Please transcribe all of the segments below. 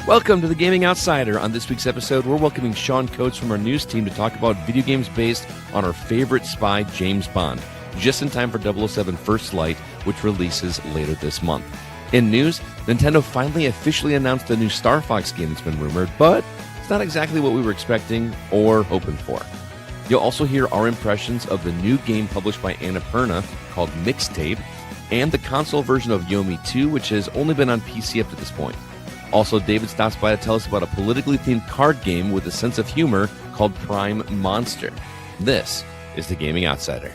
Welcome to the Gaming Outsider. On this week's episode, we're welcoming Sean Coates from our news team to talk about video games based on our favorite spy, James Bond, just in time for 007 First Light, which releases later this month. In news, Nintendo finally officially announced a new Star Fox game that's been rumored, but it's not exactly what we were expecting or hoping for. You'll also hear our impressions of the new game published by Annapurna called Mixtape, and the console version of Yomi 2, which has only been on PC up to this point. Also, David stops by to tell us about a politically themed card game with a sense of humor called Prime Monster. This is the Gaming Outsider.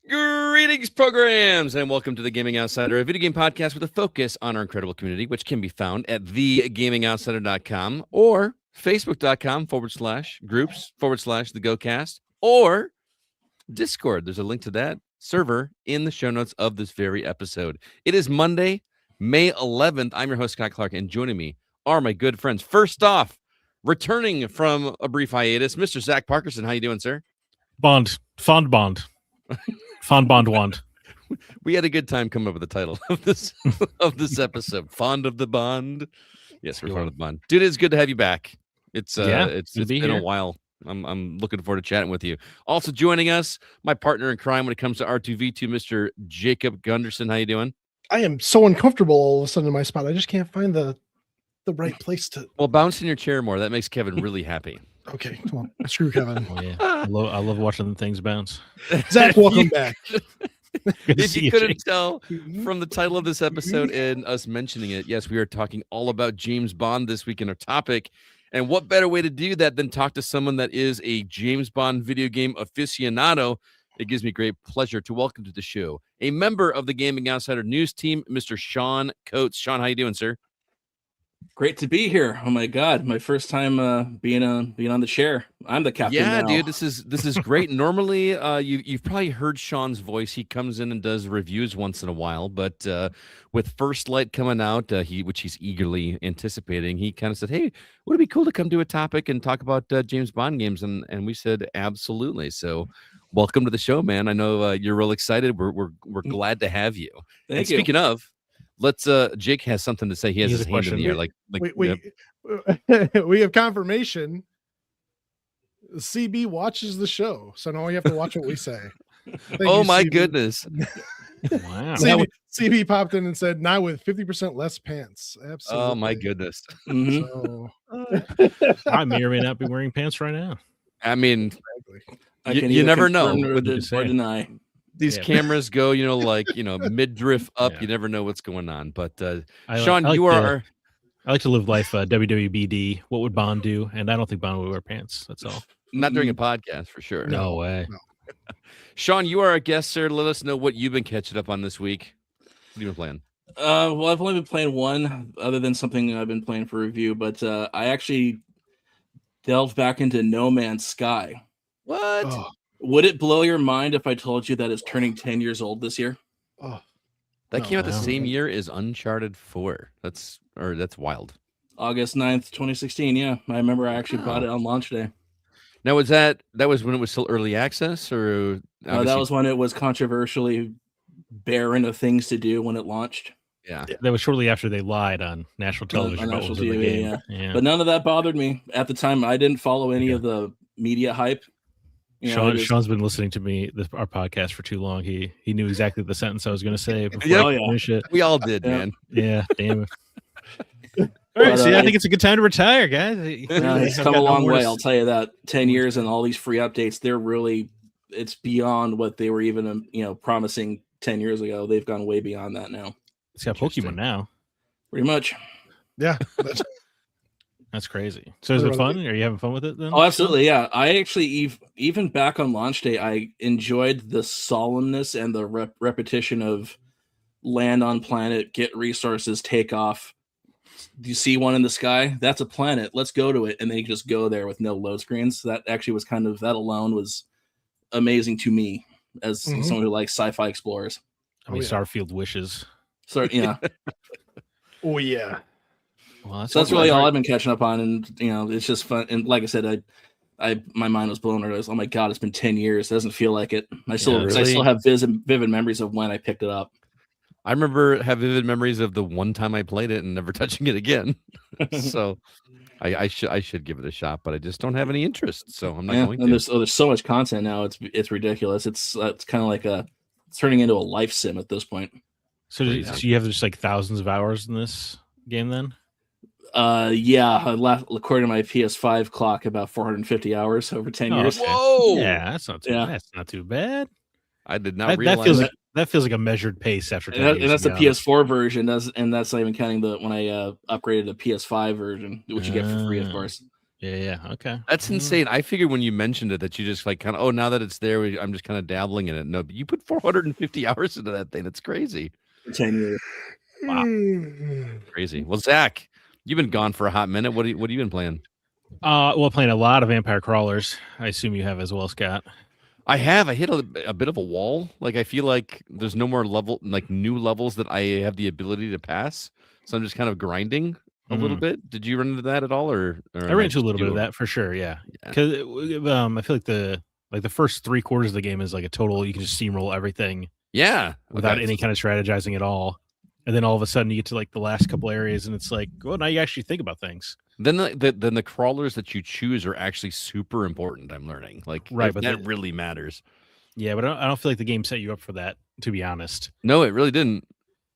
Greetings, programs, and welcome to the Gaming Outsider, a video game podcast with a focus on our incredible community, which can be found at thegamingoutsider.com or facebook.com/groups/thegocast or Discord. There's a link to that server in the show notes of this very episode. It is Monday, May 11th. I'm your host, Scott Clark, and joining me are my good friends. First off, returning from a brief hiatus, Mr. Zach Parkerson. How you doing, sir? Fond Bond. We had a good time coming up with the title of this episode. Fond of the Bond. Yes, we're fond of the Bond. Dude, it's good to have you back. It's been a while. I'm looking forward to chatting with you. Also joining us, my partner in crime when it comes to R2V2, Mr. Jacob Gunderson. How you doing? I am so uncomfortable all of a sudden in my spot. I just can't find the right place to. Well, bounce in your chair more. That makes Kevin really happy. Okay, come on. Screw Kevin. Oh, yeah. I love watching things bounce. Zach, welcome back. If you couldn't tell from the title of this episode and us mentioning it, yes, we are talking all about James Bond this week in our topic. And what better way to do that than talk to someone that is a James Bond video game aficionado? It gives me great pleasure to welcome to the show a member of the Gaming Outsider news team, Mr. Sean Coates. Sean, how you doing, sir? Great to be here. Oh my God, my first time being on the chair. I'm the captain. Yeah, now. dude, this is great. Normally, you've probably heard Sean's voice. He comes in and does reviews once in a while, but with First Light coming out, which he's eagerly anticipating, he kind of said, "Hey, would it be cool to come do a topic and talk about James Bond games?" And we said, "Absolutely." So, welcome to the show, man. I know you're real excited. We're glad to have you. Thank and you. Speaking of. Let's Jake has something to say. He has his hand in the air. We have confirmation. CB watches the show, so now you have to watch what we say. Oh my goodness. Wow. CB popped in and said, "Now with 50% less pants." Absolutely. Oh my goodness. So, I may or may not be wearing pants right now. I mean, I you never know. Or deny. These cameras go, mid-drift up. Yeah. You never know what's going on. But Sean, I like to live life WWBD. What would Bond do? And I don't think Bond would wear pants. That's all. Not during a podcast, for sure. No way. No. Sean, you are our guest, sir. Let us know what you've been catching up on this week. What have you been playing? Well, I've only been playing one, other than something I've been playing for review. But I actually delved back into No Man's Sky. What? Oh. Would it blow your mind if I told you that it's turning 10 years old this year? Oh, that came out the same year as Uncharted 4. That's wild. August 9th, 2016. Yeah, I remember I actually bought it on launch day. Now, that was when it was still early access, or that was when it was controversially barren of things to do when it launched. Yeah. That was shortly after they lied on national television. On national TV, yeah. But none of that bothered me at the time. I didn't follow any of the media hype. Sean's been listening to our podcast for too long. He knew exactly the sentence I was going to say before I finish it. We all did, man. Yeah, damn it. All right, I think it's a good time to retire, guys. It's come a long way, I'll tell you that. 10 years and all these free updates, it's beyond what they were even promising 10 years ago. They've gone way beyond that now. It's got Pokemon now. Pretty much. Yeah. That's crazy. So is it fun? Are you having fun with it then? Oh, absolutely. Yeah. I actually, even back on launch day, I enjoyed the solemnness and the repetition of land on planet, get resources, take off. Do you see one in the sky? That's a planet. Let's go to it. And then you can just go there with no load screens. So that actually was that alone was amazing to me as someone who likes sci-fi explorers. I mean, Starfield wishes. So, yeah. Oh, yeah. Well, that's really all I've been catching up on, and it's just fun. And like I said, my mind was blown. I was, oh my God, it's been 10 years. It doesn't feel like it. I still have vivid memories of when I picked it up. I remember have vivid memories of the one time I played it and never touching it again. So I should give it a shot, but I just don't have any interest, so I'm not going and to. there's so much content now. It's ridiculous. It's kind of like it's turning into a life sim at this point. So you have just like thousands of hours in this game then? Yeah, according to my PS5 clock, about 450 hours over 10 years. Okay. Whoa! Yeah, that's not too bad. I did not That realize feels like a measured pace after 10 and years. that's the PS4 version. That's not even counting when I upgraded the PS5 version, which you get for free, of course. Yeah, okay. That's insane. I figured when you mentioned it that you just like kind of, now that it's there, I'm just kind of dabbling in it. No, but you put 450 hours into that thing. That's crazy. For 10 years. Wow. Crazy. Well, Zach, you've been gone for a hot minute. What have you been playing? Well, playing a lot of Vampire Crawlers. I assume you have as well, Scott. I have. I hit a bit of a wall. Like I feel like there's no more new levels that I have the ability to pass. So I'm just kind of grinding a little bit. Did you run into that at all, or I ran into a little bit of that for sure. Yeah, because I feel like the first 3/4 of the game is like a total. You can just steamroll everything. Yeah, without any kind of strategizing at all. And then all of a sudden you get to like the last couple areas, and it's like, well, now you actually think about things. Then the crawlers that you choose are actually super important. I'm learning, right, but that really matters. Yeah, but I don't feel like the game set you up for that, to be honest. No, it really didn't.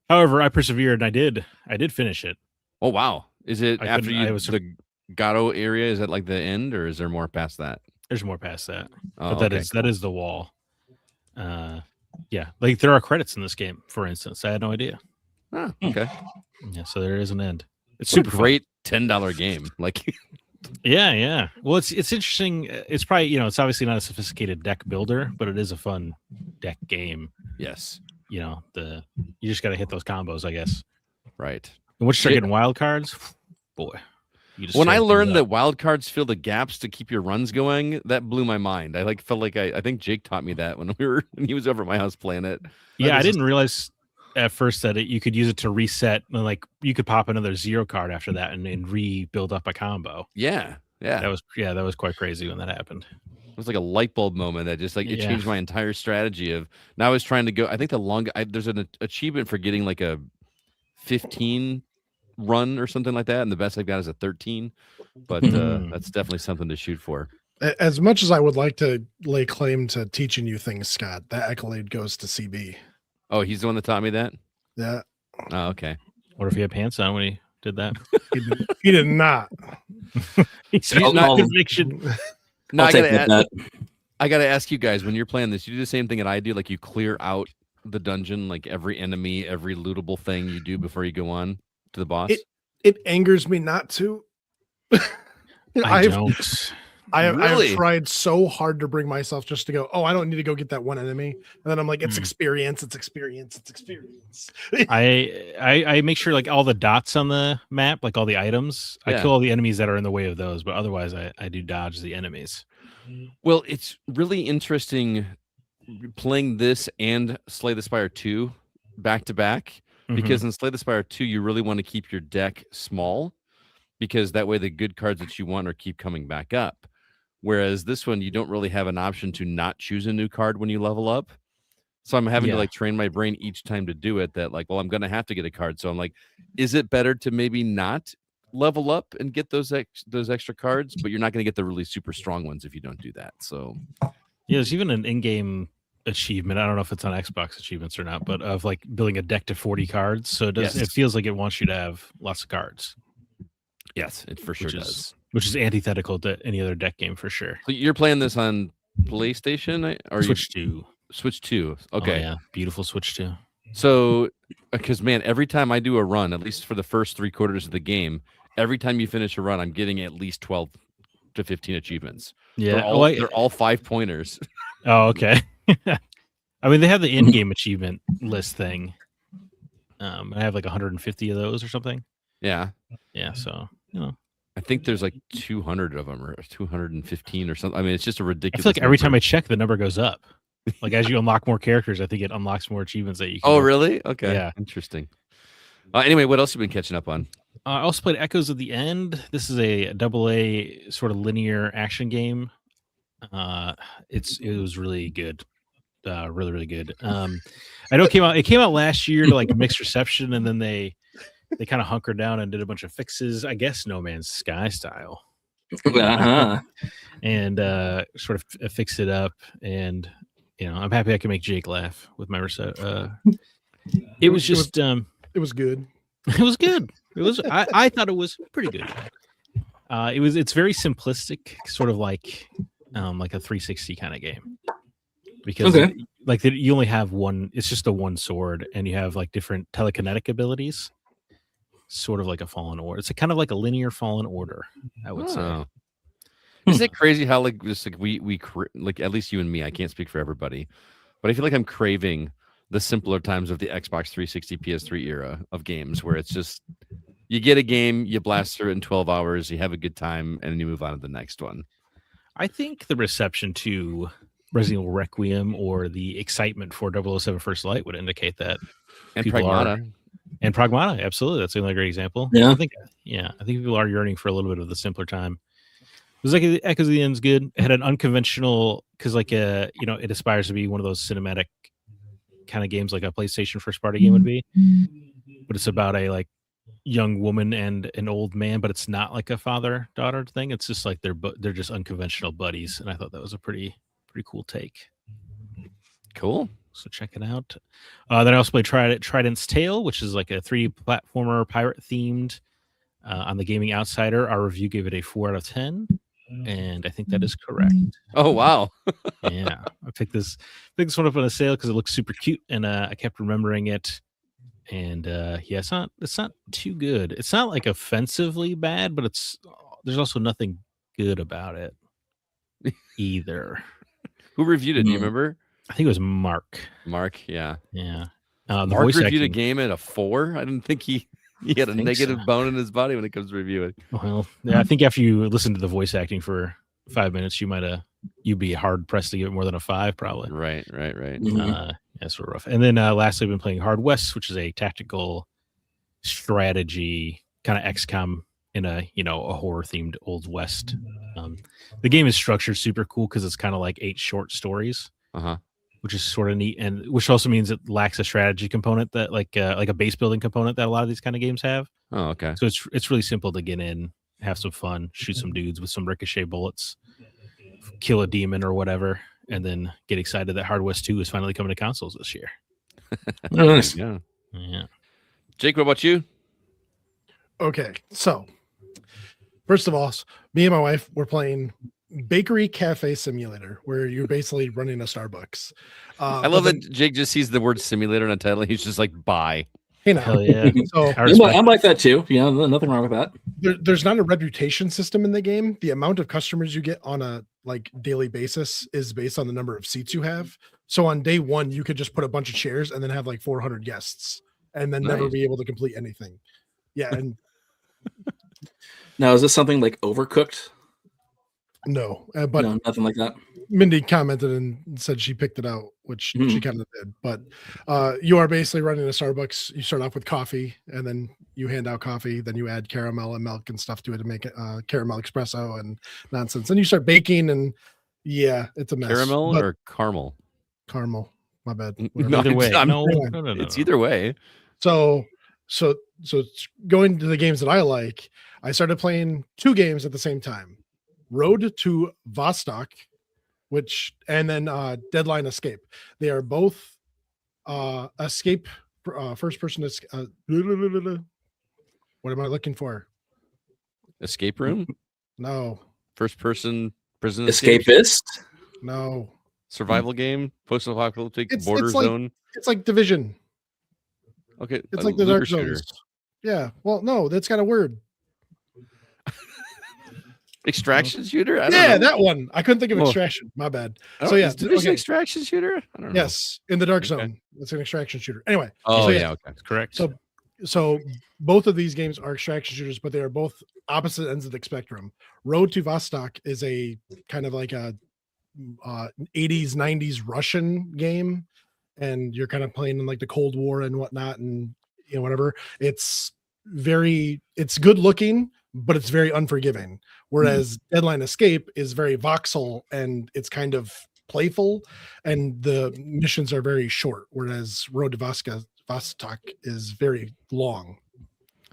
However, I persevered and I did finish it. Oh wow! Is it after the Gato area? Is that like the end, or is there more past that? There's more past that, but that is the wall. Yeah, like there are credits in this game, for instance. I had no idea. Ah, okay. Yeah, so there is an end. It's super great $10 game. Like, yeah. Well, it's interesting. It's probably it's obviously not a sophisticated deck builder, but it is a fun deck game. Yes. You just got to hit those combos, I guess. Right. And once you start getting wild cards, boy. When I learned that wild cards fill the gaps to keep your runs going, that blew my mind. I felt like I think Jake taught me that when he was over at my house playing it. Yeah, I didn't realize at first that you could use it to reset, and like you could pop another 0 card after that and rebuild up a combo. Yeah. That was quite crazy when that happened. It was like a light bulb moment that just it changed my entire strategy of now I was trying to go. I think there's an achievement for getting like a 15 run or something like that, and the best I've got is a 13. But that's definitely something to shoot for. As much as I would like to lay claim to teaching you things, Scott, that accolade goes to CB. Oh, he's the one that taught me that? Yeah. Oh, okay. What if he had pants on when he did that? He did not. He's not conviction. No, I gotta ask you guys, when you're playing this, you do the same thing that I do, like you clear out the dungeon, like every enemy, every lootable thing you do before you go on to the boss. It angers me not to. I don't. I have tried so hard to bring myself just to go, I don't need to go get that one enemy. And then I'm like, it's experience. I make sure like all the dots on the map, like all the items, I kill all the enemies that are in the way of those, but otherwise I do dodge the enemies. Well, it's really interesting playing this and Slay the Spire 2 back to back, because in Slay the Spire 2, you really want to keep your deck small, because that way the good cards that you want keep coming back up. Whereas this one, you don't really have an option to not choose a new card when you level up. So I'm having to train my brain each time to do it that I'm going to have to get a card. So I'm like, is it better to maybe not level up and get those extra cards, but you're not going to get the really super strong ones if you don't do that. So yeah, there's even an in-game achievement. I don't know if it's on Xbox achievements or not, but of like building a deck to 40 cards. So it feels like it wants you to have lots of cards. Yes, it for sure does. Which is antithetical to any other deck game for sure. So you're playing this on PlayStation or Switch 2? Switch 2. Okay. Oh, yeah, beautiful Switch 2. So, because man, every time I do a run, at least for the first 3/4 of the game, every time you finish a run, I'm getting at least 12 to 15 achievements. Yeah, they're all 5-pointers. Oh, okay. I mean, they have the in-game achievement list thing. I have like 150 of those or something. Yeah. So I think there's like 200 of them or 215 or something. I mean, it's just a ridiculous. I feel like every time I check, the number goes up. Like as you unlock more characters, I think it unlocks more achievements that you can. Oh, really? Okay. Yeah. Interesting. Anyway, what else have you been catching up on? I also played Echoes of the End. This is a AA sort of linear action game. It was really good. really, really good. I know it came out last year to like mixed reception, and then they kind of hunkered down and did a bunch of fixes, I guess No Man's Sky style. Uh-huh. And sort of fix it up. And I'm happy I can make Jake laugh with my it was just it was good. It was good. It was I thought it was pretty good. It's very simplistic, sort of like a 360 kind of game. Because you only have one, it's just a one sword, and you have like different telekinetic abilities. Sort of like a Fallen Order. It's kind of like a linear Fallen Order, I would say. Isn't it crazy how like just like we like, at least you and me, I can't speak for everybody, but I feel like I'm craving the simpler times of the Xbox 360 PS3 era of games, where it's just you get a game, you blast through it in 12 hours, you have a good time, and then you move on to the next one. I think the reception to Resident Evil Requiem or the excitement for 007 First Light would indicate that. And Pragmata. And Pragmata, absolutely. That's another great example. Yeah. I think people are yearning for a little bit of the simpler time. It was like Echoes of the End's good. It had an unconventional, because like it aspires to be one of those cinematic kind of games like a PlayStation first party game would be. But it's about a like young woman and an old man, but it's not like a father-daughter thing. It's just like they're just unconventional buddies, and I thought that was a pretty cool take. Cool. So check it out. Then I also played Trident's Tale, which is like a 3D platformer, pirate-themed on the Gaming Outsider. Our review gave it a 4 out of 10, and I think that is correct. Oh, wow. Yeah. I picked this one up on a sale because it looks super cute, and I kept remembering it. And it's not too good. It's not like offensively bad, but there's also nothing good about it either. Who reviewed it? Do you remember? I think it was Mark. Mark, yeah. Yeah. Mark reviewed a game at a 4. I didn't think he had a negative bone in his body when it comes to reviewing. Well, yeah, I think after you listen to the voice acting for 5 minutes, you'd be hard pressed to give it more than a 5, probably. Right. That's sort of rough. And then lastly, I've been playing Hard West, which is a tactical strategy kind of XCOM in a horror themed Old West. The game is structured super cool because it's kind of like 8 short stories, which is sort of neat, and which also means it lacks a strategy component that like a base building component that a lot of these kind of games have. Oh, okay. So it's really simple to get in, have some fun, shoot some dudes with some ricochet bullets, kill a demon or whatever, and then get excited that Hard West 2 is finally coming to consoles this year. Nice. Yeah. Jake, what about you? Okay, so first of all, me and my wife were playing Bakery Cafe Simulator, where you're basically running a Starbucks. I love that Jake just sees the word simulator in a title. He's just like, bye. Hey, now. Hell yeah. So I'm like that too. Yeah, nothing wrong with that. There's not a reputation system in the game. The amount of customers you get on a like daily basis is based on the number of seats you have. So on day 1, you could just put a bunch of chairs and then have like 400 guests and then never be able to complete anything. Yeah. And now, is this something like Overcooked? No, but no, nothing like that. Mindy commented and said she picked it out, which she kind of did. But you are basically running a Starbucks. You start off with coffee, and then you hand out coffee. Then you add caramel and milk and stuff to it to make it caramel espresso and nonsense. And you start baking, and yeah, it's a mess. Caramel or caramel? Caramel. My bad. No, either way. No. It's either way. So it's going to the games that I like. I started playing 2 games at the same time. Road to Vostok, and then Deadline Escape. They are both escape first person. What am I looking for? Escape room? No. First person prison Escapist? No. Survival game? Post-apocalyptic border zone? It's like Division. Okay. It's like the Dark Zones. Yeah. Well, no, that's got a word. Extraction shooter? I don't know. That one. I couldn't think of Extraction. My bad. So yeah, is Division an extraction shooter? I don't know. Yes, in the Dark Zone. It's an extraction shooter. Anyway. Okay. Correct. So both of these games are extraction shooters, but they are both opposite ends of the spectrum. Road to Vostok is a kind of like a 80s, 90s Russian game, and you're kind of playing in like the Cold War and whatnot, and whatever. It's good looking, but it's very unforgiving. Whereas Deadline Escape is very voxel, and it's kind of playful, and the missions are very short, whereas Road to Vostok is very long.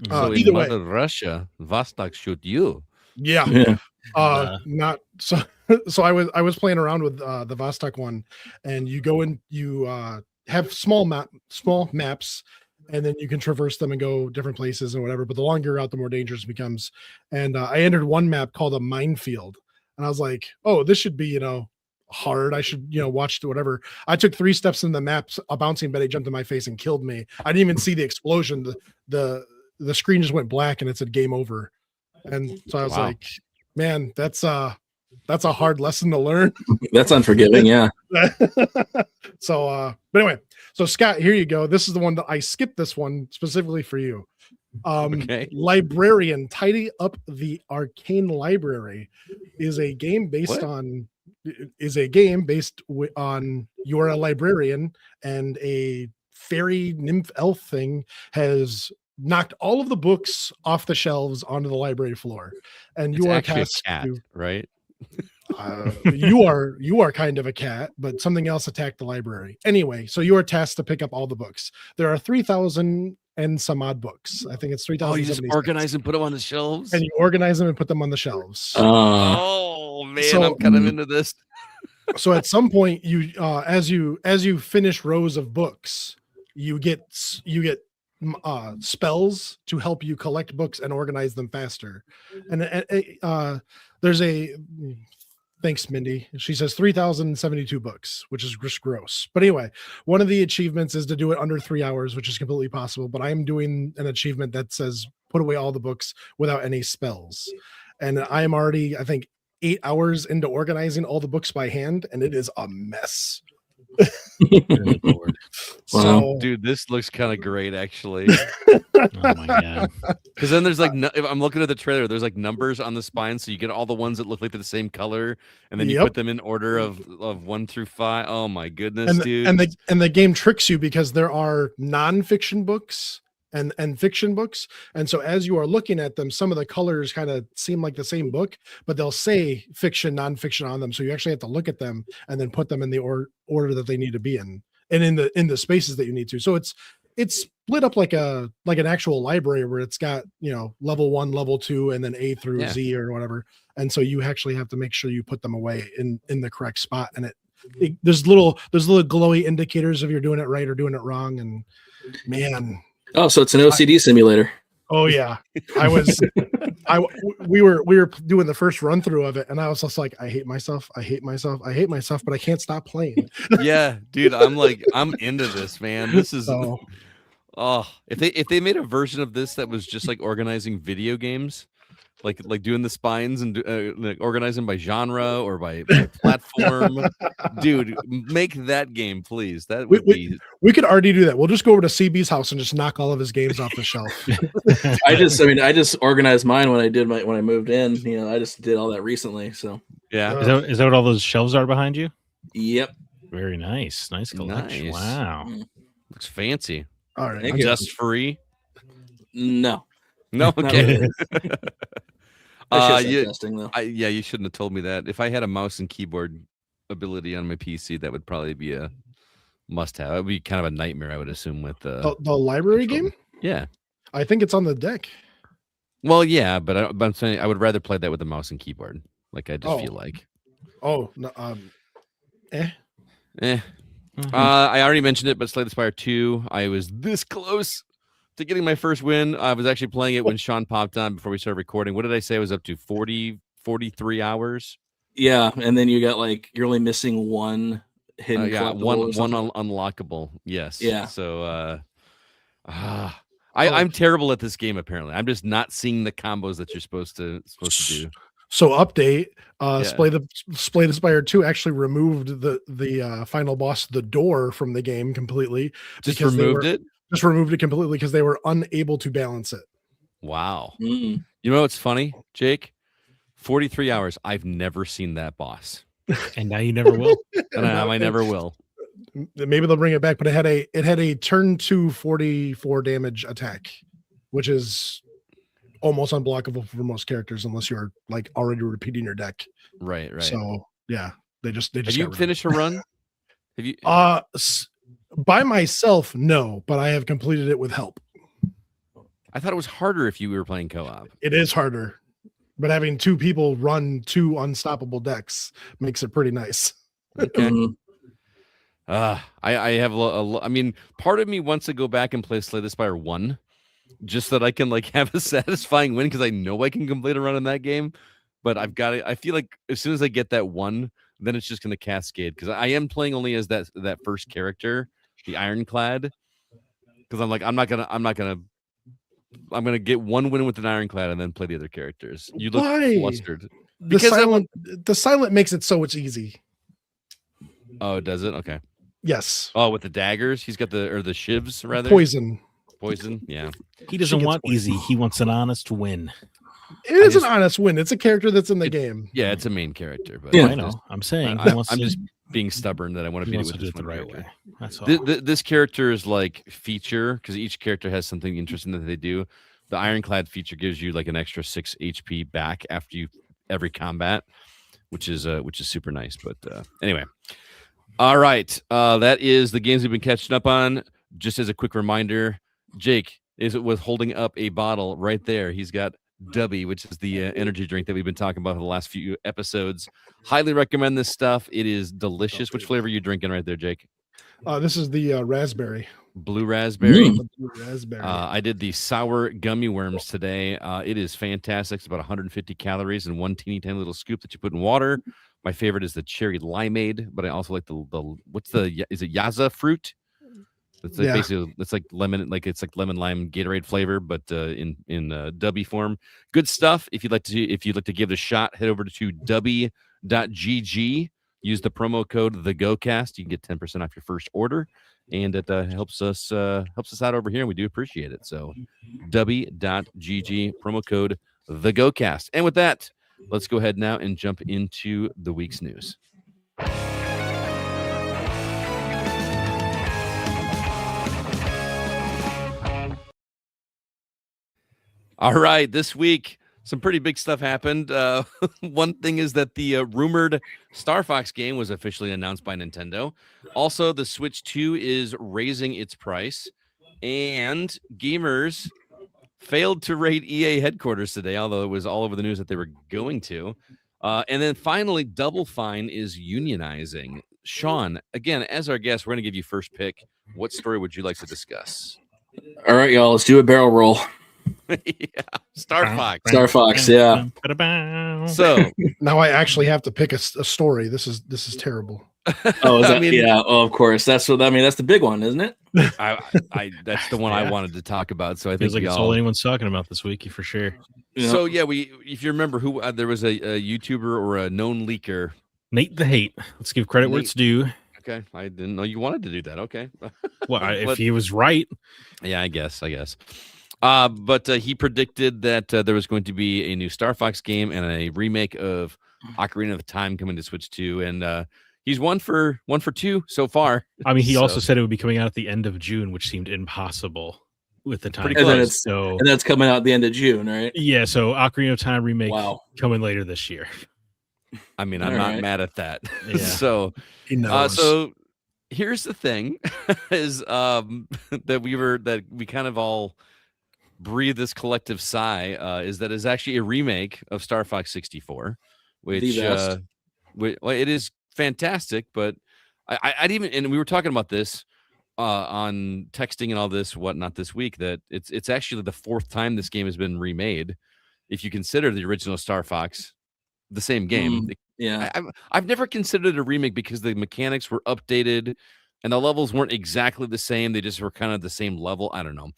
So Either in way, Mother Russia, Vostok shoot you. yeah. Yeah. Not so. So I was playing around with the Vostok one, and you go in, you have small maps, and then you can traverse them and go different places and whatever. But the longer you're out, the more dangerous it becomes. And I entered one map called a minefield, and I was like, oh, this should be hard. I should watch whatever. I took 3 steps in the maps, a bouncing Betty jumped in my face and killed me. I didn't even see the explosion. The screen just went black and it said game over. And so I was Wow. like, man, that's a hard lesson to learn. That's unforgiving. Yeah. So but anyway, so Scott, here you go. This is the one that I skipped, this one specifically for you. Okay. Librarian, Tidy Up the Arcane Library is a game based What? on you're a librarian, and a fairy nymph elf thing has knocked all of the books off the shelves onto the library floor, and It's you are actually a tasked cat, to right? you are kind of a cat, but something else attacked the library. Anyway, so you are tasked to pick up all the books. There are 3,000 and some odd books. I think it's 3,000. Oh, you just organize and put them on the shelves? and you organize them and put them on the shelves. Oh man, So- I'm kind of into this. So at some point, you as you finish rows of books, you get spells to help you collect books and organize them faster. And there's a thanks, Mindy. She says 3,072 books, which is just gross. But anyway, one of the achievements is to do it under 3 hours, which is completely possible. But I am doing an achievement that says put away all the books without any spells. And I am already, I think, 8 hours into organizing all the books by hand, and it is a mess. Good Lord. So, Dude, this looks kind of great actually. Oh my god. Because then there's like, if I'm looking at the trailer, there's like numbers on the spine, so you get all the ones that look like they're the same color, and then you Yep. put them in order of 1 through 5. Oh my goodness, dude! and the game tricks you because there are non-fiction books and fiction books, and so as you are looking at them, some of the colors kind of seem like the same book, but they'll say fiction, non-fiction on them, so you actually have to look at them and then put them in the order that they need to be in, and in the spaces that you need to. So it's split up like an actual library where it's got level 1, level 2, and then A through Z or whatever, and so you actually have to make sure you put them away in the correct spot, and there's little glowy indicators if you're doing it right or doing it wrong. And man, Oh, so it's an OCD simulator. oh yeah, we were doing the first run through of it, and I was just like, I hate myself, but I can't stop playing. Yeah, dude, I'm into this, man. This is So if they made a version of this that was just like organizing video games, like doing the spines and like organizing by genre or by platform, dude, make that game, please. That would be. we could already do that. We'll just go over to CB's house and just knock all of his games off the shelf. I just organized mine when I moved in. I just did all that recently. So Yeah. Is that what all those shelves are behind you? yep. Very nice. Nice collection. Nice. Wow. Looks fancy. All right. Thank you. Dust free. No. No, okay. I should you, testing though. yeah, you shouldn't have told me that. If I had a mouse and keyboard ability on my PC, that would probably be a must-have. It would be kind of a nightmare, I would assume, with The library controller. game, Yeah. I think it's on the deck. Well, yeah, but I'm saying I would rather play that with a mouse and keyboard. Like I just feel like. Oh no, Eh. Mhm. I already mentioned it, but Slay the Spire 2, I was this close to getting my first win. I was actually playing it when Sean popped on before we started recording. What did I say? I was up to 43 hours. Yeah, and then you got you're only missing one hidden Yeah, collectible one or something. unlockable. Yes. Yeah. So I'm terrible at this game. Apparently, I'm just not seeing the combos that you're supposed to do. So update, Yeah. Slay the Spire 2 actually removed the final boss, the door, from the game completely. Just because they removed were- it. Just removed it completely because they were unable to balance it. Wow. Mm. You know what's funny, Jake? 43 hours. I've never seen that boss, And now you never will. and I never will. Maybe they'll bring it back, but it had a turn 2 44 damage attack, which is almost unblockable for most characters unless you're already repeating your deck. Right. So yeah, They just Have got you rid of finished a run? Have you? by myself, no, but I have completed it with help. I thought it was harder if you were playing co-op. It is harder, but having two people run two unstoppable decks makes it pretty nice. Okay. Mhm. I have I mean, part of me wants to go back and play Slay the Spire 1 just so that I can like have a satisfying win because I know I can complete a run in that game. But I've got it. I feel like as soon as I get that one, then it's just going to cascade because I am playing only as that first character, the Ironclad. Because I'm gonna get one win with an Ironclad and then play the other characters. You look Why? flustered. The silent makes it so it's easy. Oh, does it? Okay. Yes. Oh, with the daggers, he's got the shivs rather. Poison. Yeah. He doesn't She gets want poison. easy. He wants an honest win. It is just- an honest win. It's a character that's in the game. Yeah, it's a main character, but Yeah. I know. I'm saying he wants I'm to, just being stubborn that I want to he beat it wants with to do this it the one right character. way. That's all. This character is like feature because each character has something interesting that they do. The Ironclad feature gives you like an extra 6 HP back after every combat, which is super nice. But anyway, all right, that is the games we've been catching up on. Just as a quick reminder, Jake was holding up a bottle right there. He's got Dubby, which is the energy drink that we've been talking about for the last few episodes. Highly recommend this stuff. It is delicious. Which flavor are you drinking right there, Jake? This is the raspberry. Blue raspberry. Mm. The blue raspberry. I did the sour gummy worms today. It is fantastic. It's about 150 calories in one teeny tiny little scoop that you put in water. My favorite is the cherry limeade, but I also like is it yaza fruit? It's like basically it's like lemon, it's like lemon lime Gatorade flavor, but in Dubby form. Good stuff. If you'd like to give it a shot, head over to dubby.gg. Use the promo code TheGoCast. You can get 10% off your first order, and it helps us out over here, and we do appreciate it. So dubby.gg, promo code TheGoCast. And with that, let's go ahead now and jump into the week's news. All right, this week, some pretty big stuff happened. One thing is that the rumored Star Fox game was officially announced by Nintendo. Also, the Switch 2 is raising its price, and gamers failed to raid EA headquarters today, although it was all over the news that they were going to. And then finally, Double Fine is unionizing. Sean, again, as our guest, we're going to give you first pick. What story would you like to discuss? All right, y'all, let's do a barrel roll. Yeah, Star Fox. Star Fox, yeah. So now I actually have to pick a story. This is terrible. Oh, is that, I mean- yeah. Oh, of course. That's what I mean. That's the big one, isn't it? I that's the one I Yeah. wanted to talk about. So I think Feels like it's all anyone's talking about this week for sure. Yeah. So yeah, if you remember who there was a YouTuber or a known leaker. Nate the Hate. Let's give credit where Nate. it's due. Okay, I didn't know you wanted to do that. Okay, Well, if But- he was right, yeah, I guess. But he predicted that there was going to be a new Star Fox game and a remake of Ocarina of Time coming to Switch 2, and he's one for two so far. I mean, he So- also said it would be coming out at the end of June, which seemed impossible with the time. Pretty And then close. it's So and that's coming out at the end of June, right? yeah, so Ocarina of Time remake Wow. coming later this year. I mean, I'm All not right. mad at that. Yeah. So He knows. so here's the thing is that we kind of all breathe this collective sigh is that is actually a remake of Star Fox 64, which best. well, it is fantastic, but I'd even, and we were talking about this on texting and all this whatnot this week, that it's actually the fourth time this game has been remade if you consider the original Star Fox the same game. Yeah. I've never considered it a remake because the mechanics were updated and the levels weren't exactly the same. They just were kind of the same level. I don't know.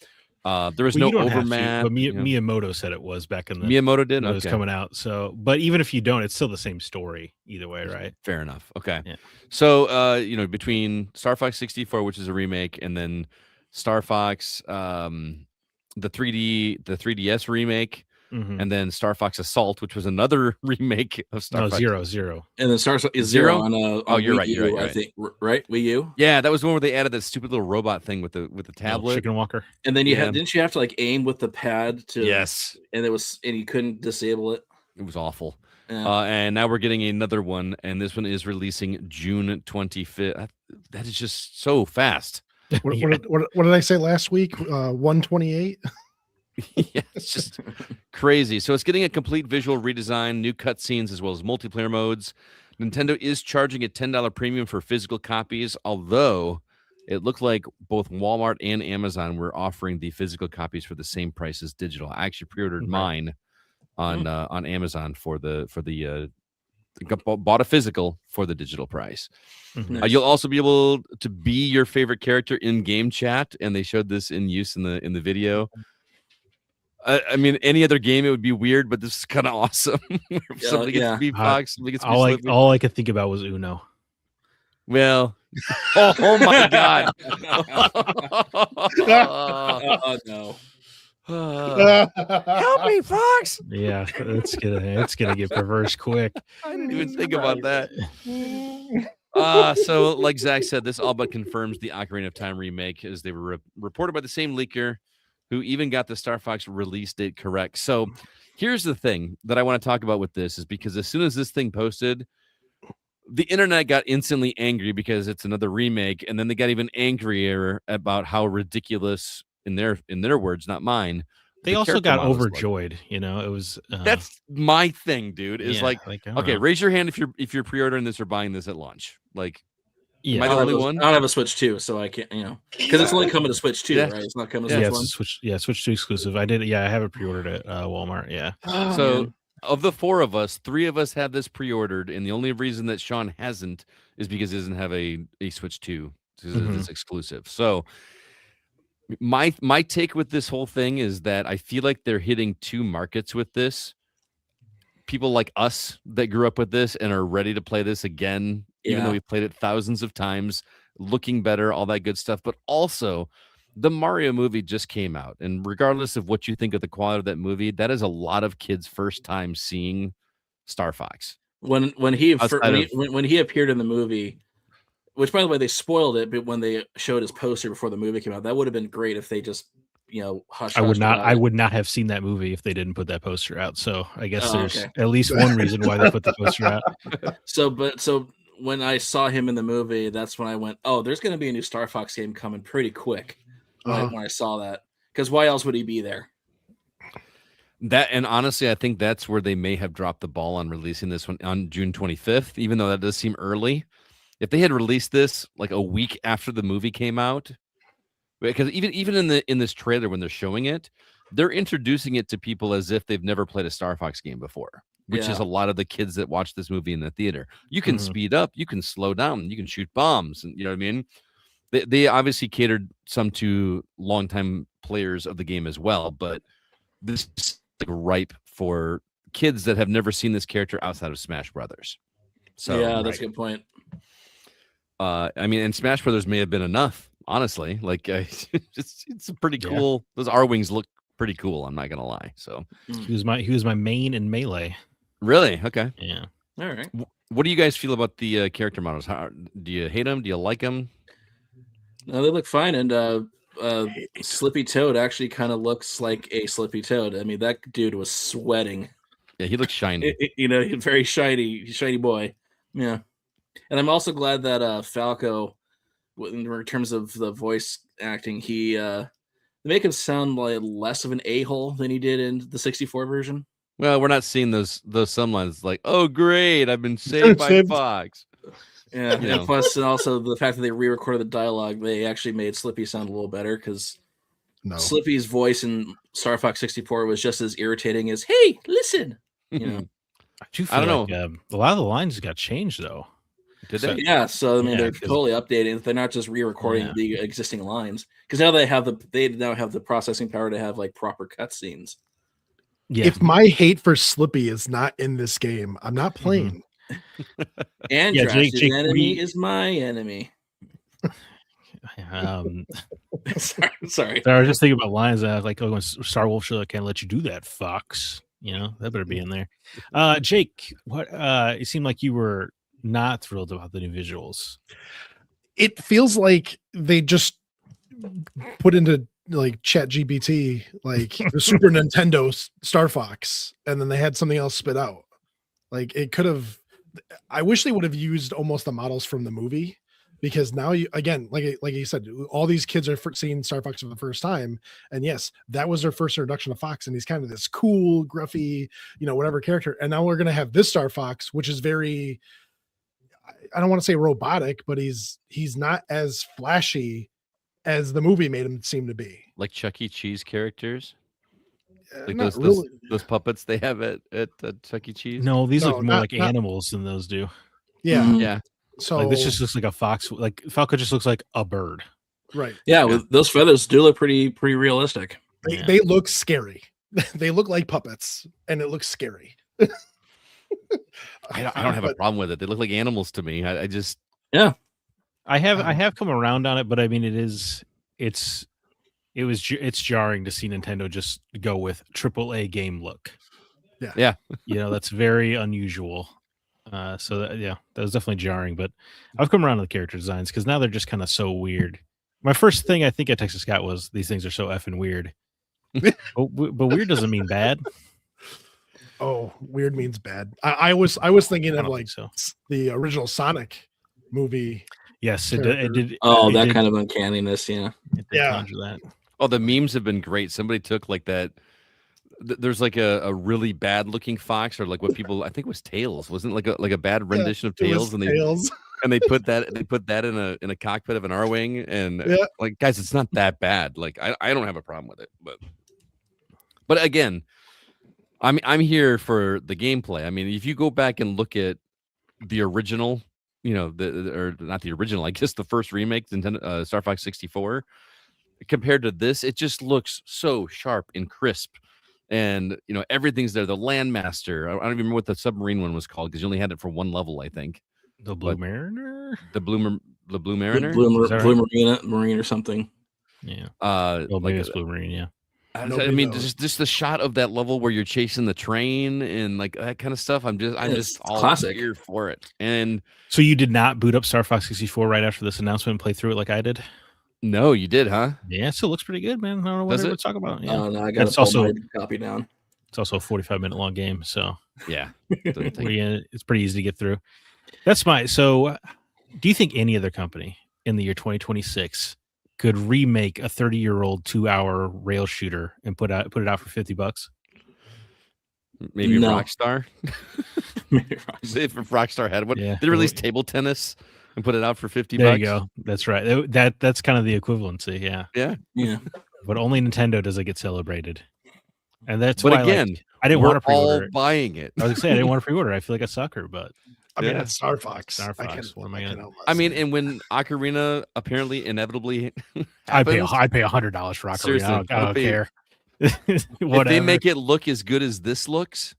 There was Well, you no don't have to, overmap. but you know. Miyamoto said it was back in the Miyamoto did. when it was Okay, coming out. So, but even if you don't, it's still the same story either way, right? fair enough. Okay, Yeah. so between Star Fox 64, which is a remake, and then Star Fox, the 3DS remake, Mhm. and then Star Fox Assault, which was another remake of Star No, Fox. 0-0. And then Star is Zero? zero on Oh, you're Wii right, you're U, right, I think, right? Wii U. Yeah, that was the one where they added that stupid little robot thing with the tablet. Chicken Walker. And then you Yeah. had didn't you have to like aim with the pad to Yes, and you couldn't disable it. it was awful. And now we're getting another one, and this one is releasing June 25th. That is just so fast. What did I say last week? 128. Yeah, it's just crazy. So it's getting a complete visual redesign, new cutscenes, as well as multiplayer modes. Nintendo is charging a $10 premium for physical copies, although it looked like both Walmart and Amazon were offering the physical copies for the same price as digital. I actually pre-ordered mine on Amazon bought a physical for the digital price. Mhm. You'll also be able to be your favorite character in game chat, and they showed this in use in the video. I mean, any other game it would be weird, but this is kind of awesome. Somebody gets to be Fox, somebody gets to be Slippy. All I could think about was Uno. Well, oh my god! Oh no! Help me, Fox! Yeah, it's gonna get perverse quick. I didn't even think about that. So like Zach said, this all but confirms the Ocarina of Time remake, as they were reported by the same leaker who even got the Star Fox release date correct. So here's the thing that I want to talk about with this is because as soon as this thing posted, the internet got instantly angry because it's another remake, and then they got even angrier about how ridiculous, in their words, not mine. They also got overjoyed. You know, it was that's my thing, dude. Is okay, raise your hand if you're pre-ordering this or buying this at launch. Like, am I the only one? I don't have a Switch 2, so I can't. Because it's only coming to Switch 2, right? It's not coming to Switch 1. Switch 2 exclusive. I did. Yeah, I have it pre-ordered at Walmart. Yeah. So of the four of us, three of us have this pre-ordered, and the only reason that Sean hasn't is because he doesn't have a Switch 2 because it's exclusive. So my take with this whole thing is that I feel like they're hitting two markets with this. People like us that grew up with this and are ready to play this again, even though we've played it thousands of times, looking better, all that good stuff. But also, the Mario movie just came out, and regardless of what you think of the quality of that movie, that is a lot of kids' first time seeing Star Fox. When he appeared in the movie, which by the way they spoiled it, but when they showed his poster before the movie came out, that would have been great if they just hush. I would not have seen that movie if they didn't put that poster out. So I guess there's at least one reason why they put the poster out. So when I saw him in the movie, that's when I went, oh, there's going to be a new Star Fox game coming pretty quick. When I saw that, because why else would he be there? And honestly, I think that's where they may have dropped the ball on releasing this one on June 25th, even though that does seem early. If they had released this like a week after the movie came out, because even in this trailer when they're showing it, they're introducing it to people as if they've never played a Star Fox game before, which is a lot of the kids that watch this movie in the theater. You can speed up, you can slow down, you can shoot bombs, and you know what I mean? They obviously catered some to longtime players of the game as well, but this is like ripe for kids that have never seen this character outside of Smash Brothers. So yeah, that's a good point. I mean, and Smash Brothers may have been enough, honestly. Like, it's a pretty cool. Those R-Wings look pretty cool. I'm not gonna lie. So he was my main in Melee. Really? Okay. Yeah. All right. What do you guys feel about the character models? Do you hate them? Do you like them? No, they look fine, and Slippy Toad actually kind of looks like a Slippy Toad. I mean, that dude was sweating. Yeah, he looks shiny. He's very shiny boy. Yeah. And I'm also glad that Falco, in terms of the voice acting, they make him sound like less of an a-hole than he did in the 64 version. Well, we're not seeing those some lines like, "Oh, great, I've been saved by Fox." Yeah, and plus, and also the fact that they re-recorded the dialogue, they actually made Slippy sound a little better because Slippy's voice in Star Fox 64 was just as irritating as "Hey, listen." I don't know. A lot of the lines got changed though. Did they? Yeah, so I mean they're totally updating. They're not just re-recording the existing lines because now they now have the processing power to have like proper cutscenes. Yeah. If my hate for Slippy is not in this game, I'm not playing. Andrax's enemy is my enemy. Sorry. I was just thinking about lines like, when Star Wolf show, I can't let you do that, Fox. That better be in there. Jake, what? It seemed like you were not thrilled about the new visuals. It feels like they just put into like Chat GPT, like the Super Nintendo Star Fox, and then they had something else spit out. Like it could have. I wish they would have used almost the models from the movie, because now you again, like you said, all these kids are seeing Star Fox for the first time, and yes, that was their first introduction to Fox, and he's kind of this cool, gruffy, whatever character, and now we're gonna have this Star Fox, which is very, I don't want to say robotic, but he's not as flashy as the movie made him seem to be. Like Chuck E. Cheese characters, like Not those really. those puppets they have at Chuck E. Cheese. No, these No, look more not- like not- animals than those do. Yeah. Mhm. Yeah, So Like this just looks like a fox. Like Falco just looks like a bird. right. Yeah, with those feathers do look pretty realistic. Yeah. They look scary. They look like puppets, and it looks scary. I don't have a problem with it. They look like animals to me. I just I have come around on it, but I mean, it's jarring to see Nintendo just go with AAA game look. Yeah. That's very unusual. So that was definitely jarring. But I've come around to the character designs because now they're just kind of so weird. My first thing I think I texted Scott was these things are so effing weird. but weird doesn't mean bad. Oh, weird means bad. I was thinking I of don't like think so. the original Sonic movie. Yes, it did. Oh, it that did- kind of uncanniness, yeah. it did Yeah. conjure that. Oh, the memes have been great. Somebody took like that. There's like a really bad looking fox, or like what people I think was Tails. Wasn't it like a bad rendition of It was Tails, and Tails. they put that in a cockpit of an R wing, and Yeah. like guys, it's not that bad. Like I don't have a problem with it, but again, I'm here for the gameplay. I mean, if you go back and look at the original, or not the original, I guess the first remake, Nintendo Star Fox 64. Compared to this, it just looks so sharp and crisp, and everything's there. The Landmaster, I don't even remember what the submarine one was called because you only had it for one level, I think. The Blue What? Mariner. The Blue Mariner. Blue Is that right? Marine or something. Yeah. Well, Well, maybe it's Blue Marine. Yeah. I Nobody mean, knows. just the shot of that level where you're chasing the train and like that kind of stuff. I'm It's just all classic. here for it. And So you did not boot up Star Fox 64 right after this announcement and play through it like I did? no, you did, huh? Yeah, it still looks pretty good, man. I don't know what Does to it? talk about. Yeah. Oh no, I got It's to pull also- my copy down. It's also a 45-minute long game, so Yeah. Doesn't take- it's pretty easy to get through. So do you think any other company in the year 2026 could remake a 30-year-old 2-hour rail shooter and put it out for $50? Maybe No. Rockstar. If Rockstar had one, Yeah. they released table tennis and put it out for $50. There you go. That's right. That's kind of the equivalency, yeah. Yeah. Yeah. But only Nintendo does it get celebrated. And that's But why again, I didn't we're want to pre-order all it. buying it. I was gonna say I didn't want to pre-order. I feel like a sucker, but I mean, Yeah. it's Star Fox. Star I Fox, what am I can gonna- help I mean, myself. and when Ocarina apparently inevitably I'd pay happens, $100 for Ocarina. Seriously, I don't I'd pay- care. if Whatever. they make it look as good as this looks,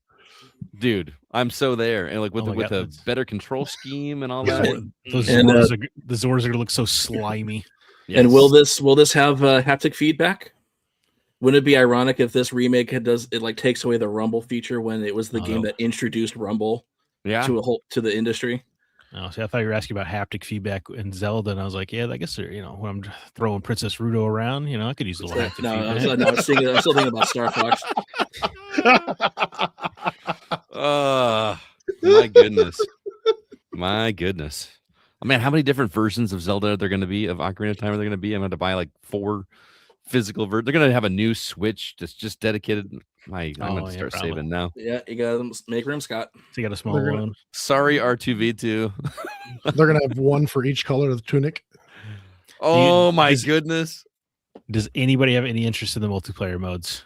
dude, I'm so there. And like with Oh my with God, a that's- better control scheme and all Yeah, that. those And, the Zords are gonna look so slimy. And will Yes. this have haptic feedback? Wouldn't it be ironic if this remake like takes away the Rumble feature when it was the game Oh. that introduced Rumble Yeah. to the industry? Oh, see, I thought you were asking about haptic feedback in Zelda, and I was like, yeah, I guess when I'm throwing Princess Ruto around, I could use a little haptic No, feedback. I'm still thinking about Star Fox. My goodness. My goodness. I mean, how many different versions of Zelda are there going to be, of Ocarina of Time are there going to be? I'm going to buy like 4 physical versions. They're going to have a new Switch that's just dedicated. I'm going Oh, to yeah, start probably. saving now. Yeah, you got to make room, Scott. So you got a small They're gonna- one. Sorry, R2V2. They're gonna have one for each color of the tunic. Oh my does- goodness. Does anybody have any interest in the multiplayer modes?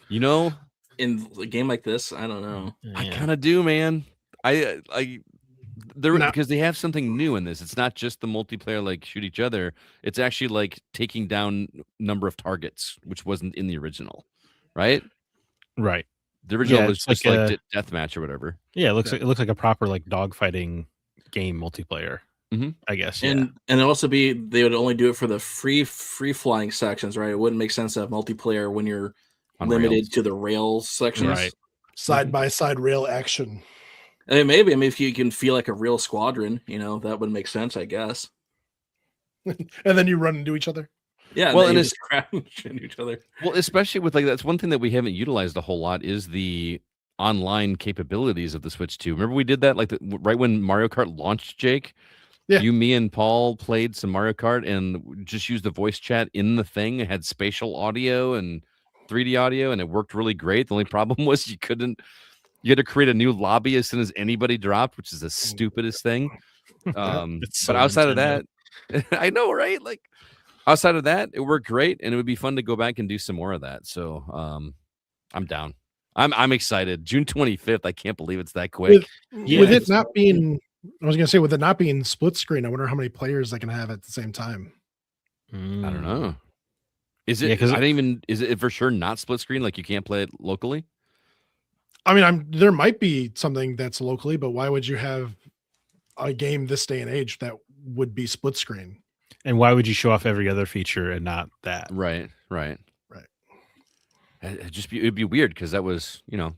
You know, In a game like this, I don't know. I Yeah. kind of do, man. They're No. because they have something new in this. It's not just the multiplayer like shoot each other. It's actually like taking down number of targets, which wasn't in the original, right? Right. The original Yeah, was it's just like like a- deathmatch or whatever. Yeah, it looks like a proper like dogfighting game multiplayer. Mhm. I guess. Yeah. And it'd also be they would only do it for the free flying sections, right? It wouldn't make sense to have multiplayer when you're On limited rails. to the rail sections. Right. Side by side rail action. I mean, maybe. I mean, if you can feel like a real squadron, that would make sense, I guess. And then you run into each other. Yeah. Well, Well, and and it's- just crash into each other. Well, especially with like that's one thing that we haven't utilized a whole lot is the online capabilities of the Switch 2. Remember we did that like right when Mario Kart launched, Jake? Yeah. You, me, and Paul played some Mario Kart and just used the voice chat in the thing. It had spatial audio and 3D audio, and it worked really great. The only problem was you had to create a new lobby as soon as anybody dropped, which is the stupidest thing. It's But so outside of Nintendo. that, I know, right? Like outside of that, it worked great, and it would be fun to go back and do some more of that. So I'm down. I'm excited. June 25th. I can't believe it's that quick. With it not being, I was gonna say, with it not being split screen, I wonder how many players they can have at the same time. I don't know. Is Yeah, it? 'cause I didn't even. Is it for sure not split screen? Like you can't play it locally? I mean, there might be something that's locally, but why would you have a game this day and age that would be split screen? And why would you show off every other feature and not that? Right. Right. It'd be weird because that was, it'd You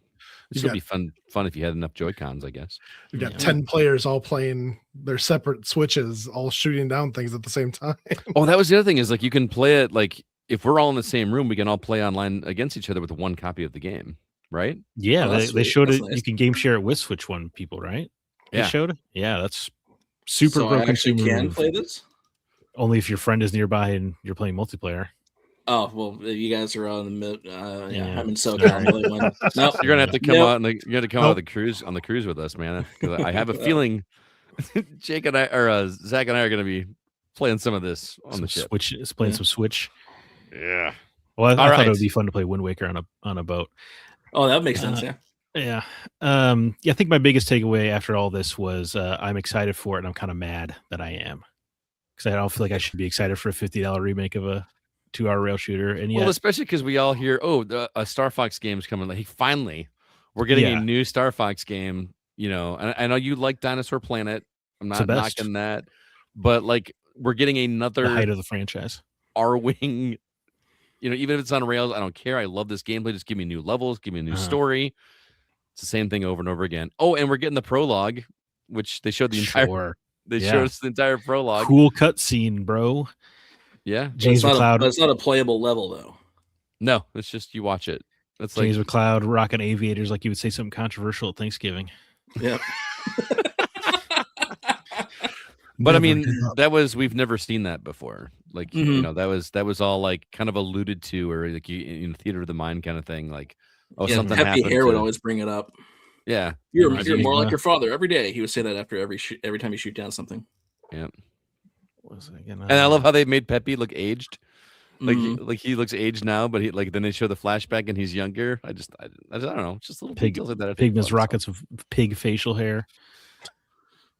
still got- be fun if you had enough Joy-Cons, I guess. You've got Yeah. 10 players all playing their separate Switches, all shooting down things at the same time. Oh, that was the other thing is like you can play it like if we're all in the same room, we can all play online against each other with one copy of the game, right? Yeah, Oh, that's they sweet. showed That's it. nice. You can game share it with Switch One people, right? They Yeah. showed it. Yeah, that's super So pro I actually consumer can move. play this. Only if your friend is nearby and you're playing multiplayer. Oh well, you guys are on the mid. Yeah, Yeah. I'm in SoCal. Sorry. Nope. You're gonna have to come Nope. out and you're gonna come out of the cruise on the cruise with us, man. Because I have a feeling Jake and I or Zach and I are gonna be playing some of this on the ship. Switch is playing some Switch. Yeah. Well, I All thought right. it would be fun to play Wind Waker on a boat. Oh, that makes sense. Yeah. Yeah. I think my biggest takeaway after all this was I'm excited for it and I'm kind of mad that I am. Because I don't feel like I should be excited for a $50 remake of a 2-hour rail shooter. And yet, Well, especially because we all hear, a Star Fox game's coming. Like, hey, finally, we're getting a new Star Fox game. And I know you like Dinosaur Planet. I'm It's not the best. knocking that, but like we're getting the another height of the franchise. R-wing. Even if it's on rails, I don't care. I love this gameplay. Just give me new levels, give me a new Uh-huh. story. It's the same thing over and over again. Oh, and we're getting the prologue, which they showed the entire. Sure. They Yeah. showed us the entire prologue. Cool cutscene, bro. Yeah. But James McCloud. It's not a playable level though. No, it's just you watch it. It's like James McCloud rocking aviators like you would say something controversial at Thanksgiving. Yeah. But I Never mean, give up. we've never seen that before. Like, Mhm. that was all like kind of alluded to, or like theater of the mind kind of thing. Like, Yeah, something Peppy happened. Hair would always bring it up. Yeah. You're Reminds me more of, like your father every day. He would say that after every time you shoot down something. Yeah. What was it again? And I love how they made Peppy look aged. Like, Mhm. he looks aged now, but then they show the flashback and he's younger. I don't know. Just little details like that. I think Pigment's about. rockets of pig facial hair.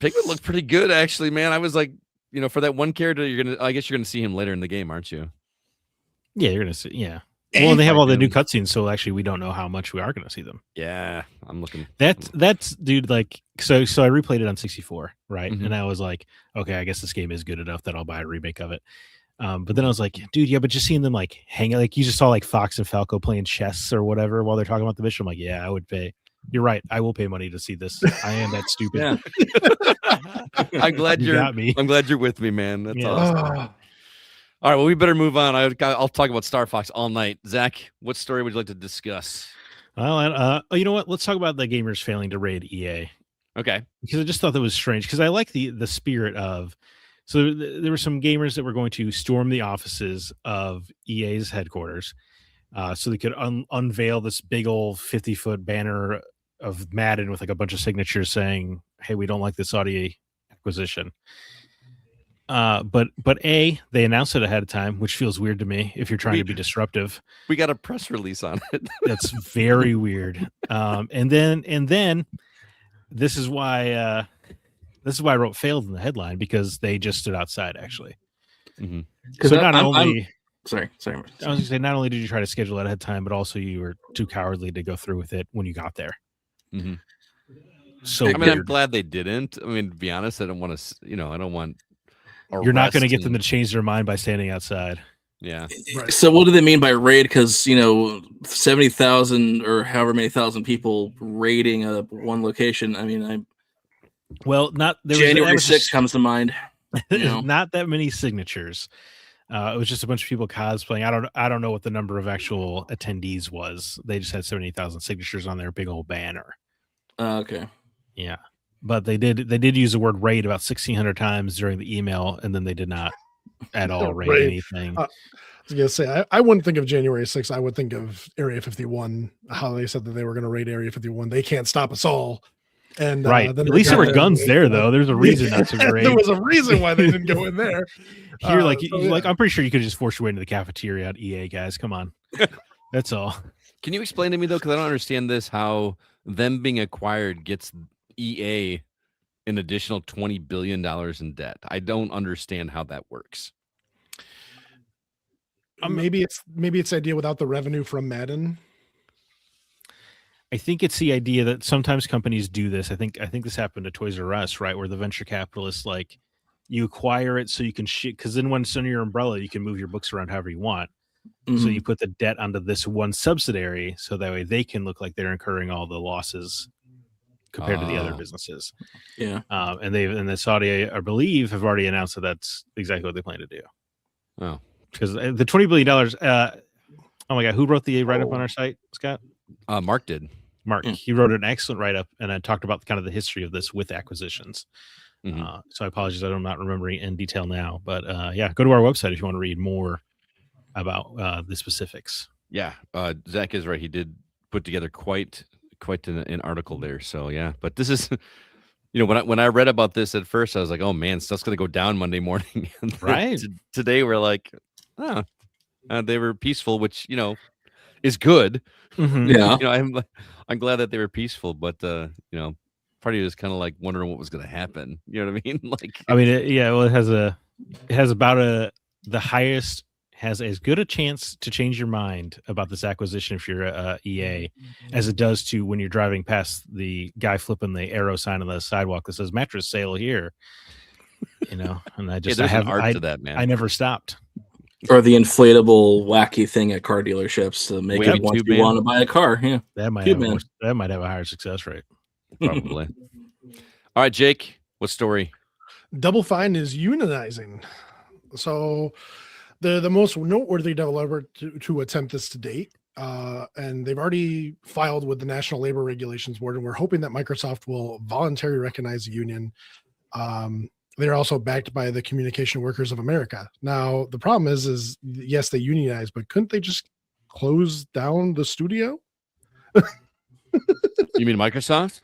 Pigment looked pretty good, actually, man. I was like, for that one character, I guess you're gonna see him later in the game, aren't you? Yeah, you're gonna see. Yeah. Well, and they have I all the do. new cutscenes, so actually, we don't know how much we are gonna see them. Yeah, I'm looking. That's dude. Like, so I replayed it on 64, right? Mhm. And I was like, okay, I guess this game is good enough that I'll buy a remake of it. But then I was like, dude, yeah, but just seeing them like hang out, like you just saw like Fox and Falco playing chess or whatever while they're talking about the mission. I'm like, yeah, I would pay. You're right. I will pay money to see this. I am that stupid. Yeah. I'm glad You got me. I'm glad you're with me, man. That's Yeah. awesome. Ah, All right, well, we better move on. I'll talk about Star Fox all night. Zach, what story would you like to discuss? Well, you know what? Let's talk about the gamers failing to raid EA. Okay. Because I just thought that was strange. Because I like the spirit of. So there were some gamers that were going to storm the offices of EA's headquarters, so they could unveil this big old 50-foot banner of Madden with like a bunch of signatures saying, "Hey, we don't like this audio acquisition." But they announced it ahead of time, which feels weird to me. If you're trying to be disruptive, We got a press release on it. that's very weird. And then this is why I wrote failed in the headline, because they just stood outside actually. Mhm. So not only Sorry. I was gonna say, not only did you try to schedule it ahead of time, but also you were too cowardly to go through with it when you got there. Mhm. So I mean, I'm weird. glad they didn't. I mean, to be honest, I don't want to. I don't want. You're not going to arrest get them to and- change their mind by standing outside. Yeah. right. So what do they mean by raid? Because 70,000 or however many thousand people raiding one location. I mean, Well, not there was, January that was 6th comes to mind. not that many signatures. It was just a bunch of people cosplaying. I don't know what the number of actual attendees was. They just had 70,000 signatures on their big old banner. Okay. Yeah, but they did use the word raid about 1,600 times during the email, and then they did not at all raid Raid. anything. I was gonna say I wouldn't think of January 6th. I would think of Area 51. How they said that they were going to raid Area 51. They can't stop us all. And Right. then At least there were got guns there, though. There's a reason not to there raid. was a reason why they didn't go in there. Here, like, So, yeah. like I'm pretty sure you could just force your way into the cafeteria at EA, guys. Come on, that's all. Can you explain to me though, because I don't understand this, how them being acquired gets EA an additional $20 billion in debt? I don't understand how that works. Maybe it's the idea without the revenue from Madden. I think it's the idea that sometimes companies do this. I think this happened to Toys R Us, right, where the venture capitalists, like, you acquire it so you can shit, because then when it's under your umbrella, you can move your books around however you want. So you put the debt onto this one subsidiary, so that way they can look like they're incurring all the losses compared to the other businesses. Yeah. And the Saudi, I believe, have already announced that that's exactly what they plan to do. Oh, because the $20 billion. Oh my God, who wrote the write-up on our site, Scott? Mark did. Mark, he wrote an excellent write-up, and I talked about kind of the history of this with acquisitions. So I apologize, I'm not remembering in detail now, but yeah, go to our website if you want to read more about the specifics. Yeah, Zach is right. He did put together quite an article there. So yeah, but this is, when I read about this at first, I was like, oh man, stuff's gonna go down Monday morning. Right. Today we're like, they were peaceful, which is good. Yeah. I'm glad that they were peaceful, but part of you is kind of like wondering what was going to happen. You know what I mean? It has about the highest, has as good a chance to change your mind about this acquisition if you're EA as it does to when you're driving past the guy flipping the arrow sign on the sidewalk that says mattress sale here. And I just there's an art to that, man. I never stopped. Or the inflatable wacky thing at car dealerships to make it want to buy a car. Yeah, that might have a higher success rate. Probably. All right, Jake, what story? Double Fine is unionizing. So the most noteworthy developer to attempt this to date, and they've already filed with the National Labor Relations Board, and we're hoping that Microsoft will voluntarily recognize the union. They're also backed by the Communication Workers of America. Now, the problem is yes, they unionize, but couldn't they just close down the studio? You mean Microsoft?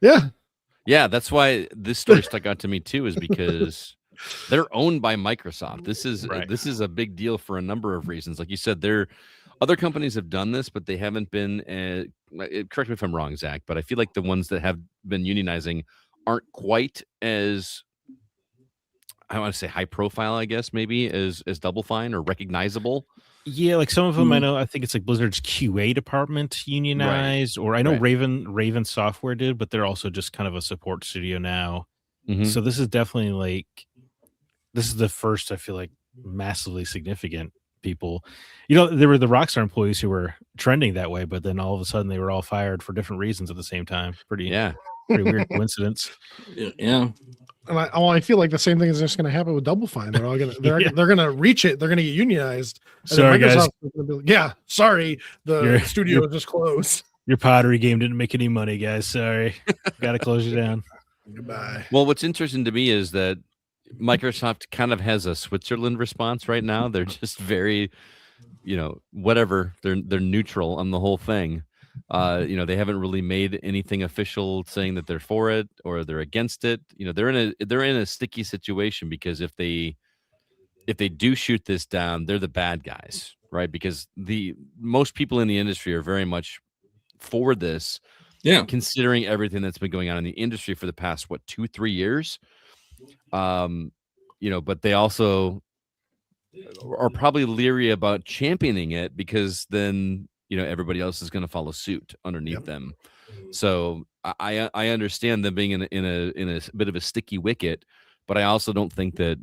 Yeah. Yeah, that's why this story stuck out to me too, is because they're owned by Microsoft. This is a big deal for a number of reasons. Like you said, other companies have done this, but they haven't been. Correct me if I'm wrong, Zach, but I feel like the ones that have been unionizing aren't quite as, I want to say, high profile, I guess, maybe as Double Fine or recognizable. Yeah, like some of them I think it's like Blizzard's QA department unionized, or I know Raven Software did, but they're also just kind of a support studio now. So this is definitely this is the first, I feel like, massively significant people. There were the Rockstar employees who were trending that way, but then all of a sudden they were all fired for different reasons at the same time. Pretty weird coincidence. Yeah. And I feel like the same thing is just going to happen with Double Fine. They're all going to they're going to reach it. They're going to get unionized. Sorry, guys. Sorry, the studio just closed. Your pottery game didn't make any money, guys. Sorry, got to close you down. Goodbye. Well, what's interesting to me is that Microsoft kind of has a Switzerland response right now. They're just very, whatever. They're neutral on the whole thing. They haven't really made anything official saying that they're for it or they're against it. They're in a sticky situation, because if they do shoot this down, they're the bad guys, right? Because most people in the industry are very much for this. Yeah. Considering everything that's been going on in the industry for the past, 2-3 years. But they also are probably leery about championing it, because then everybody else is going to follow suit underneath them. So I understand them being in a bit of a sticky wicket, but I also don't think that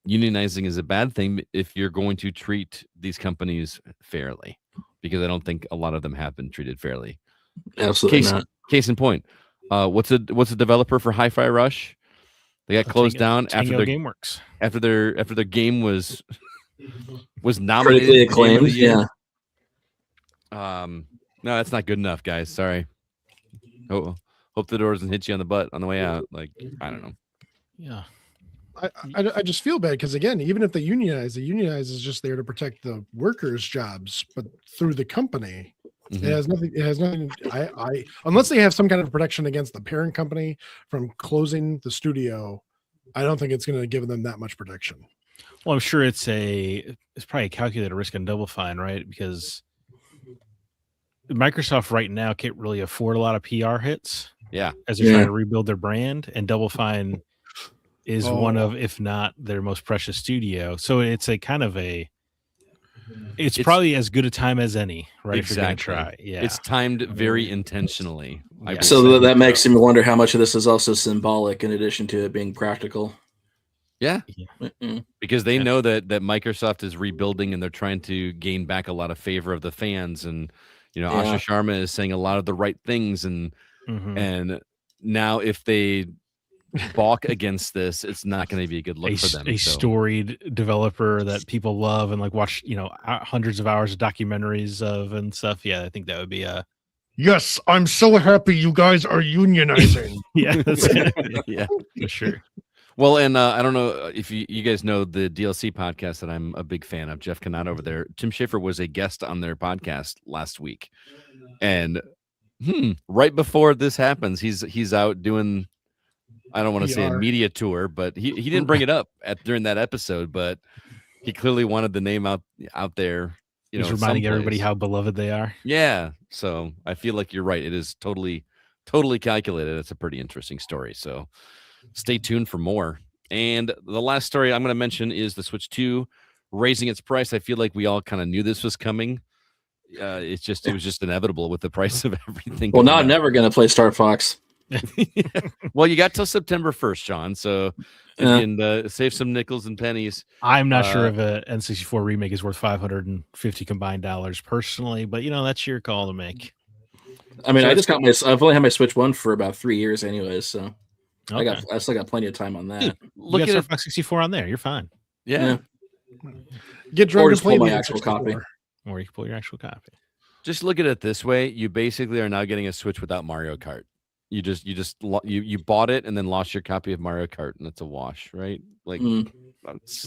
unionizing is a bad thing if you're going to treat these companies fairly, because I don't think a lot of them have been treated fairly. Absolutely not. Case in point, what's the developer for Hi-Fi Rush? They got closed down after their GameWorks. After their game was Was nominated Critically for Game of the acclaimed. Year. Yeah. No, that's not good enough, guys. Sorry. Oh, hope the door doesn't hit you on the butt on the way out. Like, I don't know. Yeah. I just feel bad because again, even if the unionize is just there to protect the workers' jobs, but through the company, Mhm. it has nothing. It has nothing. I unless they have some kind of protection against the parent company from closing the studio, I don't think it's going to give them that much protection. Well, I'm sure it's probably a calculated risk and Double Fine, right? Because Microsoft right now can't really afford a lot of PR hits. Yeah. As they're trying to rebuild their brand, and Double Fine is one Oh. of, if not their most precious studio. So it's a kind of it's probably as good a time as any, right? Exactly. If you're going to try. Yeah. It's timed very intentionally. I Yeah. will So say. that makes me wonder how much of this is also symbolic in addition to it being practical. Yeah. Mm-mm. Because they Yeah. know that Microsoft is rebuilding and they're trying to gain back a lot of favor of the fans. And, Asha Sharma is saying a lot of the right things. And now if they balk against this, it's not going to be a good look for them. A storied developer that people love and like watch, hundreds of hours of documentaries of and stuff. Yeah, I think that would be a. Yes, I'm so happy you guys are unionizing. Yeah, yeah, for sure. Well, and I don't know if you guys know the DLC podcast that I'm a big fan of, Jeff Canott over there. Tim Schafer was a guest on their podcast last week. And right before this happens, he's out doing, I don't want to say a media tour, but he didn't bring it up during that episode, but he clearly wanted the name out there. He's reminding everybody how beloved they are. Yeah. So I feel like you're right. It is totally calculated. It's a pretty interesting story. So stay tuned for more. And the last story I'm going to mention is the Switch 2 raising its price. I feel like we all kind of knew this was coming. It was just inevitable with the price of everything. Well, now I'm never going to play Star Fox. Well, you got till September 1st, Sean. So you can save some nickels and pennies. I'm not sure if a N64 remake is worth $550 combined personally, but that's your call to make. I mean, I've only had my Switch 1 for about 3 years anyways, so okay. I still got plenty of time on that. Look at Star Fox 64 on there. You're fine. Yeah. Get drunk and play my actual copy. Or you can pull your actual copy. Just look at it this way. You basically are now getting a Switch without Mario Kart. You bought it and then lost your copy of Mario Kart, and it's a wash, right? Like,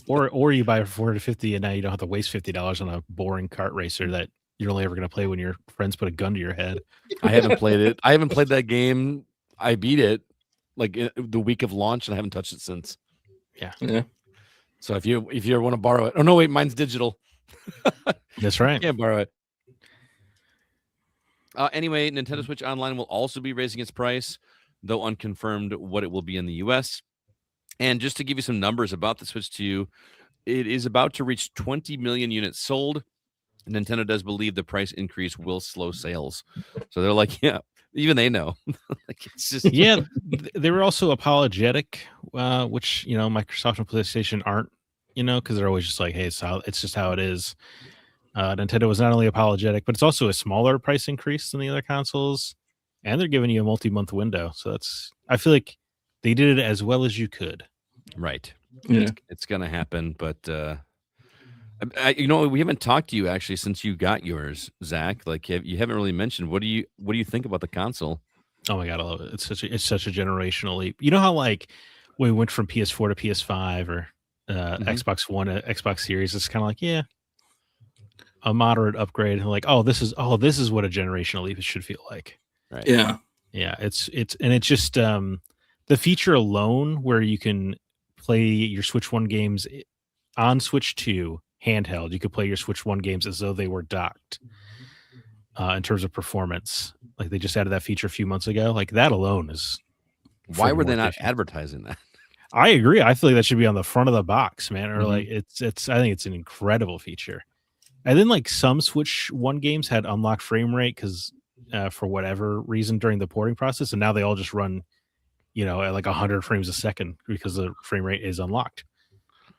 or you buy it for $450 and now you don't have to waste $50 on a boring kart racer that you're only ever going to play when your friends put a gun to your head. I haven't played it. I haven't played that game. I beat it like the week of launch, and I haven't touched it since. Yeah. So if you ever want to borrow it, oh no, wait, mine's digital. That's right. Can't borrow it. Anyway, Nintendo Switch Online will also be raising its price, though unconfirmed what it will be in the US. And just to give you some numbers about the Switch 2, it is about to reach 20 million units sold. Nintendo does believe the price increase will slow sales. So they're like, yeah, even they know. Like, it's just they were also apologetic, which Microsoft and PlayStation aren't, because they're always just like, hey, it's just how it is. Nintendo was not only apologetic, but it's also a smaller price increase than the other consoles, and they're giving you a multi-month window. So I feel like they did it as well as you could. Right. Yeah. It's gonna happen, but we haven't talked to you actually since you got yours, Zach. Like, you haven't really mentioned what do you think about the console? Oh my god, I love it! It's such a generational leap. You know how like we went from PS4 to PS5 or Xbox One to Xbox Series. It's kind of like a moderate upgrade. Like, this is what a generational leap should feel like. Right. Yeah. Yeah. It's just the feature alone where you can play your Switch 1 games on Switch 2 handheld. You could play your Switch 1 games as though they were docked in terms of performance. Like, they just added that feature a few months ago. Like, that alone is. Why were they not advertising that? I agree. I feel like that should be on the front of the box, man. Or like it's I think it's an incredible feature. And then like some Switch 1 games had unlocked frame rate because for whatever reason during the porting process, and now they all just run, at like 100 frames a second because the frame rate is unlocked.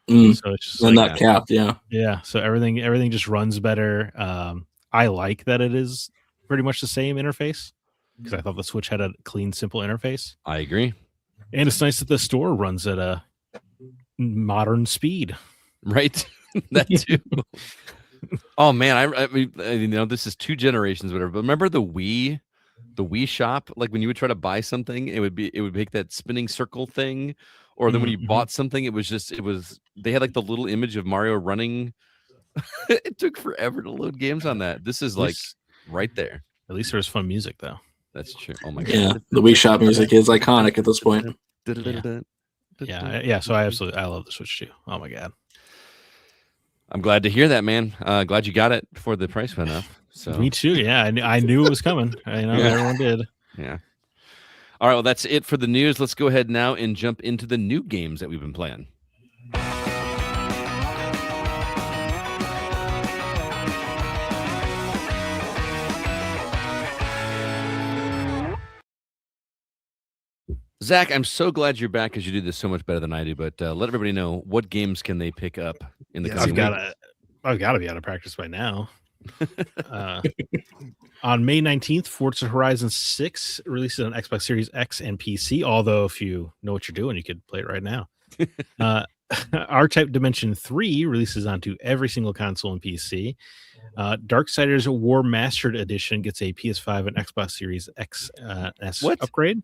So it's just and not capped, yeah. Yeah. So everything just runs better. I like that it is pretty much the same interface because I thought the Switch had a clean, simple interface. I agree. And it's nice that the store runs at a modern speed. Right. That too. Oh man, I mean, this is 2 generations, whatever. But remember the Wii shop? Like when you would try to buy something, it would make that spinning circle thing, or then when you bought something, it was they had like the little image of Mario running. It took forever to load games on that. This is like right there. At least there was fun music though. That's true. Oh my god. Yeah, the Wii Shop music is iconic at this point. Yeah. So I love the Switch too. Oh my god. I'm glad to hear that, man. Glad you got it before the price went up. So Me too. Yeah, I knew it was coming. I know everyone did. Yeah. All right. Well, that's it for the news. Let's go ahead now and jump into the new games that we've been playing. Zach, I'm so glad you're back because you do this so much better than I do. But let everybody know, what games can they pick up in the coming week? I've got to be out of practice by now. On May 19th, Forza Horizon 6 releases on Xbox Series X and PC. Although, if you know what you're doing, you could play it right now. R-Type Dimension 3 releases onto every single console and PC. Darksiders War Mastered Edition gets a PS5 and Xbox Series X upgrade.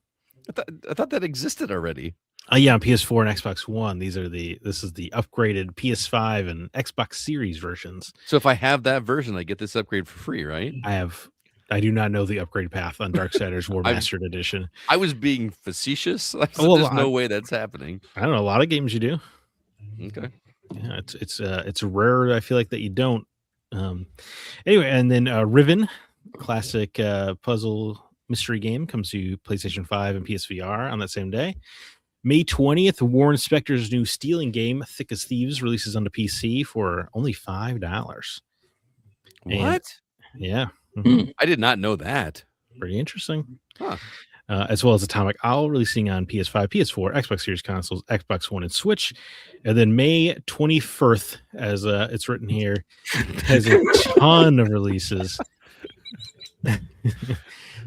I thought that existed already. Yeah, on PS4 and Xbox One. This is the upgraded PS5 and Xbox Series versions. So if I have that version, I get this upgrade for free, right? I do not know the upgrade path on Darksiders War Mastered Edition. I was being facetious. There's no way that's happening. I don't know. A lot of games you do. Okay. Yeah, it's rare. I feel like that you don't. Anyway, and then Riven, classic puzzle mystery game, comes to PlayStation 5 and PSVR on that same day. May 20th, Warren Spector's new stealing game, Thick as Thieves, releases on the PC for only $5. What? Yeah. I did not know that. Pretty interesting. Huh. As well as Atomic Owl, releasing on PS5, PS4, Xbox Series consoles, Xbox One, and Switch. And then May 21st, as it's written here, has a ton of releases.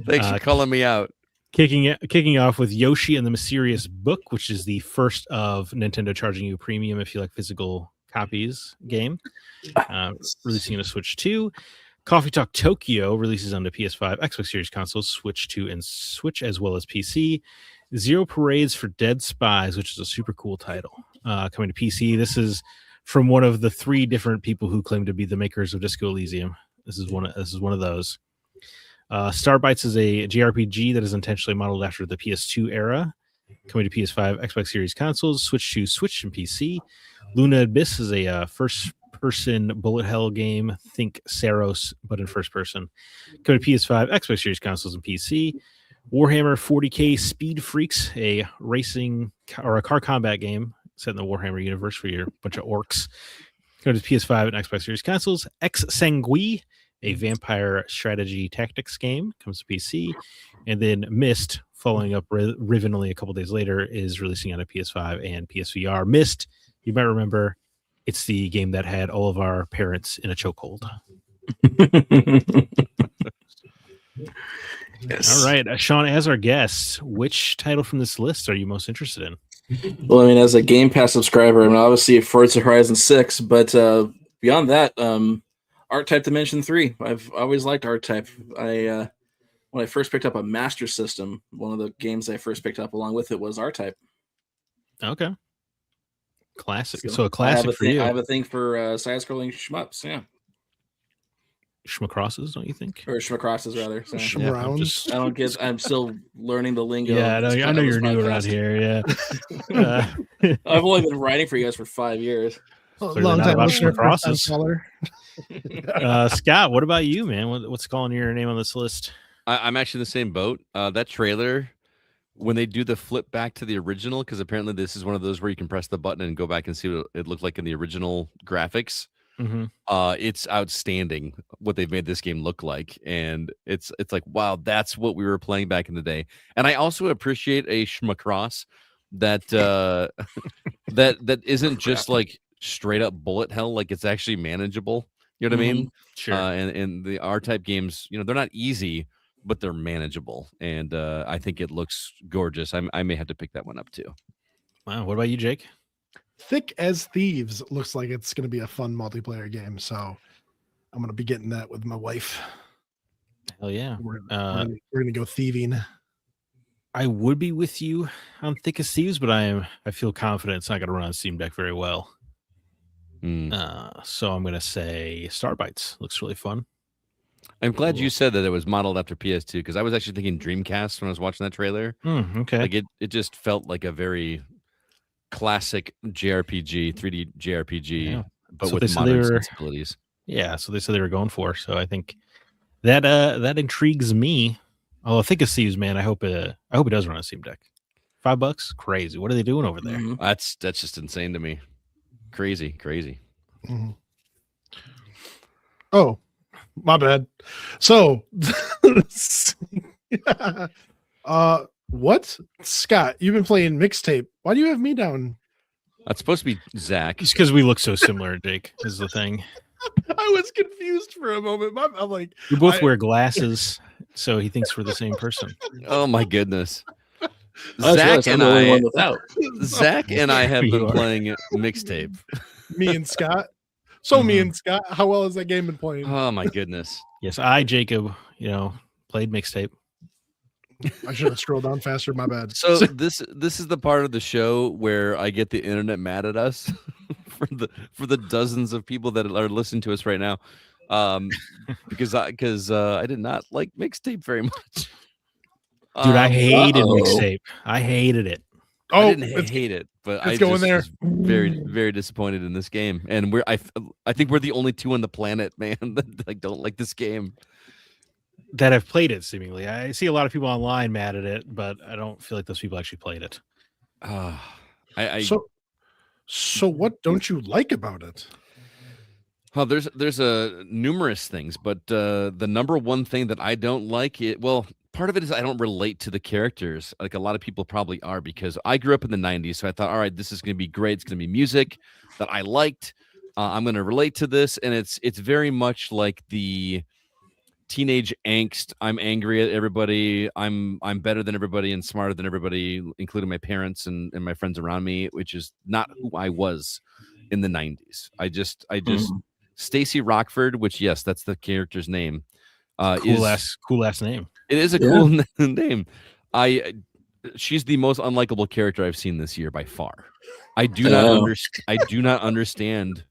Thanks for calling me out. Kicking off with Yoshi and the Mysterious Book, which is the first of Nintendo charging you premium if you like physical copies game. Releasing on a Switch 2. Coffee Talk Tokyo releases on the PS5, Xbox Series consoles, Switch 2, and Switch, as well as PC. Zero Parades for Dead Spies, which is a super cool title, coming to PC. This is from one of the 3 different people who claim to be the makers of Disco Elysium. This is one of those. Starbites is a JRPG that is intentionally modeled after the PS2 era, coming to PS5, Xbox Series consoles, Switch 2, Switch, and PC. Luna Abyss is a first-person bullet hell game. Think Saros, but in first person. Coming to PS5, Xbox Series consoles, and PC. Warhammer 40K Speed Freaks, a racing or a car combat game set in the Warhammer universe for your bunch of orcs. Coming to PS5 and Xbox Series consoles. Ex Sanguis, a vampire strategy tactics game, comes to PC. And then Myst, following up Riven only a couple days later, is releasing on a PS5 and PSVR. Myst, you might remember, it's the game that had all of our parents in a chokehold. Yes. All right, Sean, as our guest, which title from this list are you most interested in? Well, I mean, as a Game Pass subscriber, I mean, obviously Forza Horizon 6, but beyond that, R-Type Dimension 3. I've always liked R-Type. When I first picked up a Master System, one of the games I first picked up along with it was R-Type. Okay. Classic. So a classic for you. I have a thing for side-scrolling shmups, yeah. Schmacrosses, don't you think? Or Schmacrosses, rather. So. Schmrounds. I'm still learning the lingo. Yeah, I know you're new around here, yeah. I've only been writing for you guys for 5 years. Long time listener, Schmacrosses. caller. Scott, what about you, man? What's calling your name on this list? I'm actually in the same boat. That trailer, when they do the flip back to the original, because apparently this is one of those where you can press the button and go back and see what it looked like in the original graphics. Mm-hmm. It's outstanding what they've made this game look like, and it's like, wow, that's what we were playing back in the day. And I also appreciate a schmacross that that isn't just like straight up bullet hell, like it's actually manageable. You know what I mean? Sure. And the R-Type games, they're not easy, but they're manageable, and I think it looks gorgeous. I may have to pick that one up too. Wow. What about you, Jake? Thick as Thieves looks like it's going to be a fun multiplayer game. So I'm going to be getting that with my wife. Hell yeah. We're going to go thieving. I would be with you on Thick as Thieves, but I feel confident it's not going to run on Steam Deck very well. So I'm going to say Starbites. Looks really fun. I'm glad you said that it was modeled after PS2 because I was actually thinking Dreamcast when I was watching that trailer. Okay. Like it just felt like a very classic JRPG, 3D JRPG, but So with modern sensibilities. Yeah, so they said they were going for. So I think that intrigues me. Oh, I think of Thieves, man. I hope it does run on Steam Deck. $5, crazy. What are they doing over there? Mm-hmm. That's just insane to me. Crazy. Mm-hmm. Oh, my bad. So, what, Scott? You've been playing mixtape. Why do you have me down? That's supposed to be Zach. Just because we look so similar, Jake, is the thing. I was confused for a moment. I'm like, we both wear glasses, so he thinks we're the same person. Oh my goodness. Zach and I have been playing mixtape. Me and Scott. So me and Scott, how well has that game been playing? Oh my goodness. Yes, I, Jacob, played mixtape. I should have scrolled down faster. My bad. So this is the part of the show where I get the internet mad at us for the dozens of people that are listening to us right now, because I did not like mixtape very much. Dude, I hated mixtape. I hated it. Oh, I didn't hate it, but I just was very, very disappointed in this game. And I think we're the only two on the planet, man, that don't like this game. That have played it, seemingly. I see a lot of people online mad at it, but I don't feel like those people actually played it. So what don't you like about it? Oh, there's numerous things, but the number one thing that I don't like part of it is I don't relate to the characters like a lot of people probably are, because I grew up in the 90s, so I thought, all right, this is going to be great. It's going to be music that I liked. I'm going to relate to this, and it's very much like the teenage angst. I'm angry at everybody. I'm better than everybody and smarter than everybody, including my parents and my friends around me, which is not who I was in the 90s. I just Stacy Rockford, which yes, that's the character's name. Cool ass name. It is a cool name. She's the most unlikable character I've seen this year by far. I do not understand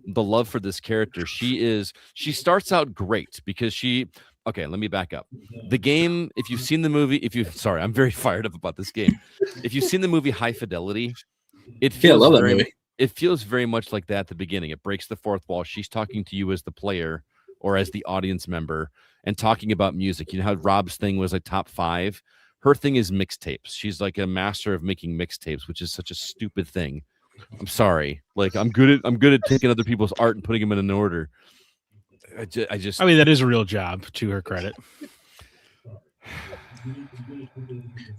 the love for this character. She starts out great because okay, let me back up. The game, if you've seen the movie, I'm very fired up about this game. If you've seen the movie High Fidelity, it feels I love that movie. It feels very much like that at the beginning. It breaks the fourth wall. She's talking to you as the player or as the audience member and talking about music. You know how Rob's thing was like top 5? Her thing is mixtapes. She's like a master of making mixtapes, which is such a stupid thing. I'm sorry. Like I'm good at taking other people's art and putting them in an order. I mean, that is a real job, to her credit.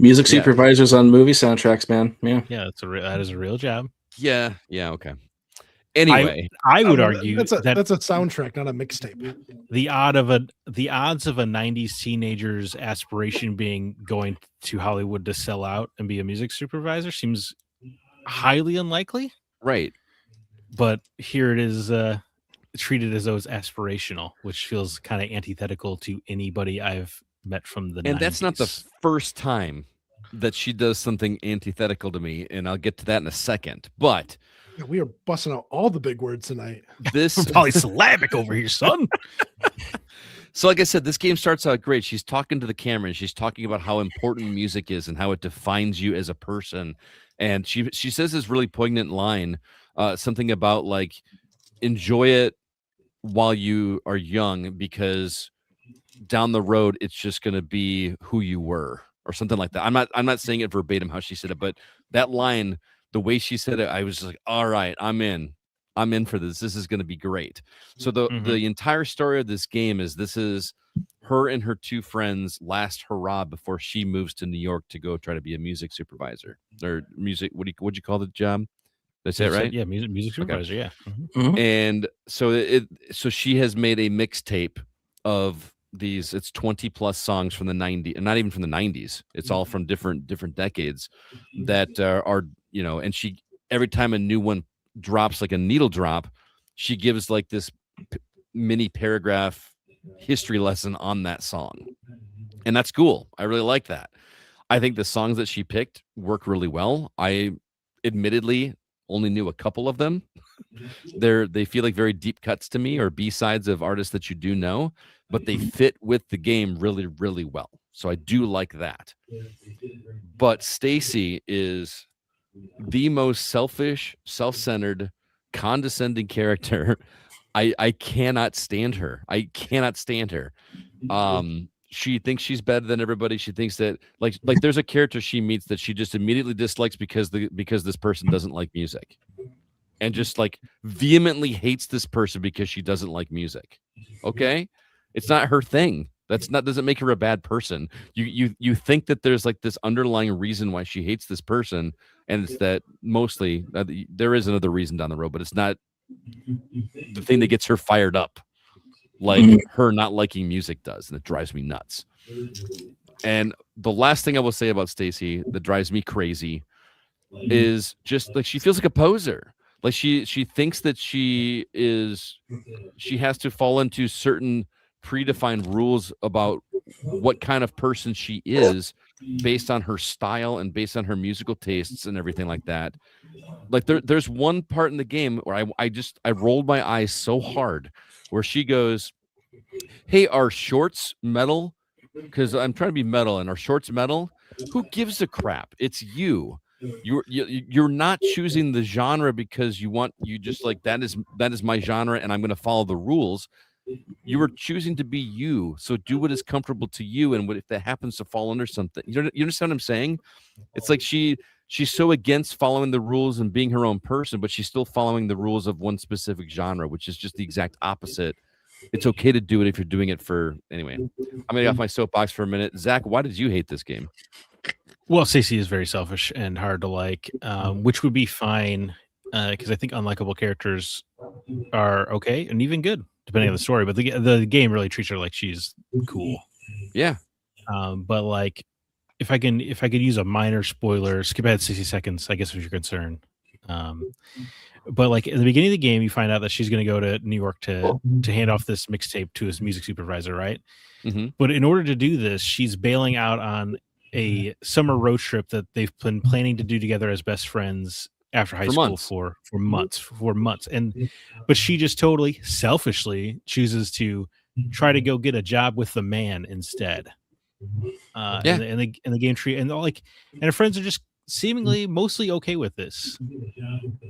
Music supervisors on movie soundtracks, man. Yeah, that is a real job. Yeah, okay. Anyway, I would argue that's a soundtrack, not a mixtape. The odds of a 90s teenager's aspiration being going to Hollywood to sell out and be a music supervisor seems highly unlikely. Right. But here it is treated as though it's aspirational, which feels kind of antithetical to anybody I've met from the 90s. And that's not the first time that she does something antithetical to me, and I'll get to that in a second. But yeah, we are busting out all the big words tonight. This We're polysyllabic over here, son. So like I said, this game starts out great. She's talking to the camera and she's talking about how important music is and how it defines you as a person. And she says this really poignant line, something about like, enjoy it while you are young, because down the road it's just going to be who you were, or something like that. I'm not saying it verbatim how she said it, but that line, the way she said it, I was just like, all right, I'm in for this. This is going to be great. So the entire story of this game is her and her two friends' last hurrah before she moves to New York to go try to be a music supervisor or music. What'd you call the job? That's it, right? Yeah, music supervisor. Okay. Yeah. Mm-hmm. And so she has made a mixtape of these. It's 20 plus songs from the 90s, and not even from the 90s. It's all from different decades that are and every time a new one drops, like a needle drop, she gives like this mini paragraph history lesson on that song. And that's cool. I really like that. I think the songs that she picked work really well. I admittedly only knew a couple of them. They feel like very deep cuts to me, or B-sides of artists that you do know, but they fit with the game really, really well. So I do like that. But Stacy is the most selfish, self-centered, condescending character. I cannot stand her. I cannot stand her. She thinks she's better than everybody. She thinks that like there's a character she meets that she just immediately dislikes because this person doesn't like music, and just like vehemently hates this person because she doesn't like music. Okay, it's not her thing. Doesn't make her a bad person. You think that there's like this underlying reason why she hates this person, and it's that mostly there is another reason down the road, but it's not the thing that gets her fired up like her not liking music does, and it drives me nuts. And the last thing I will say about Stacy that drives me crazy is just like she feels like a poser. Like she thinks that she has to fall into certain predefined rules about what kind of person she is based on her style and based on her musical tastes and everything like that. Like there's one part in the game where I rolled my eyes so hard where she goes, "Hey, are shorts metal? Because I'm trying to be metal, and are shorts metal? Who gives a crap? It's you. You're not choosing the genre because you just like that is my genre, and I'm going to follow the rules. You are choosing to be you, so do what is comfortable to you, and what if that happens to fall under something? You understand what I'm saying? It's like she's so against following the rules and being her own person, but she's still following the rules of one specific genre, which is just the exact opposite. It's okay to do it if you're doing it for anyway. I'm gonna get off my soapbox for a minute. Zach, why did you hate this game? Well, Stacey is very selfish and hard to like, which would be fine because I think unlikable characters are okay and even good depending on the story. But the game really treats her like she's cool. Yeah. But like, if I could use a minor spoiler, skip ahead 60 seconds, I guess, if you're concerned. But like in the beginning of the game, you find out that she's going to go to New York to hand off this mixtape to his music supervisor, right? Mm-hmm. But in order to do this, she's bailing out on a summer road trip that they've been planning to do together as best friends after high school for months. But she just totally selfishly chooses to try to go get a job with the man instead. And the game tree and her friends are just seemingly mostly okay with this,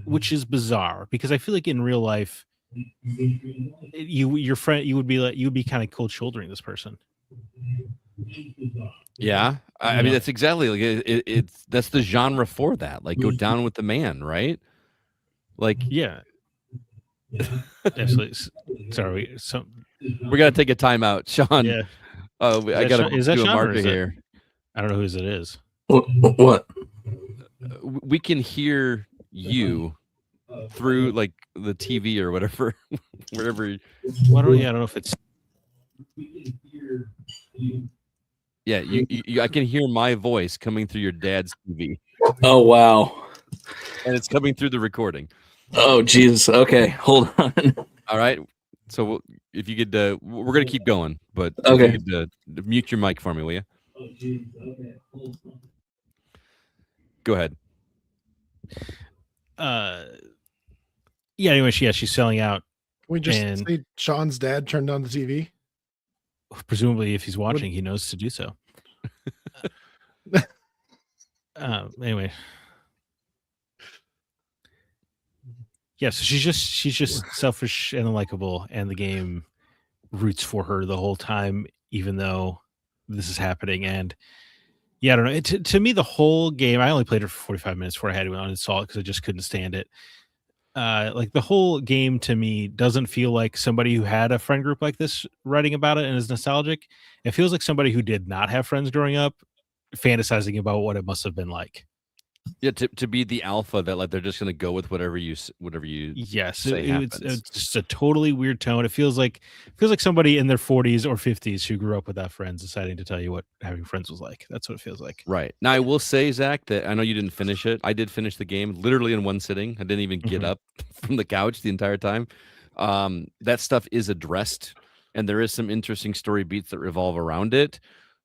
which is bizarre because I feel like in real life you would be kind of cold shouldering this person. Yeah, I mean that's exactly like it's that's the genre for that. Like go down with the man, right? Like yeah, absolutely. Sorry, we got to take a timeout, Sean. Yeah, I got to do a marker here. I don't know whose it is. What? We can hear you through like the TV or whatever, wherever. Well, I don't know if it's. Yeah, you I can hear my voice coming through your dad's TV. Oh wow! And it's coming through the recording. Oh Jesus! Okay, hold on. All right. So if you could, we're gonna keep going, but okay, if you could, mute your mic for me, will you? Go ahead. Yeah. Anyway, she's selling out. We just say Sean's dad turned on the TV. Presumably, if he's watching, he knows to do so. Anyway, yeah. So she's just selfish and unlikable, and the game roots for her the whole time, even though this is happening. And yeah, I don't know. To me, the whole game, I only played it for 45 minutes before I had to uninstall it because I just couldn't stand it. Like the whole game to me doesn't feel like somebody who had a friend group like this writing about it and is nostalgic. It feels like somebody who did not have friends growing up fantasizing about what it must have been like. Yeah, to be the alpha that like they're just gonna go with whatever you Yes, say it's happens. just a totally weird tone. It feels like somebody in their 40s or 50s who grew up without friends deciding to tell you what having friends was like. That's what it feels like. Right. Now I will say, Zach, that I know you didn't finish it. I did finish the game literally in one sitting. I didn't even get Mhm. up from the couch the entire time. That stuff is addressed, and there is some interesting story beats that revolve around it,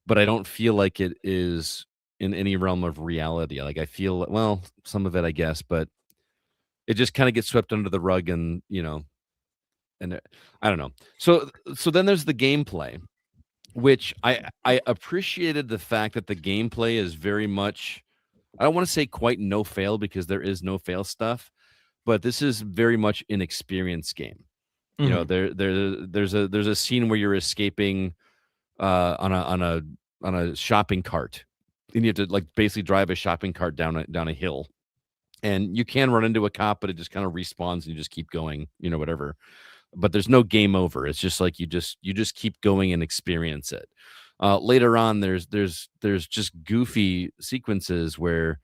but I don't feel like it is in any realm of reality. Like I feel, well, some of it, I guess, but it just kind of gets swept under the rug, and I don't know. So then there's the gameplay, which I appreciated the fact that the gameplay is very much, I don't want to say quite no fail because there is no fail stuff, but this is very much an experience game. Mhm. There's a scene where you're escaping on a shopping cart, and you have to like basically drive a shopping cart down a hill, and you can run into a cop, but it just kind of respawns and you just keep going, whatever. But there's no game over. It's just like you just keep going and experience it. Later on, there's just goofy sequences where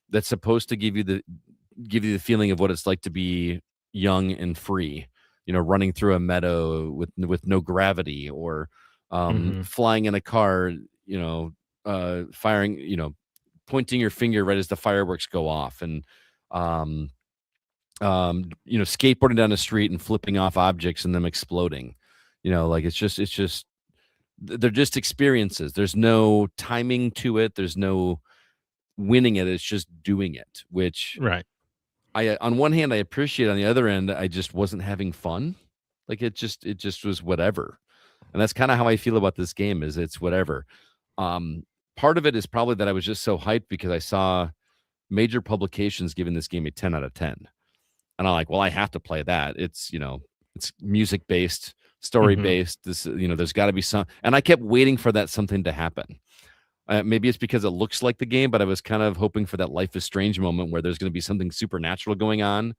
that's supposed to give you the feeling of what it's like to be young and free. Running through a meadow with no gravity, or Mhm. flying in a car. Firing. Pointing your finger right as the fireworks go off, and um, skateboarding down the street and flipping off objects and them exploding. Like it's just they're just experiences. There's no timing to it. There's no winning it. It's just doing it, which Right. on one hand I appreciate. On the other end, I just wasn't having fun. Like it just was whatever. And that's kind of how I feel about this game, is it's whatever. Um, Part of it is probably that I was just so hyped because I saw major publications giving this game a 10 out of 10. And I'm like, well, I have to play that. It's music based, story Mhm. based. There's got to be some. And I kept waiting for that something to happen. Maybe it's because it looks like the game, but I was kind of hoping for that Life is Strange moment where there's going to be something supernatural going on.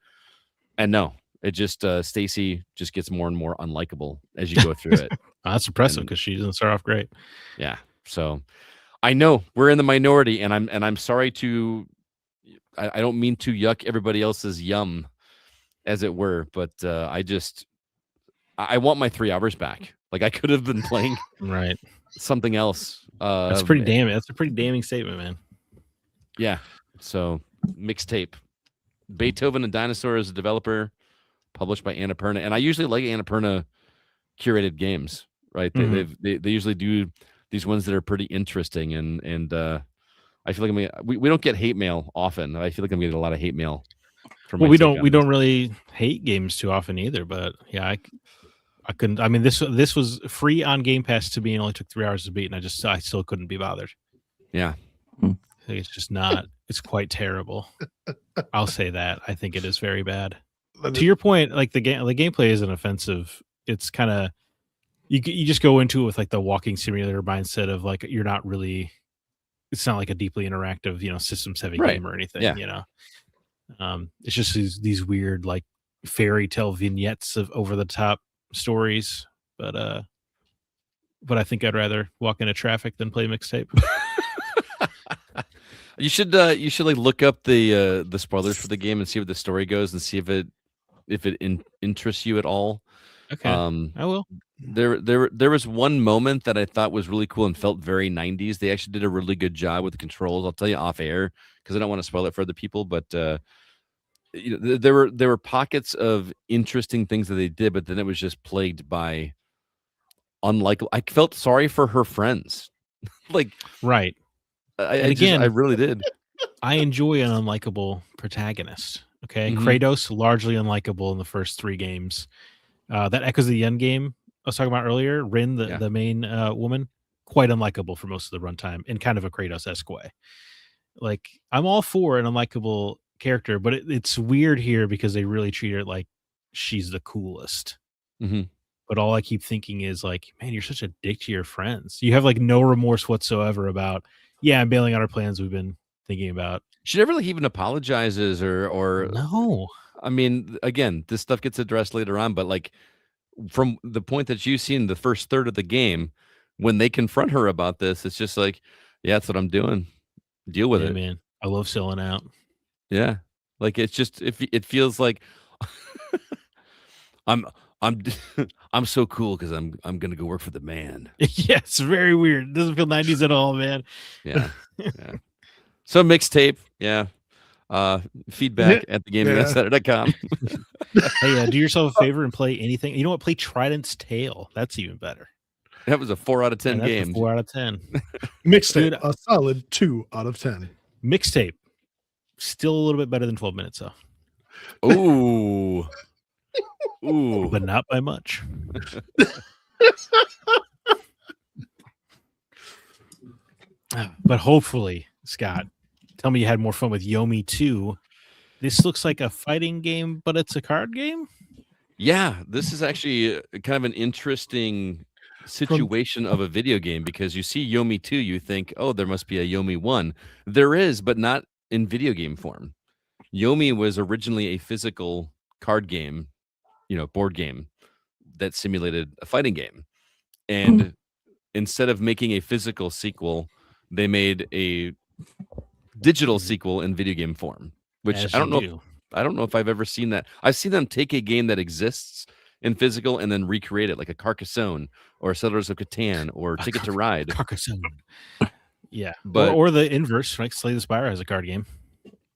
And no, it just Stacy just gets more and more unlikable as you go through it. That's impressive And because she doesn't start off great. yeah, so I know we're in the minority, and I'm sorry to. I don't mean to yuck everybody else's yum, as it were, but I want my 3 hours back. Like I could have been playing Right. something else. That's a pretty damning statement, man. Yeah. So mixtape. Beethoven and Dinosaur is a developer, published by Annapurna, and I usually like Annapurna curated games. Right? Mhm. They usually do these ones that are pretty interesting, and I feel like we don't get hate mail often. I feel like I'm getting a lot of hate mail for Well, my take on we this. don't really hate games too often either, but yeah, I couldn't. I mean, this was free on Game Pass to me, and only took 3 hours to beat, and I still couldn't be bothered. Yeah. I think it's just not. It's quite terrible. I'll say that. I think it is very bad. To your point, like the gameplay isn't offensive. It's kind of you just go into it with like the walking simulator mindset of like you're not really. It's not like a deeply interactive, systems heavy Right. game or anything. Yeah. It's just these weird like fairy tale vignettes of over the top stories, but I think I'd rather walk into traffic than play mixtape. You should like look up the spoilers for the game and see where the story goes and see if it interests you at all. Okay, Um, I will. there was one moment that I thought was really cool and felt very 90s. They actually did a really good job with the controls. I'll tell you off air because I don't want to spoil it for other people, but there were pockets of interesting things that they did, but then it was just plagued by unlikable. I felt sorry for her friends. Like Right, and I again, really did. I enjoy an unlikable protagonist. Okay, Mhm. Kratos largely unlikable in the first 3 games. That echoes the end game I was talking about earlier. Rin, the Yeah. the main woman, quite unlikable for most of the runtime in kind of a Kratos-esque way. Like I'm all for an unlikable character, but it's weird here because they really treat her like she's the coolest. Mhm. But all I keep thinking is like, man, you're such a dick to your friends. You have like no remorse whatsoever about, yeah, I'm bailing on our plans we've been thinking about. She never like even apologizes or No. I mean, again, this stuff gets addressed later on, but like from the point that you've seen the first third of the game, when they confront her about this, it's just like, yeah, that's what I'm doing. Deal with Yeah, it. man. I love selling out. Yeah. Like it's just it feels like I'm I'm I'm so cool because I'm gonna go work for the man. Yeah, it's very weird. It doesn't feel 90s at all, man. Yeah. Yeah. So mixtape, yeah. Feedback at Yeah. thegameinginsider.com. Hey, do yourself a favor and play anything. You know what? Play Trident's Tale. That's even better. That was a 4 out of 10 And that's game. a 4 out of 10. Mixtape, Dude, a solid 2 out of 10. Mixtape. Still a little bit better than 12 minutes, though. Ooh. Ooh. But not by much. But hopefully, Scott, tell me you had more fun with Yomi 2. This looks like a fighting game, but it's a card game? Yeah, this is actually kind of an interesting situation of a video game because you see Yomi 2, you think, oh, there must be a Yomi 1. There is, but not in video game form. Yomi was originally a physical card game, board game that simulated a fighting game. And instead of making a physical sequel, they made a digital sequel in video game form, which As I don't you know. do. I don't know if I've ever seen that. I've seen them take a game that exists in physical and then recreate it, like a Carcassonne or Settlers of Catan or Ticket to Ride. Carcassonne. Yeah. But or the inverse, right? Slay the Spire has a card game.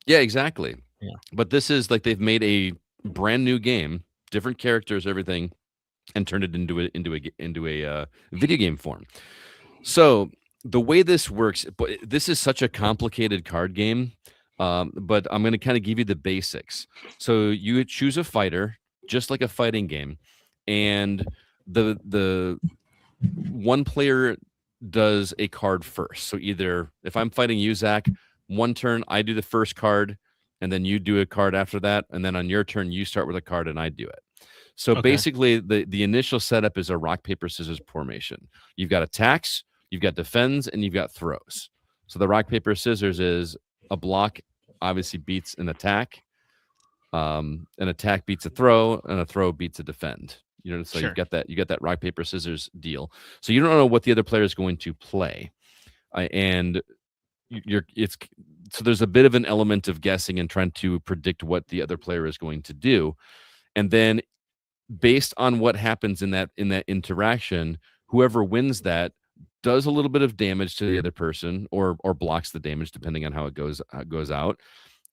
yeah, exactly. Yeah. But this is like they've made a brand new game, different characters, everything, and turned it into a video game form. So the way this works, but this is such a complicated card game. But I'm going to kind of give you the basics. So you choose a fighter, just like a fighting game, and the one player does a card first. So either if I'm fighting you, Zach, one turn I do the first card, and then you do a card after that, and then on your turn you start with a card and I do it. So basically, the initial setup is a rock paper scissors formation. You've got attacks, you've got defends, and you've got throws. So the rock paper scissors is a block obviously beats an attack. An attack beats a throw, and a throw beats a defend. So Sure. you got that rock paper scissors deal. So you don't know what the other player is going to play, and so there's a bit of an element of guessing and trying to predict what the other player is going to do, and then based on what happens in that interaction, whoever wins that does a little bit of damage to the other person or blocks the damage depending on how it goes out,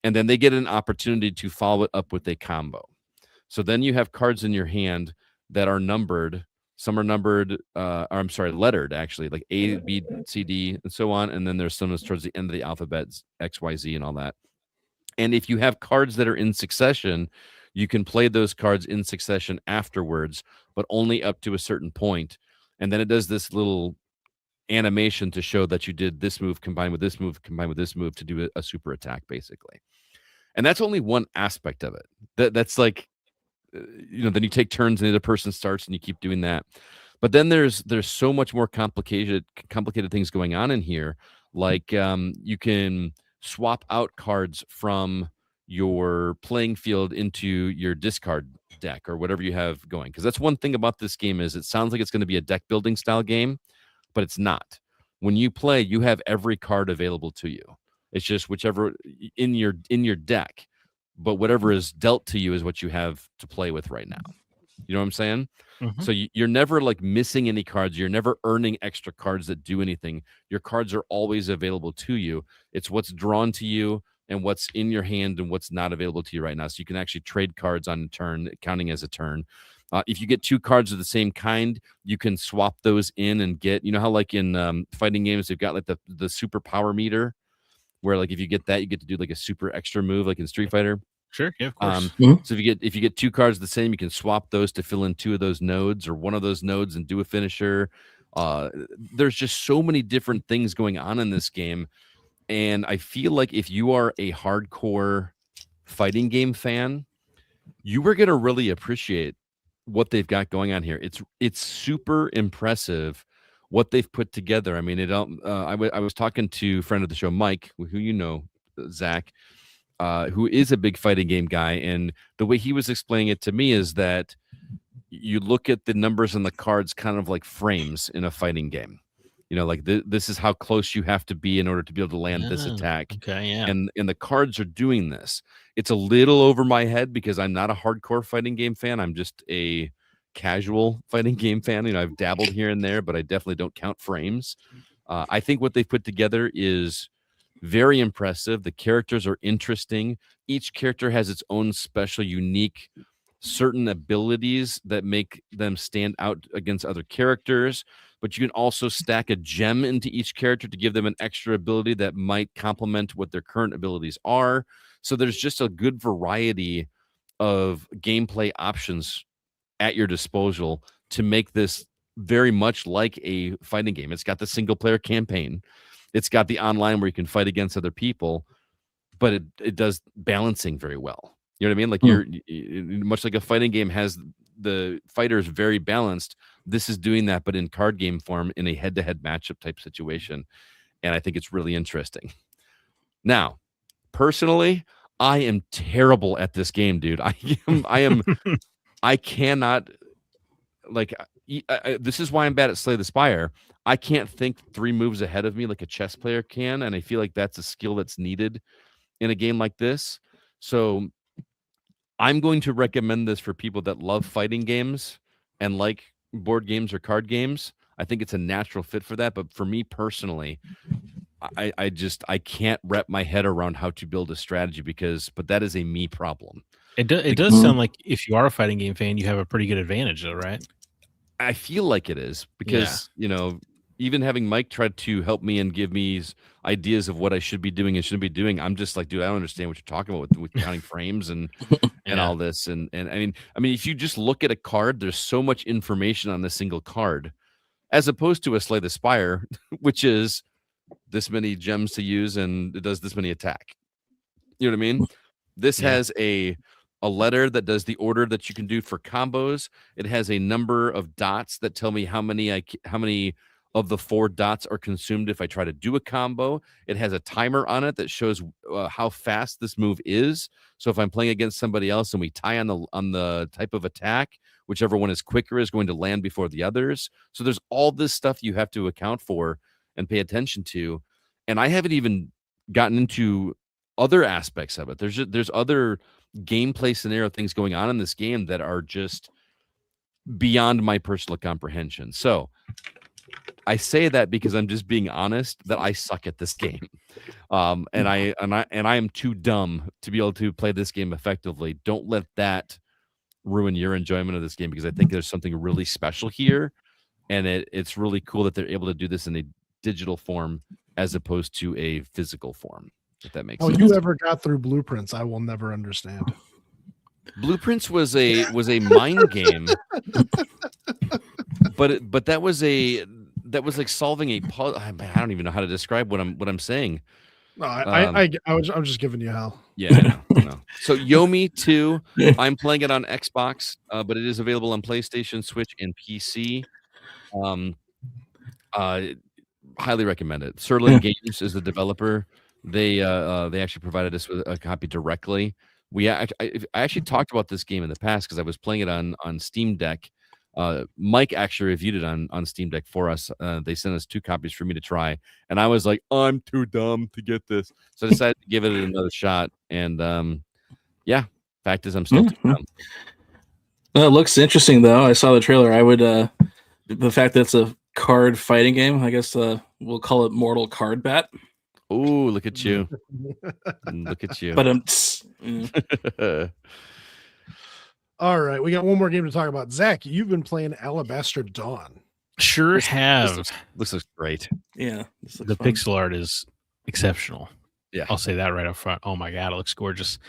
and then they get an opportunity to follow it up with a combo. So then you have cards in your hand that are numbered. Some are numbered, lettered actually, like A, B, C, D, and so on. And then there's some that's towards the end of the alphabet, X, Y, Z, and all that. And if you have cards that are in succession, you can play those cards in succession afterwards, but only up to a certain point. And then it does this little animation to show that you did this move combined with this move combined with this move to do a super attack, basically. And that's only one aspect of it. That's like, then you take turns and the other person starts and you keep doing that. But then there's so much more complicated things going on in here. Like you can swap out cards from your playing field into your discard deck or whatever you have going. Because that's one thing about this game is it sounds like it's going to be a deck building style game, but it's not. When you play, you have every card available to you. It's just whichever in your deck, but whatever is dealt to you is what you have to play with right now. You know what I'm saying? Mhm. So you're never like missing any cards. You're never earning extra cards that do anything. Your cards are always available to you. It's what's drawn to you and what's in your hand and what's not available to you right now. So you can actually trade cards on a turn, counting as a turn. If you get two cards of the same kind, you can swap those in and get, how like in fighting games, they've got like the super power meter where like if you get that, you get to do like a super extra move like in Street Fighter. Sure, yeah, of course. So if you get two cards the same, you can swap those to fill in two of those nodes or one of those nodes and do a finisher. There's just so many different things going on in this game. And I feel like if you are a hardcore fighting game fan, you were going to really appreciate what they've got going on here. It's super impressive what they've put together. I mean, I was talking to a friend of the show, Mike, who Zach, who is a big fighting game guy, and the way he was explaining it to me is that you look at the numbers on the cards kind of like frames in a fighting game. like this is how close you have to be in order to be able to land this attack. Okay, yeah. And the cards are doing this. It's a little over my head because I'm not a hardcore fighting game fan. I'm just a casual fighting game fan. I've dabbled here and there, but I definitely don't count frames. I think what they've put together is very impressive. The characters are interesting. Each character has its own special, unique, certain abilities that make them stand out against other characters. But you can also stack a gem into each character to give them an extra ability that might complement what their current abilities are. So there's just a good variety of gameplay options at your disposal to make this very much like a fighting game. It's got the single player campaign. It's got the online where you can fight against other people, but it does balancing very well. You know what I mean? Like you're much like a fighting game has the fighters very balanced. This is doing that, but in card game form in a head-to-head matchup type situation. And I think it's really interesting. Now, personally, I am terrible at this game, dude. I cannot this is why I'm bad at Slay the Spire. I can't think 3 moves ahead of me like a chess player can, and I feel like that's a skill that's needed in a game like this. So I'm going to recommend this for people that love fighting games and like board games or card games. I think it's a natural fit for that. But for me personally, I can't wrap my head around how to build a strategy but that is a me problem. It does sound like if you are a fighting game fan, you have a pretty good advantage though, right? I feel like it is because, even having Mike try to help me and give me ideas of what I should be doing and shouldn't be doing, I'm just like, dude, I don't understand what you're talking about with counting frames and all this. And I mean, if you just look at a card, there's so much information on this single card, as opposed to a Slay the Spire, which is this many gems to use and it does this many attack. You know what I mean? This has a letter that does the order that you can do for combos. It has a number of dots that tell me how many of the 4 dots are consumed if I try to do a combo. It has a timer on it that shows how fast this move is. So if I'm playing against somebody else and we tie on the type of attack, whichever one is quicker is going to land before the others. So there's all this stuff you have to account for and pay attention to. And I haven't even gotten into other aspects of it. There's other gameplay scenario things going on in this game that are just beyond my personal comprehension. So I say that because I'm just being honest that I suck at this game. And I am too dumb to be able to play this game effectively. Don't let that ruin your enjoyment of this game, because I think there's something really special here, and it's really cool that they're able to do this in a digital form as opposed to a physical form. If that makes sense. You ever got through Blueprints? I will never understand. Blueprints was a mind game, but that was like solving a puzzle. I don't even know how to describe what I'm saying. No, I'm just giving you hell. Yeah, I know. So Yomi 2, I'm playing it on Xbox, but it is available on PlayStation, Switch, and PC. Highly recommend it. Serlin Games is the developer. They actually provided us with a copy directly. I actually talked about this game in the past because I was playing it on Steam Deck. Mike actually reviewed it on Steam Deck for us. They sent us 2 copies for me to try, and I was like, I'm too dumb to get this, so I decided to give it another shot. And fact is, I'm still too dumb. Well, it looks interesting though. I saw the trailer. I would the fact that it's a card fighting game, I guess we'll call it Mortal Card Bat. Oh, look at you. Look at you. But all right, we got one more game to talk about. Zach, you've been playing Alabaster Dawn. Sure have. This looks great. Yeah. The pixel art is exceptional. Yeah. I'll say that right up front. Oh my God, it looks gorgeous.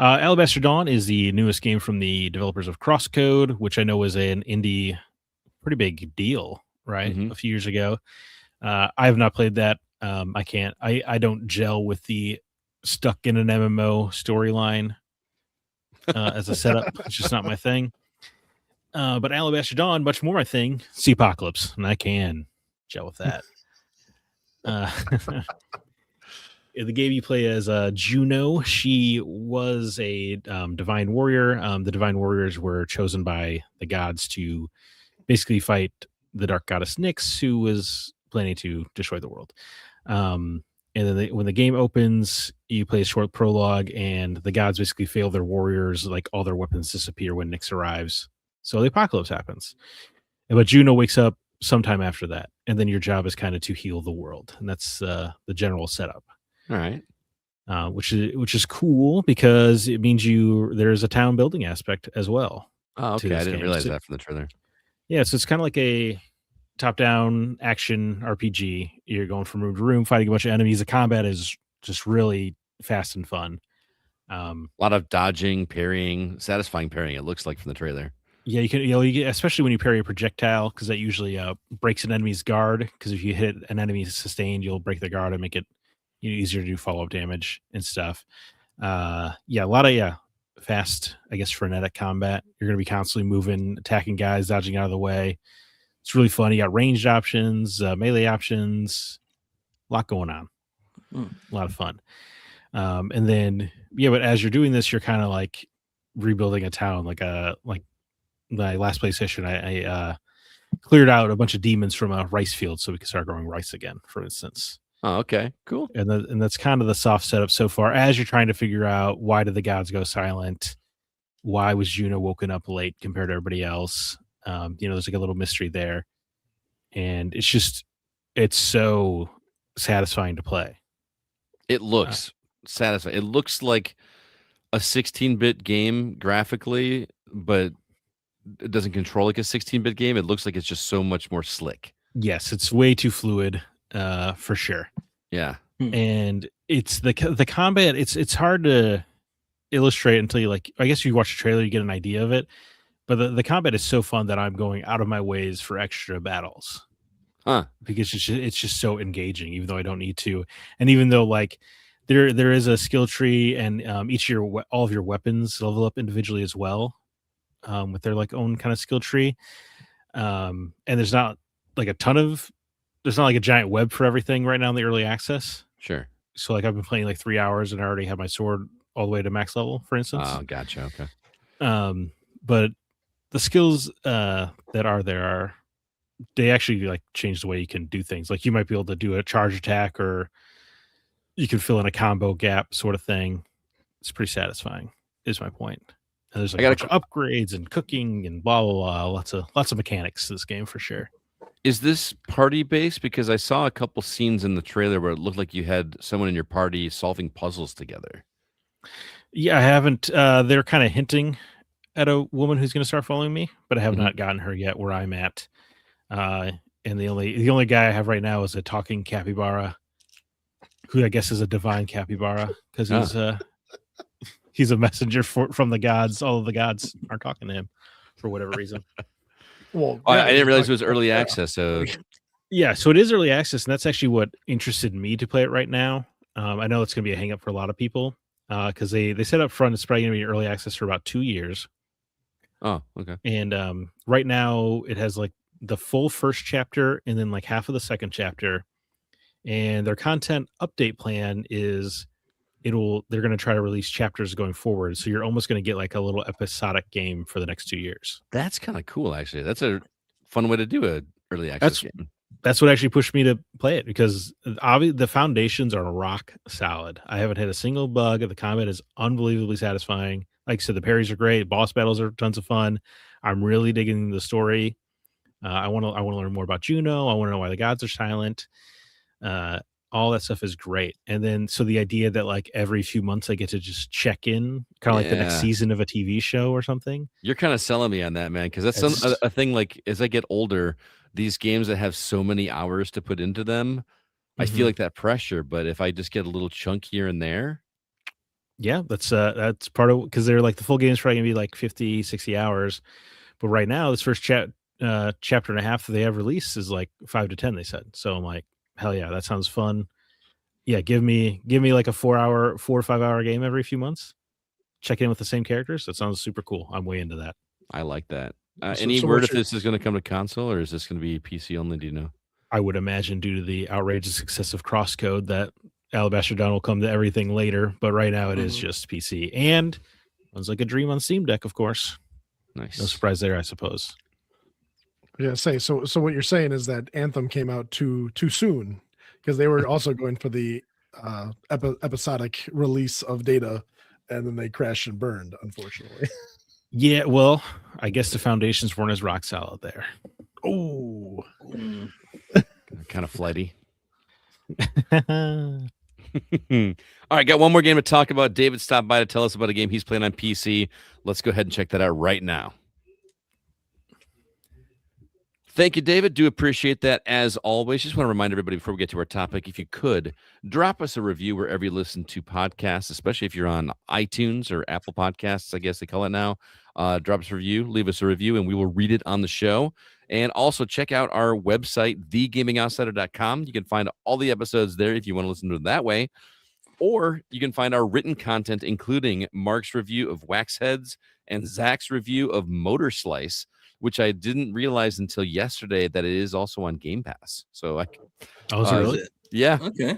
Alabaster Dawn is the newest game from the developers of Crosscode, which I know was an indie, pretty big deal, right? Mhm. A few years ago. I have not played that. I don't gel with the stuck in an MMO storyline as a setup. It's just not my thing. But Alabaster Dawn, much more my thing. Sea Apocalypse, and I can gel with that. In the game, you play as Juno. She was a divine warrior. The divine warriors were chosen by the gods to basically fight the dark goddess Nyx, who was planning to destroy the world. And then when the game opens, you play a short prologue, and the gods basically fail their warriors. Like all their weapons disappear when Nyx arrives. So the apocalypse happens. But Juno wakes up sometime after that, and then your job is kind of to heal the world, and that's the general setup. All right. Which is cool because it means there's a town building aspect as well. Oh, to okay. I this didn't game. realize So- that from the trailer. Yeah, so it's kind of like a top-down action RPG. You're going from room to room, fighting a bunch of enemies. The combat is just really fast and fun. A lot of dodging, parrying, satisfying parrying. It looks like from the trailer. Yeah, you can, you get, especially when you parry a projectile, because that usually breaks an enemy's guard. Because if you hit an enemy sustained, you'll break their guard and make it easier to do follow-up damage and stuff. A lot of fast, I guess, frenetic combat. You're going to be constantly moving, attacking guys, dodging out of the way. It's really fun. You got ranged options, melee options, a lot going on. A lot of fun. And then, but as you're doing this, you're kind of like rebuilding a town. Like my last PlayStation, I cleared out a bunch of demons from a rice field so we could start growing rice again, for instance. Oh, okay. Cool. And that's kind of the soft setup so far as you're trying to figure out why did the gods go silent? Why was Juno woken up late compared to everybody else? There's like a little mystery there. And it's so satisfying to play. It looks satisfying. It looks like a 16-bit game graphically, but it doesn't control like a 16-bit game. It looks like it's just so much more slick. Yes, it's way too fluid, for sure. Yeah. And it's the combat. It's hard to illustrate until you I guess you watch the trailer, you get an idea of it. But the combat is so fun that I'm going out of my ways for extra battles. Because it's just so engaging, even though I don't need to. And even though there is a skill tree, and all of your weapons level up individually as well, with their own kind of skill tree. And there's not there's not a giant web for everything right now in the early access. Sure. So I've been playing 3 hours and I already have my sword all the way to max level, for instance. Oh, gotcha. Okay. But the skills that are there they actually change the way you can do things. You might be able to do a charge attack, or you can fill in a combo gap sort of thing. It's pretty satisfying, is my point. And there's a bunch of upgrades and cooking and blah blah blah. Lots of mechanics to this game for sure. Is this party based? Because I saw a couple scenes in the trailer where it looked like you had someone in your party solving puzzles together. Yeah, I haven't. They're kind of hinting at a woman who's going to start following me, but I have not gotten her yet where I'm at. And the only guy I have right now is a talking capybara, who I guess is a divine capybara because he's a messenger from the gods. All of the gods are talking to him for whatever reason. Well, I didn't realize it was early access. So yeah, so it is early access, and that's actually what interested me to play it right now. I know it's going to be a hang up for a lot of people because they said up front it's probably going to be early access for about 2 years. Oh, okay. And right now it has the full first chapter and then half of the second chapter, and their content update plan is they're going to try to release chapters going forward, so you're almost going to get a little episodic game for the next 2 years. That's kind of cool, actually. That's a fun way to do a early access game. That's what actually pushed me to play it, because obviously the foundations are rock solid. I haven't hit a single bug. The combat is unbelievably satisfying. Like I said, the parries are great. Boss battles are tons of fun. I'm really digging the story. I want to learn more about Juno. I want to know why the gods are silent. All that stuff is great. And then so the idea that every few months I get to just check in, kind of like the next season of a TV show or something. You're kind of selling me on that, man, because that's a thing. As I get older, these games that have so many hours to put into them, I feel like that pressure. But if I just get a little chunk here and there. Yeah, that's part of, because they're the full game's probably gonna be 50, 60 hours. But right now, this first chapter and a half that they have released is 5 to 10, they said. So I'm hell yeah, that sounds fun. Yeah, give me a 4 or 5 hour game every few months. Check in with the same characters. That sounds super cool. I'm way into that. I like that. Any word if this is going to come to console, or is this going to be PC only? Do you know? I would imagine, due to the outrageous success of crosscode, that Alabaster Dawn will come to everything later. But right now it is just PC, and runs like a dream on Steam Deck, of course. Nice. No surprise there, I suppose. Yeah, so what you're saying is that Anthem came out too soon because they were also going for the episodic release of Data, and then they crashed and burned, unfortunately. Yeah, well, I guess the foundations weren't as rock solid there. Oh, Kind of flighty. All right, got one more game to talk about. David stopped by to tell us about a game he's playing on PC. Let's go ahead and check that out right now. Thank you, David. Do appreciate that as always. Just want to remind everybody before we get to our topic, if you could, drop us a review wherever you listen to podcasts, especially if you're on iTunes or Apple Podcasts, I guess they call it now. Drop us a review, leave us a review, and we will read it on the show. And also check out our website, thegamingoutsider.com. You can find all the episodes there if you want to listen to them that way. Or you can find our written content, including Mark's review of Waxheads and Zach's review of Motor Slice, which I didn't realize until yesterday that it is also on Game Pass. So Really? Yeah. Okay.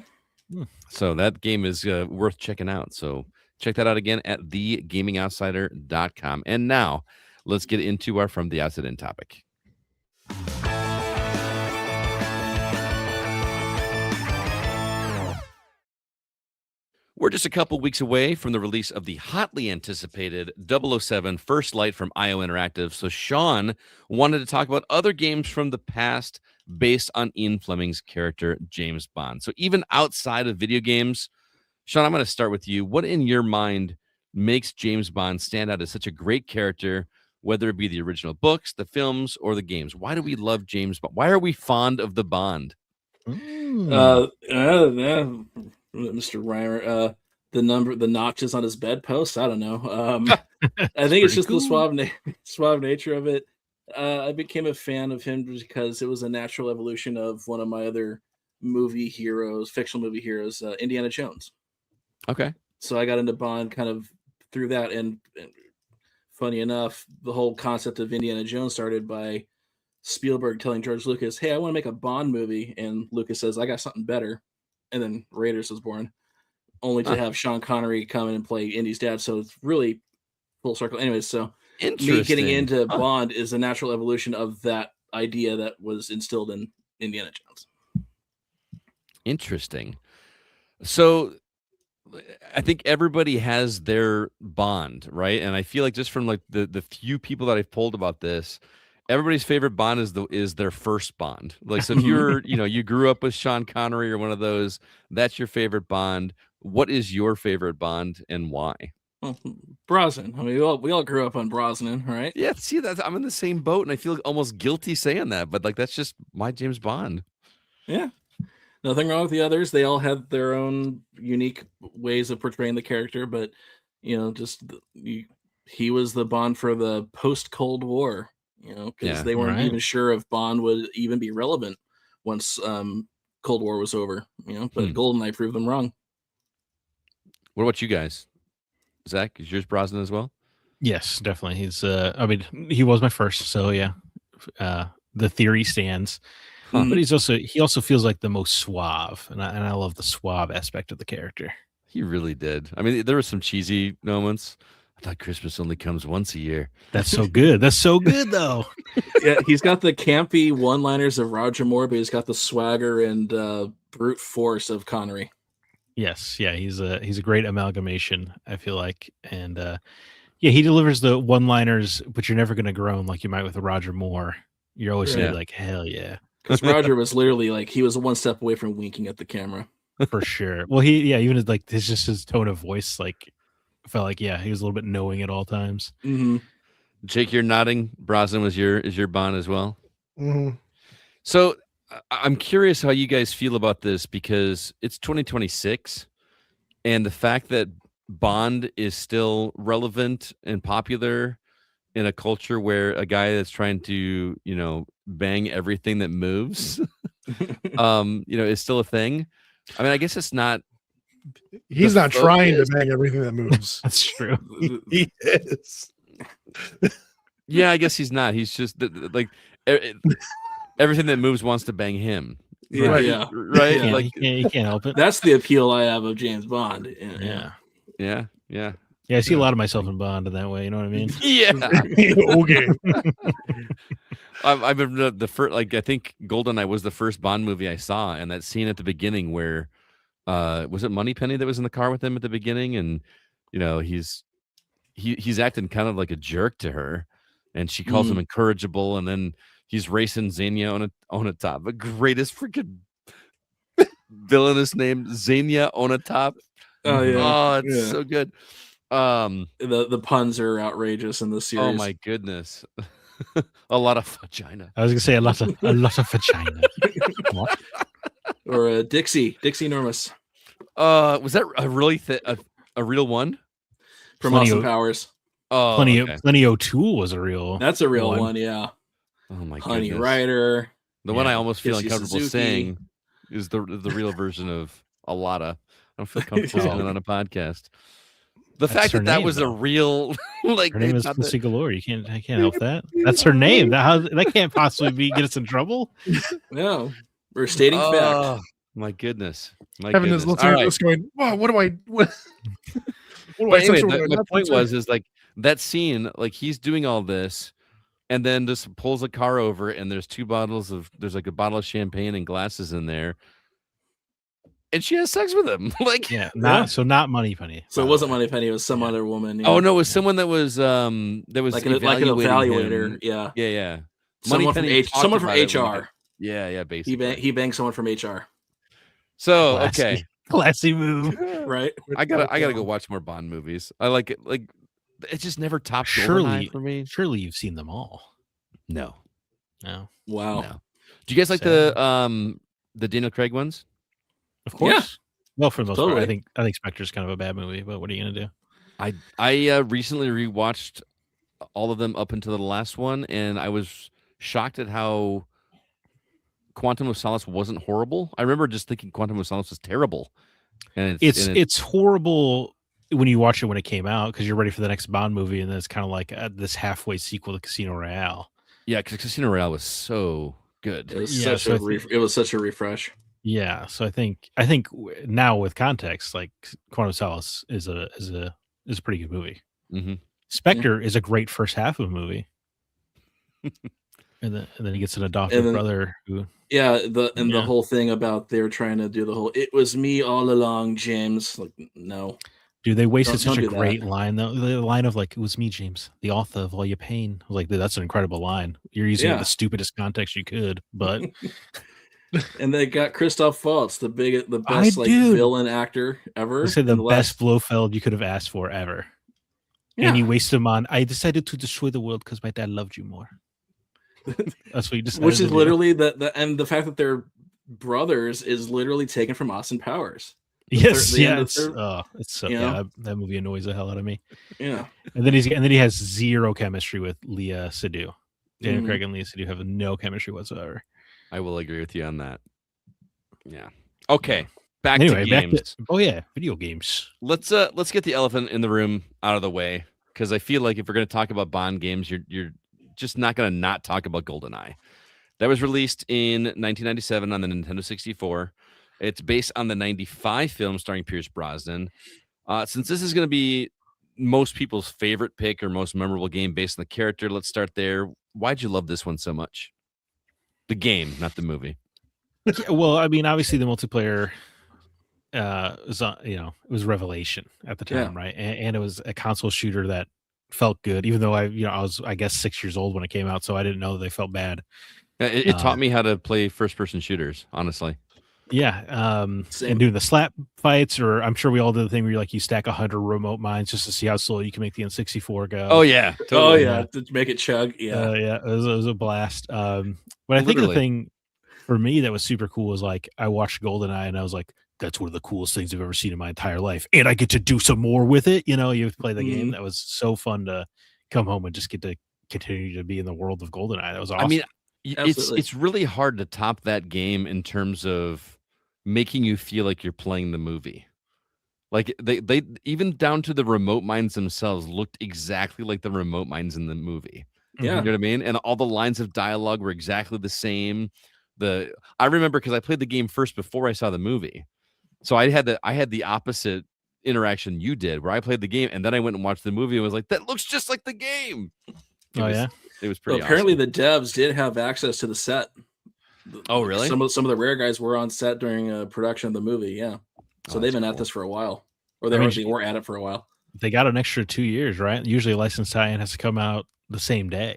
So that game is worth checking out. So check that out again at thegamingoutsider.com. And now let's get into our From the Outside In topic. We're just a couple weeks away from the release of the hotly anticipated 007 First Light from IO Interactive. So Sean wanted to talk about other games from the past based on Ian Fleming's character, James Bond. So even outside of video games, Sean, I'm going to start with you. What in your mind makes James Bond stand out as such a great character, whether it be the original books, the films, or the games? Why do we love James Bond? Why are we fond of the Bond? Mr. Reimer, the notches on his bedpost. I don't know. I think it's just cool. The suave nature of it. I became a fan of him because it was a natural evolution of one of my other fictional movie heroes, Indiana Jones. Okay. So I got into Bond kind of through that, and funny enough, the whole concept of Indiana Jones started by Spielberg telling George Lucas, "Hey, I want to make a Bond movie," and Lucas says, "I got something better." And then Raiders was born, only to have Sean Connery come in and play Indy's dad. So it's really full circle. Anyways, so me getting into Bond is a natural evolution of that idea that was instilled in Indiana Jones. Interesting. So I think everybody has their Bond, right? And I feel like just from like the few people that I've polled about this, everybody's favorite Bond is their first Bond. Like, so if you're, you grew up with Sean Connery or one of those, that's your favorite Bond. What is your favorite Bond and why? Well, Brosnan. I mean, we all grew up on Brosnan, right? Yeah, see, I'm in the same boat, and I feel almost guilty saying that, but like that's just my James Bond. Yeah. Nothing wrong with the others. They all had their own unique ways of portraying the character, but he was the Bond for the post-Cold War, because they weren't even sure if Bond would even be relevant once Cold War was over, but GoldenEye proved them wrong. What about you guys? Zach, is yours Brosnan as well? Yes, definitely. He's he was my first, so yeah. The theory stands. But he also feels like the most suave, and I love the suave aspect of the character. He really did. I mean, there were some cheesy moments. I thought Christmas only comes once a year. That's so good. That's so good, though. Yeah, he's got the campy one-liners of Roger Moore, but he's got the swagger and brute force of Connery. Yes, yeah, he's a great amalgamation, I feel like, and he delivers the one-liners, but you're never going to groan like you might with Roger Moore. You're always going to be like, hell yeah. Because Roger was literally like, he was one step away from winking at the camera. For sure. Well, even his tone of voice, like, felt like, he was a little bit knowing at all times. Mm-hmm. Jake, you're nodding. Brosnan is your Bond as well. Mm-hmm. So I'm curious how you guys feel about this, because it's 2026, and the fact that Bond is still relevant and popular in a culture where a guy that's trying to, bang everything that moves, is still a thing. I mean, I guess it's not. He's not trying to bang everything that moves. That's true. He is. Yeah, I guess he's not. He's just like everything that moves wants to bang him. Yeah, right? Yeah. Right? Yeah, like he can't help it. That's the appeal I have of James Bond. Yeah. Yeah. Yeah, I see a lot of myself in Bond in that way. You know what I mean? Yeah. Okay. I've been the first, like, I think GoldenEye was the first Bond movie I saw, and that scene at the beginning where was it Moneypenny that was in the car with him at the beginning, and he's acting kind of like a jerk to her, and she calls him incorrigible, and then he's racing Xenia on a top. The greatest freaking villainous name, Xenia on a top. Oh yeah. Oh, it's Yeah. so good. The puns are outrageous in this series. Oh my goodness. A lot of vagina. I was gonna say a lot of vagina. What? Or Dixie Enormous Was that a really a real one from Plenty Austin of- Powers. Oh, Plenty okay. Plenty O'Toole was a real. That's a real one, yeah. Oh my Honey goodness. Rider. The one I Yeah. almost feel Kissy uncomfortable Suzuki. saying is the real version of Alada. I don't feel comfortable saying it on a podcast. The That's fact her that name, was a though. real like Her name they is thought that- Pussy Galore. I can't help that. That's her name. That can't possibly get us in trouble. No. We're stating fact. Oh, my goodness. My Having goodness. this little All thing right. just going, wow, what do I what do But I anyway, censor, what do I my not point censor? is like that scene, like he's doing all this and then just pulls a car over and there's there's like a bottle of champagne and glasses in there. And she has sex with him. Like, Yeah, not Moneypenny. So by it the wasn't way. Moneypenny, it was some Yeah. other woman. oh no, it was someone that was like an evaluating evaluator. him. Yeah. Yeah. Someone from Moneypenny talked someone from about it when HR. Yeah, basically. He banged someone from HR. So Classy. okay. Classy move. Right. I gotta go watch more Bond movies. I like it. Like it just never topped Surely, GoldenEye for me. surely you've seen them all. No. No, Wow. No. Do you guys like the Daniel Craig ones? of course. Yeah. Well, for the most part, Totally. I think Spectre's kind of a bad movie. But what are you gonna do? I recently rewatched all of them up until the last one, and I was shocked at how Quantum of Solace wasn't horrible. I remember just thinking Quantum of Solace was terrible, and It's horrible when you watch it when it came out because you're ready for the next Bond movie, and then it's kind of like this halfway sequel to Casino Royale. yeah, because Casino Royale was so good. It was Yeah, such so a it was such a refresh. Yeah, so I think now with context, like Quantum of Solace is a pretty good movie. Mm-hmm. Spectre is a great first half of a movie, and then he gets an adopted And then- brother who. Yeah, the Yeah. whole thing about they're trying to do the whole "it was me all along, James." Like, no, Dude, they wasted Don't such a do that. great line though. The line of like, "It was me, James, the author of all your pain." I was like, dude, that's an incredible line. You're using it in Yeah. the stupidest context you could, but and they got Christoph Waltz, the I best like do. villain actor ever. I say the in best Blofeld you could have asked for ever. Yeah. And you wasted him on. I decided to destroy the world because my dad loved you more. That's what you decided. which to is do. literally the fact that they're brothers is literally taken from Austin Powers. Yes, the end yeah, of the it's so you yeah. know? That movie annoys the hell out of me. Yeah, And then he has zero chemistry with Leah Seydoux. Daniel Mhm. Craig and Leah Seydoux have no chemistry whatsoever. I will agree with you on that. Yeah. Okay. Back Anyway, to back games. to video games. Let's get the elephant in the room out of the way because I feel like if we're going to talk about Bond games, you're just not going to not talk about GoldenEye. That was released in 1997 on the Nintendo 64. It's based on the 95 film starring Pierce Brosnan. Since this is going to be most people's favorite pick or most memorable game based on the character, let's start there. Why'd you love this one so much? The game, not the movie. Yeah, well, I mean, obviously the multiplayer was it was revelation at the time, right? And it was a console shooter that felt good, even though I was, I guess, 6 years old when it came out, so I didn't know they felt bad. It taught me how to play first-person shooters, honestly. Yeah, Same. and doing the slap fights, or I'm sure we all did the thing where you stack 100 remote mines just to see how slow you can make the N64 go. Oh yeah, oh totally. yeah, to make it chug. Yeah, Yeah, it was a blast. But I think the Literally. thing for me that was super cool was like I watched GoldenEye and I was like, that's one of the coolest things I've ever seen in my entire life, and I get to do some more with it. You play the game. Mhm. That was so fun to come home and just get to continue to be in the world of GoldenEye. That was awesome. I mean, Absolutely. it's really hard to top that game in terms of making you feel like you're playing the movie. Like they even down to the remote mines themselves looked exactly like the remote mines in the movie. yeah. You know what I mean? And all the lines of dialogue were exactly the same. I remember because I played the game first before I saw the movie, so I had the opposite interaction you did, where I played the game and then I went and watched the movie and was like, that looks just like the game. It was pretty. Apparently, awesome. the devs did have access to the set. Oh, really? Some of the rare guys were on set during production of the movie. Yeah, so they've been at this for a while, or they were at it for a while. They got an extra 2 years, right? Usually, a licensed tie-in has to come out the same day.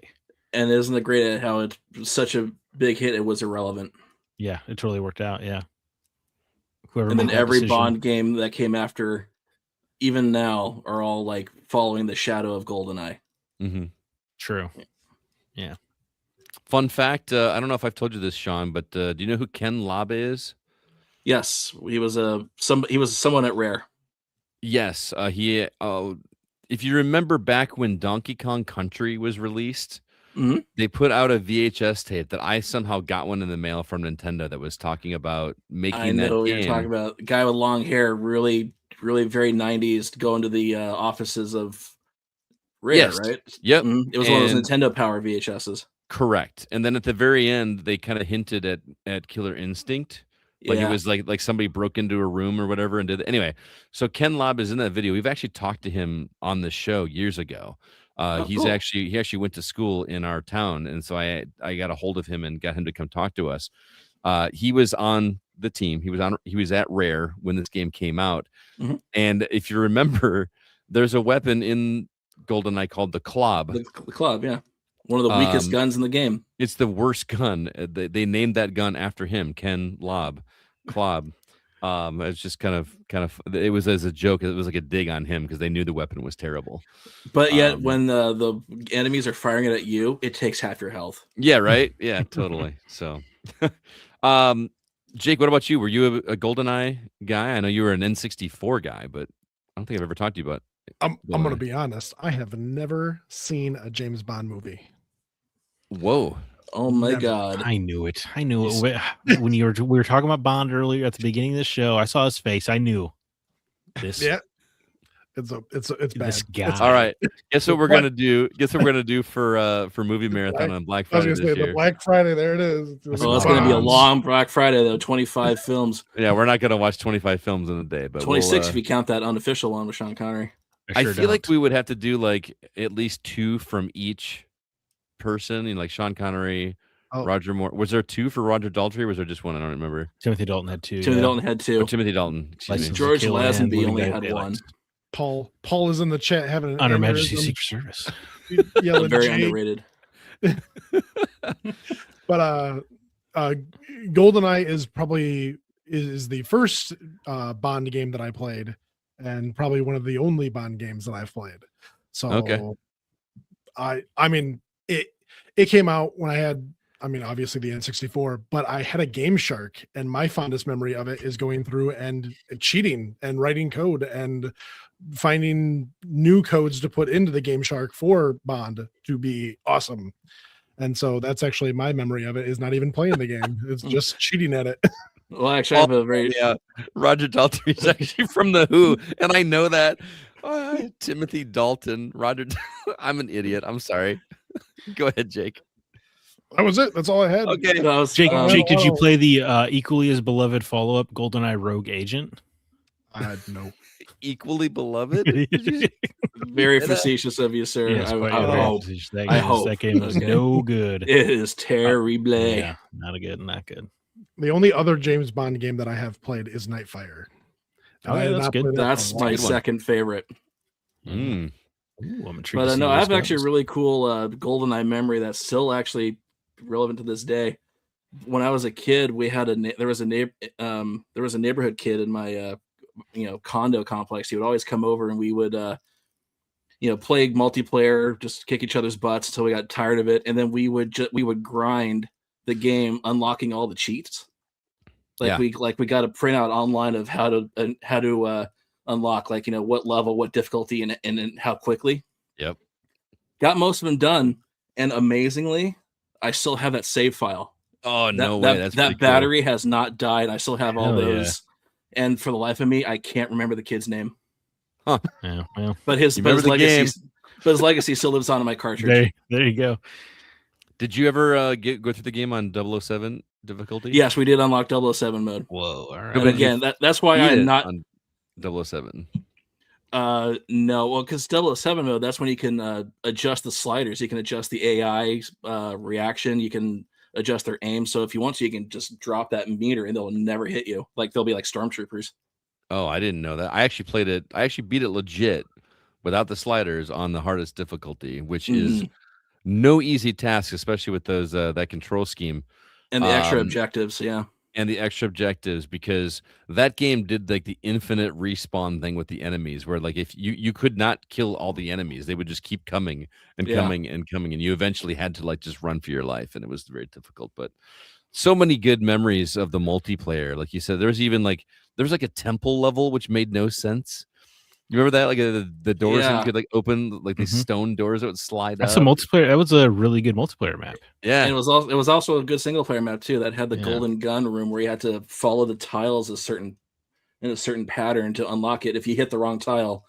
And isn't it great at how it's such a big hit? It was irrelevant. Yeah, it totally worked out. Yeah. And then every Bond game that came after, even now, are all like following the shadow of GoldenEye. Mm-hmm. True. Yeah. Fun fact: I don't know if I've told you this, Sean, but do you know who Ken Lobb is? Yes, he was someone at Rare. Yes, he. If you remember back when Donkey Kong Country was released, they put out a VHS tape that I somehow got one in the mail from Nintendo that was talking about making. I know what you're talking about. A guy with long hair, really, really very 90s, going to the offices of Rare, right? Yep. It was one of those Nintendo Power VHSs. Correct. And then at the very end, they kind of hinted at Killer Instinct. Like it was like somebody broke into a room or whatever and did it. Anyway, so Ken Lobb is in that video. We've actually talked to him on the show years ago. He actually went to school in our town, and so I got a hold of him and got him to come talk to us. He was on the team. He was at Rare when this game came out. And if you remember, there's a weapon in GoldenEye called the Klob. The Klob, yeah. One of the weakest guns in the game. It's the worst gun. They named that gun after him, Ken Lobb. Klob. It's just kind of it was as a joke. It was like a dig on him because they knew the weapon was terrible. But yet when the enemies are firing it at you, it takes half your health. Yeah, right. Yeah, totally. So Jake, what about you? Were you a GoldenEye guy? I know you were an N64 guy, but I don't think I've ever talked to you about I'm going to be honest. I have never seen a James Bond movie. Whoa. Oh my God. I knew it. When we were talking about Bond earlier at the beginning of the show, I saw his face. I knew this. Yeah. It's bad. This guy. All right. Guess what we're going to do? Guess what we're going to do for movie marathon on Black Friday this year? The Black Friday, there it is. Well, it's going to be a long Black Friday though, 25 films. Yeah, we're not going to watch 25 films in a day, but 26 if you count that unofficial one with Sean Connery. I feel like we would have to do like at least 2 from each person, like Sean Connery, Roger Moore. Was there 2 for Roger Daltrey, or was there just 1? I don't remember. Timothy Dalton had 2. Dalton had 2. Oh, Timothy Dalton. George Lazenby only had 1. Paul is in the chat having an Under Majesty Secret Service. Very underrated. But GoldenEye is probably is the first Bond game that I played, and probably one of the only Bond games that I've played. So okay. I mean it came out when I had, obviously the N64, but I had a Game Shark, and my fondest memory of it is going through and cheating and writing code and finding new codes to put into the Game Shark for Bond to be awesome. And so that's actually my memory of it, is not even playing the game. It's just cheating at it. Well, actually, I have a very Roger Daltrey is actually from The Who, and I know that. Timothy Dalton, Roger. I'm an idiot. I'm sorry. Go ahead, Jake. That was it. That's all I had. Okay, Jake, did you play the equally as beloved follow-up GoldenEye Rogue Agent? No. Equally beloved? Very facetious of you, sir. Yes, I hope that game was no good. It is terrible. Yeah, not good. The only other James Bond game that I have played is Nightfire. That's good. That's my second favorite. Mm. Ooh, I'm intrigued. But no, I have actually a really cool GoldenEye memory that's still actually relevant to this day. When I was a kid, we had there was a neighborhood kid in my condo complex. He would always come over and we would play multiplayer, just kick each other's butts until we got tired of it, and then we would grind the game, unlocking all the cheats. We got a printout online of how to unlock, what level, what difficulty, and how quickly. Yep. Got most of them done, and amazingly, I still have that save file. Oh, no way! That battery has not died. I still have all those, and for the life of me, I can't remember the kid's name. Huh? Yeah. Well, but his legacy still lives on in my cartridge. There you go. Did you ever go through the game on 007 difficulty? Yes, we did unlock 007 mode. Whoa! All right. And again, that's why I'm not on 007. No, well, because 007 mode, that's when you can adjust the sliders. You can adjust the AI reaction. You can adjust their aim. So if you want to, you can just drop that meter and they'll never hit you. Like they'll be like stormtroopers. Oh, I didn't know that. I actually played it. I actually beat it legit without the sliders on the hardest difficulty, which is no easy task, especially with those that control scheme. And the extra objectives, yeah. And the extra objectives, because that game did like the infinite respawn thing with the enemies, where like if you could not kill all the enemies, they would just keep coming and coming and coming, and you eventually had to like just run for your life, and it was very difficult. But so many good memories of the multiplayer. Like you said, there was like a temple level which made no sense. You remember that? Like the doors that you could like open, like these stone doors that would slide That's up. a multiplayer. That was a really good multiplayer map. Yeah, And it was also a good single player map too. That had the golden gun room where you had to follow the tiles in a certain pattern to unlock it. If you hit the wrong tile,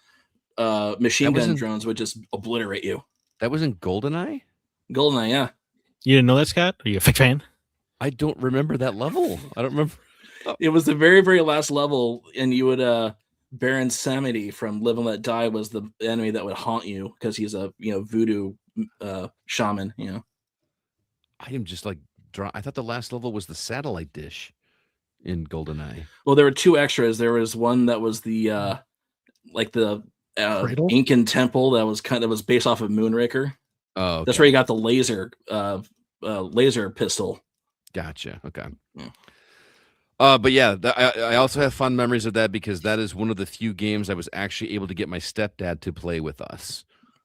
machine gun drones would just obliterate you. That was in GoldenEye? GoldenEye, yeah. You didn't know that, Scott? Are you a fake fan? I don't remember that level. I don't remember. It was the very, very last level, and you would Baron Samedi from Live and Let Die was the enemy that would haunt you because he's a voodoo shaman. I am just like I thought the last level was the satellite dish in GoldenEye. Well, there were two extras. There was one that was the Incan temple that was based off of Moonraker. Oh, okay. That's where you got the laser pistol. Gotcha. Okay. Yeah. But yeah, I also have fond memories of that because that is one of the few games I was actually able to get my stepdad to play with us.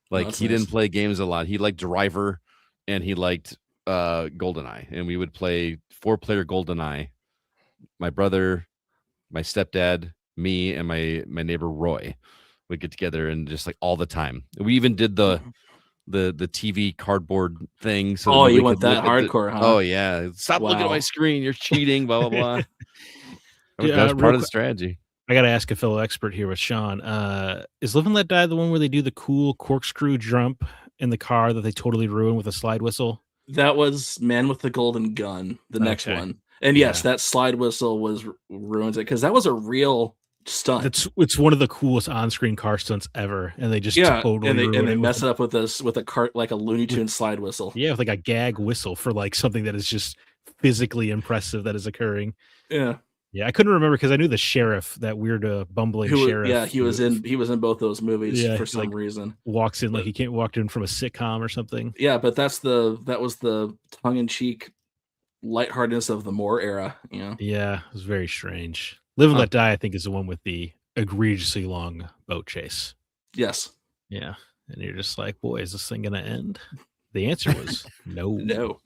Like he didn't play games a lot. He liked Driver, and he liked GoldenEye, and we would play 4-player GoldenEye. My brother, my stepdad, me, and my neighbor Roy would get together and just like all the time. We even did the TV cardboard thing. So you went that hardcore, huh? Oh yeah, stop looking at my screen. You're cheating. Blah blah blah. That was part of the strategy. I got to ask a fellow expert here with Sean. Is Live and Let Die the one where they do the cool corkscrew jump in the car that they totally ruin with a slide whistle? That was Man with the Golden Gun, the next one. And yes, that slide whistle ruins it because that was a real stunt. It's one of the coolest on-screen car stunts ever, and they just totally and they mess it up with a cart like a Looney Tunes slide whistle. Yeah, with like a gag whistle for like something that is just physically impressive that is occurring. Yeah. Yeah, I couldn't remember because I knew the sheriff, that weird bumbling sheriff. Yeah, he was in both those movies for some reason. Walks in like he walked in from a sitcom or something. Yeah, but that was the tongue-in-cheek lightheartedness of the Moore era. Yeah, it was very strange. Live and Let Die, I think, is the one with the egregiously long boat chase. Yes. Yeah, and you're just like, boy, is this thing gonna end? The answer was no. No.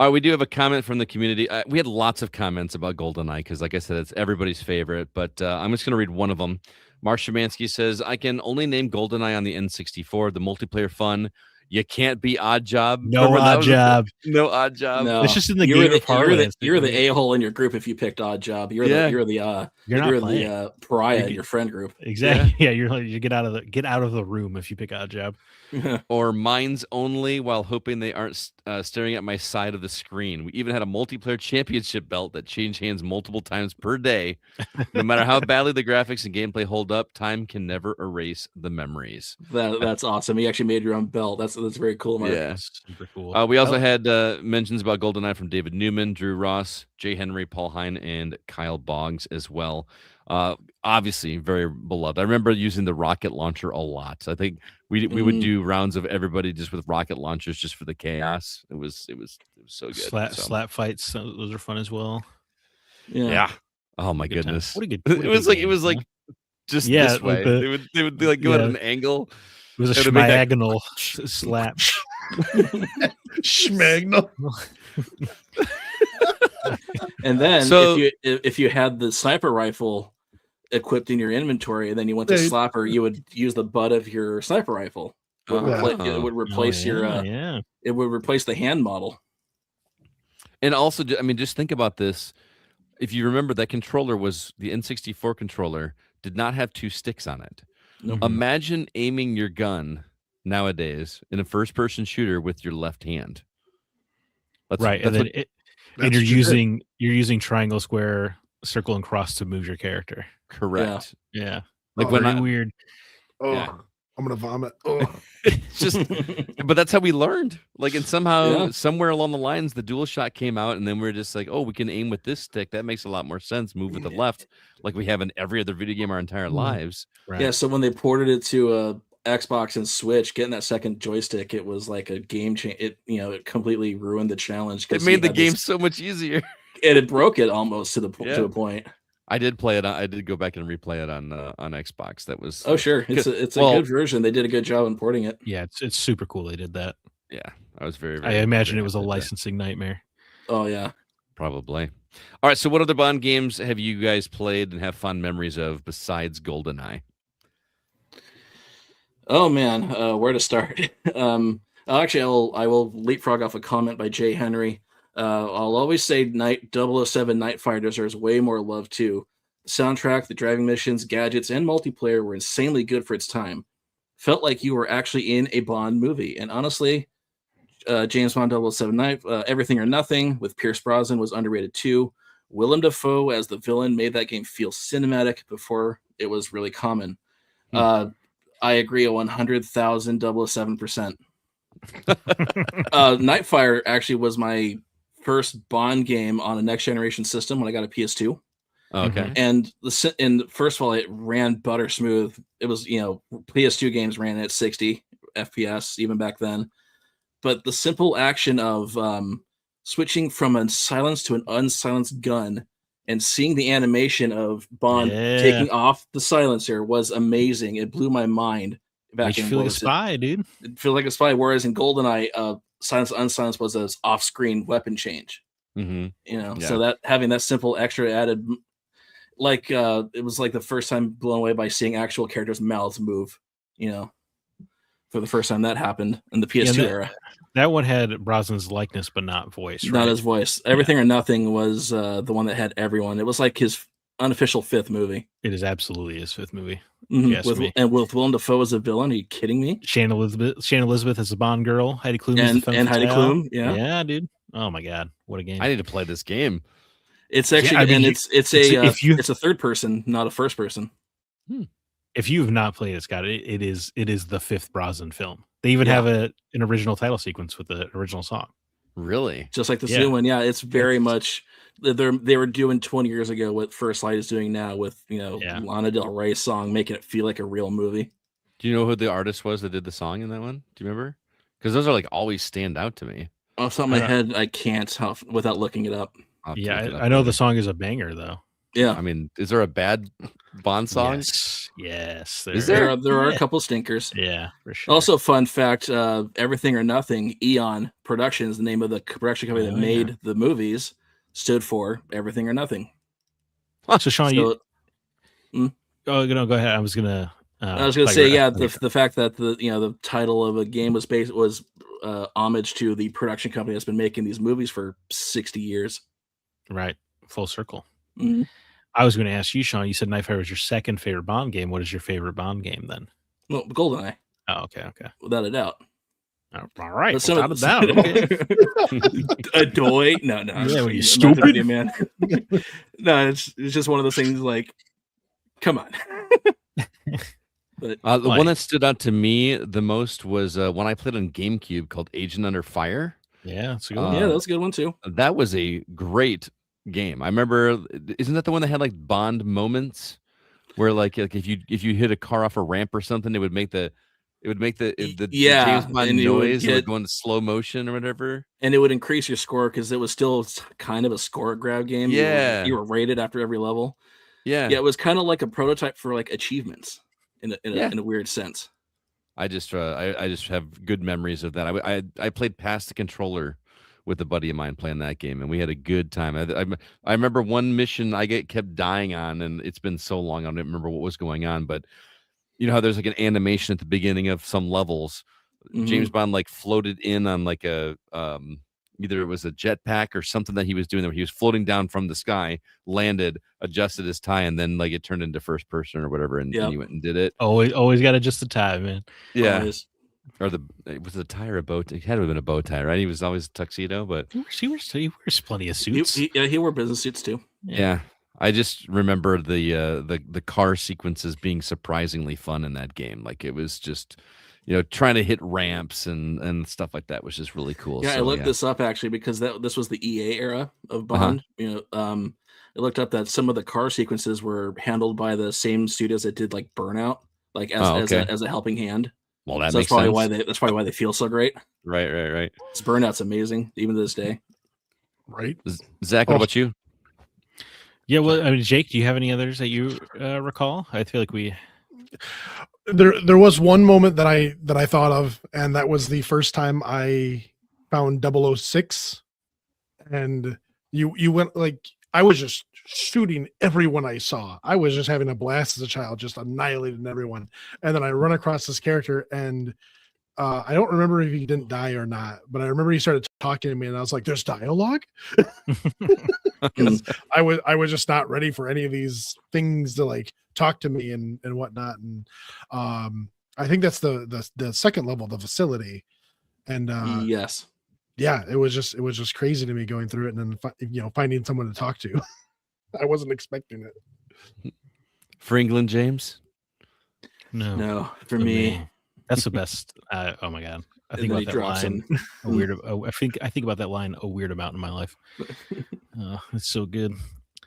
We do have a comment from the community. We had lots of comments about GoldenEye because, like I said, it's everybody's favorite. But I'm just going to read one of them. Mark Shemansky says, I can only name GoldenEye on the N64. The multiplayer fun. You can't be Odd Job. No Odd Job. No Odd Job. No. It's just in the game parlance. You're the a-hole in your group if you picked Odd Job. You're the pariah in your friend group. Exactly. Yeah, you get out of the room if you pick Odd Job. Or Minds Only while hoping they aren't staring at my side of the screen. We even had a multiplayer championship belt that changed hands multiple times per day. No matter how badly the graphics and gameplay hold up, time can never erase the memories. That's awesome. You actually made your own belt. That's very cool, Mark. Yeah, super cool. We also had mentions about GoldenEye from David Newman, Drew Ross, Jay Henry, Paul Hine, and Kyle Boggs as well. Obviously very beloved. I remember using the rocket launcher a lot. I think we would do rounds of everybody just with rocket launchers just for the chaos. It was so good. Slap fights, those are fun as well. Yeah. Oh my goodness. What a good. It was like just this way. They would like go at an angle. It was a schmagnal slap. Schmagnal. And then if you had the sniper rifle equipped in your inventory, and then you went to Slapper, you would use the butt of your sniper rifle. It would replace it would replace the hand model. And also, I mean, just think about this. If you remember, that controller was the N64 controller, did not have 2 sticks on it. Nope. Imagine aiming your gun nowadays in a first-person shooter with your left hand. And you're using triangle, square, circle, and cross to move your character. Correct. Yeah. Like Oh, when Very I, weird. Oh, Yeah. I'm gonna vomit. Oh, it's just, but that's how we learned. Like, and somehow, Yeah. somewhere along the lines, the DualShock came out, and then we're just like, oh, we can aim with this stick. That makes a lot more sense. Move with the left, like we have in every other video game our entire lives. Right. Yeah, so when they ported it to Xbox and Switch, getting that second joystick, it was like a game change. It completely ruined the challenge It because made the game so much easier. and it broke it almost to Yeah. to a point. I did play it. I did go back and replay it on Xbox. That was Oh sure, it's a good version. They did a good job in porting it. Yeah, it's super cool they did that. yeah. I was very. I very imagine very it was a happy with that. licensing nightmare. Oh yeah. Probably. All right. So, what other Bond games have you guys played and have fond memories of besides GoldenEye? Oh man, where to start? Actually, I will leapfrog off a comment by Jay Henry. I'll always say 007 Night Fighter deserves way more love too. The soundtrack, the driving missions, gadgets, and multiplayer were insanely good for its time. Felt like you were actually in a Bond movie. And honestly, James Bond 007 Night, Everything or Nothing with Pierce Brosnan was underrated too. Willem Dafoe as the villain made that game feel cinematic before it was really common. I agree 100,000 007%. Nightfire actually was my first Bond game on a next generation system when I got a PS2. Okay. And first of all, it ran butter smooth. It was, PS2 games ran at 60 FPS even back then. But the simple action of switching from a silenced to an unsilenced gun and seeing the animation of Bond taking off the silencer was amazing. It blew my mind. Makes you feel like a spy, dude. It feel like a spy. Whereas in GoldenEye, silence unsilence was an off-screen weapon change. Mm-hmm. So that having that simple extra added, like it was like the first time blown away by seeing actual characters' mouths move. For the first time that happened in the PS2 era. That one had Brosnan's likeness, but not voice. Right? Not his voice. Everything or Nothing was the one that had everyone. It was like his unofficial fifth movie. It is absolutely his fifth movie. And with Willem Dafoe as a villain, are you kidding me? Shane Elizabeth as a Bond girl, Heidi Klum as the femme and Heidi fatale. Klum, yeah, dude. Oh my god, what a game! I need to play this game. It's actually it's a third person, not a first person. If you have not played it, Scott, it is the fifth Brosnan film. They even have an original title sequence with the original song. Really? Just like the new one. Yeah, it's very much they were doing 20 years ago what First Light is doing now with Lana Del Rey's song, making it feel like a real movie. Do you know who the artist was that did the song in that one? Do you remember? Because those are like always stand out to me. Off the top of my head, I can't without looking it up. Yeah, I know the song is a banger though. Yeah, I mean, is there a bad Bond song? Yes. There are a couple stinkers. Yeah, for sure. Also, fun fact: Everything or Nothing, Eon Productions, the name of the production company that made the movies, stood for Everything or Nothing. So Sean, go ahead. I was gonna say, the fact that the title of a game was homage to the production company that's been making these movies for 60 years. Right, full circle. Mm-hmm. I was going to ask you, Sean. You said Nightfire was your second favorite Bond game. What is your favorite Bond game then? Well, GoldenEye. Oh, okay, without a doubt. All right, without a doubt. Okay. A doy? No. Yeah, were you stupid, man? No, it's just one of those things. Like, come on. But the one that stood out to me the most was one I played on GameCube called Agent Under Fire. Yeah, that's a good one. Yeah, that's a good one too. That was a great game. I remember, isn't that the one that had like Bond moments where like if you hit a car off a ramp or something, it would make the James Bond noise and it would go into slow motion or whatever, and it would increase your score because it was still kind of a score grab game. You were rated after every level. Yeah, it was kind of like a prototype for like achievements in a weird sense. I just have good memories of that. I played past the controller with a buddy of mine playing that game, and we had a good time. I remember one mission I kept dying on, and it's been so long I don't remember what was going on. But you know how there's like an animation at the beginning of some levels. Mm-hmm. James Bond like floated in on like a either it was a jetpack or something that he was doing where he was floating down from the sky, landed, adjusted his tie, and then like it turned into first person or whatever, and he went and did it. Always got to adjust the tie, man. Yeah. Always. Or was it a tie or a bow tie? It had to have been a bow tie, right? He was always a tuxedo, but he wears plenty of suits. He wore business suits too. Yeah. I just remember the car sequences being surprisingly fun in that game. Like it was just, trying to hit ramps and stuff like that was just really cool. Yeah, I So looked this up actually because this was the EA era of Uh-huh. Bond. I looked up that some of the car sequences were handled by the same studios that did like Burnout, like Oh, okay. as a helping hand. Well, that So makes sense. that's probably why they feel so great. Right. This Burnout's amazing, even to this day. Right. Zach, what Oh. about you? Yeah, well, I mean, Jake, do you have any others that you recall? I feel like There was one moment that I thought of, and that was the first time I found 006, and you went like I was just shooting everyone I saw. I was just having a blast as a child, just annihilating everyone. And then I run across this character, and I don't remember if he didn't die or not, but I remember he started talking to me, and I was like, "There's dialogue," because I was just not ready for any of these things to like talk to me and whatnot. And I think that's the second level of the facility, and Yes. yeah, it was just crazy to me going through it, and then finding someone to talk to. I wasn't expecting it. For England, James? No, for me. that's the best. Oh my god, I And think then about he that drops line. him. A weird. I think about that line a weird amount in my life. It's so good.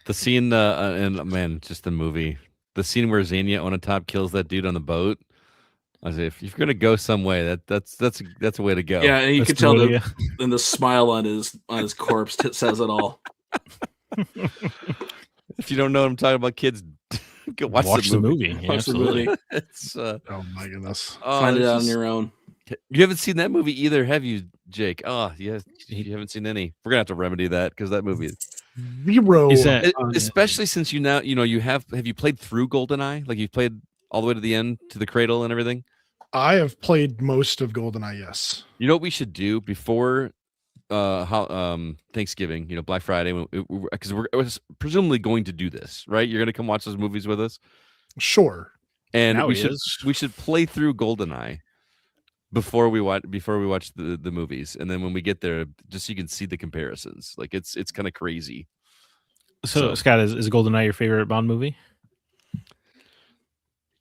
The scene, and man, just the movie. The scene where Xenia on a top kills that dude on the boat. I say, if you're gonna go some way, that's a way to go. Yeah, and you That's could tell the- and the smile on his corpse says it all. If you don't know what I'm talking about, kids, go watch the movie. Yeah, Watch the absolutely. movie. It's Oh my goodness. Find it it's out on just- your own. You haven't seen that movie either, have you, Jake? Oh, yes. You haven't seen any. We're gonna have to remedy that because that movie, Zero. Is that- especially since you have you played through GoldenEye? Like you've played all the way to the end to the cradle and everything. I have played most of GoldenEye. Yes. You know what we should do before Thanksgiving, Black Friday, because we're presumably going to do this, right? You're going to come watch those movies with us, Sure. and Now we he should is. we should play through GoldenEye before we watch the movies, and then when we get there, just so you can see the comparisons. Like it's kind of crazy. So, So- Scott, is GoldenEye your favorite Bond movie?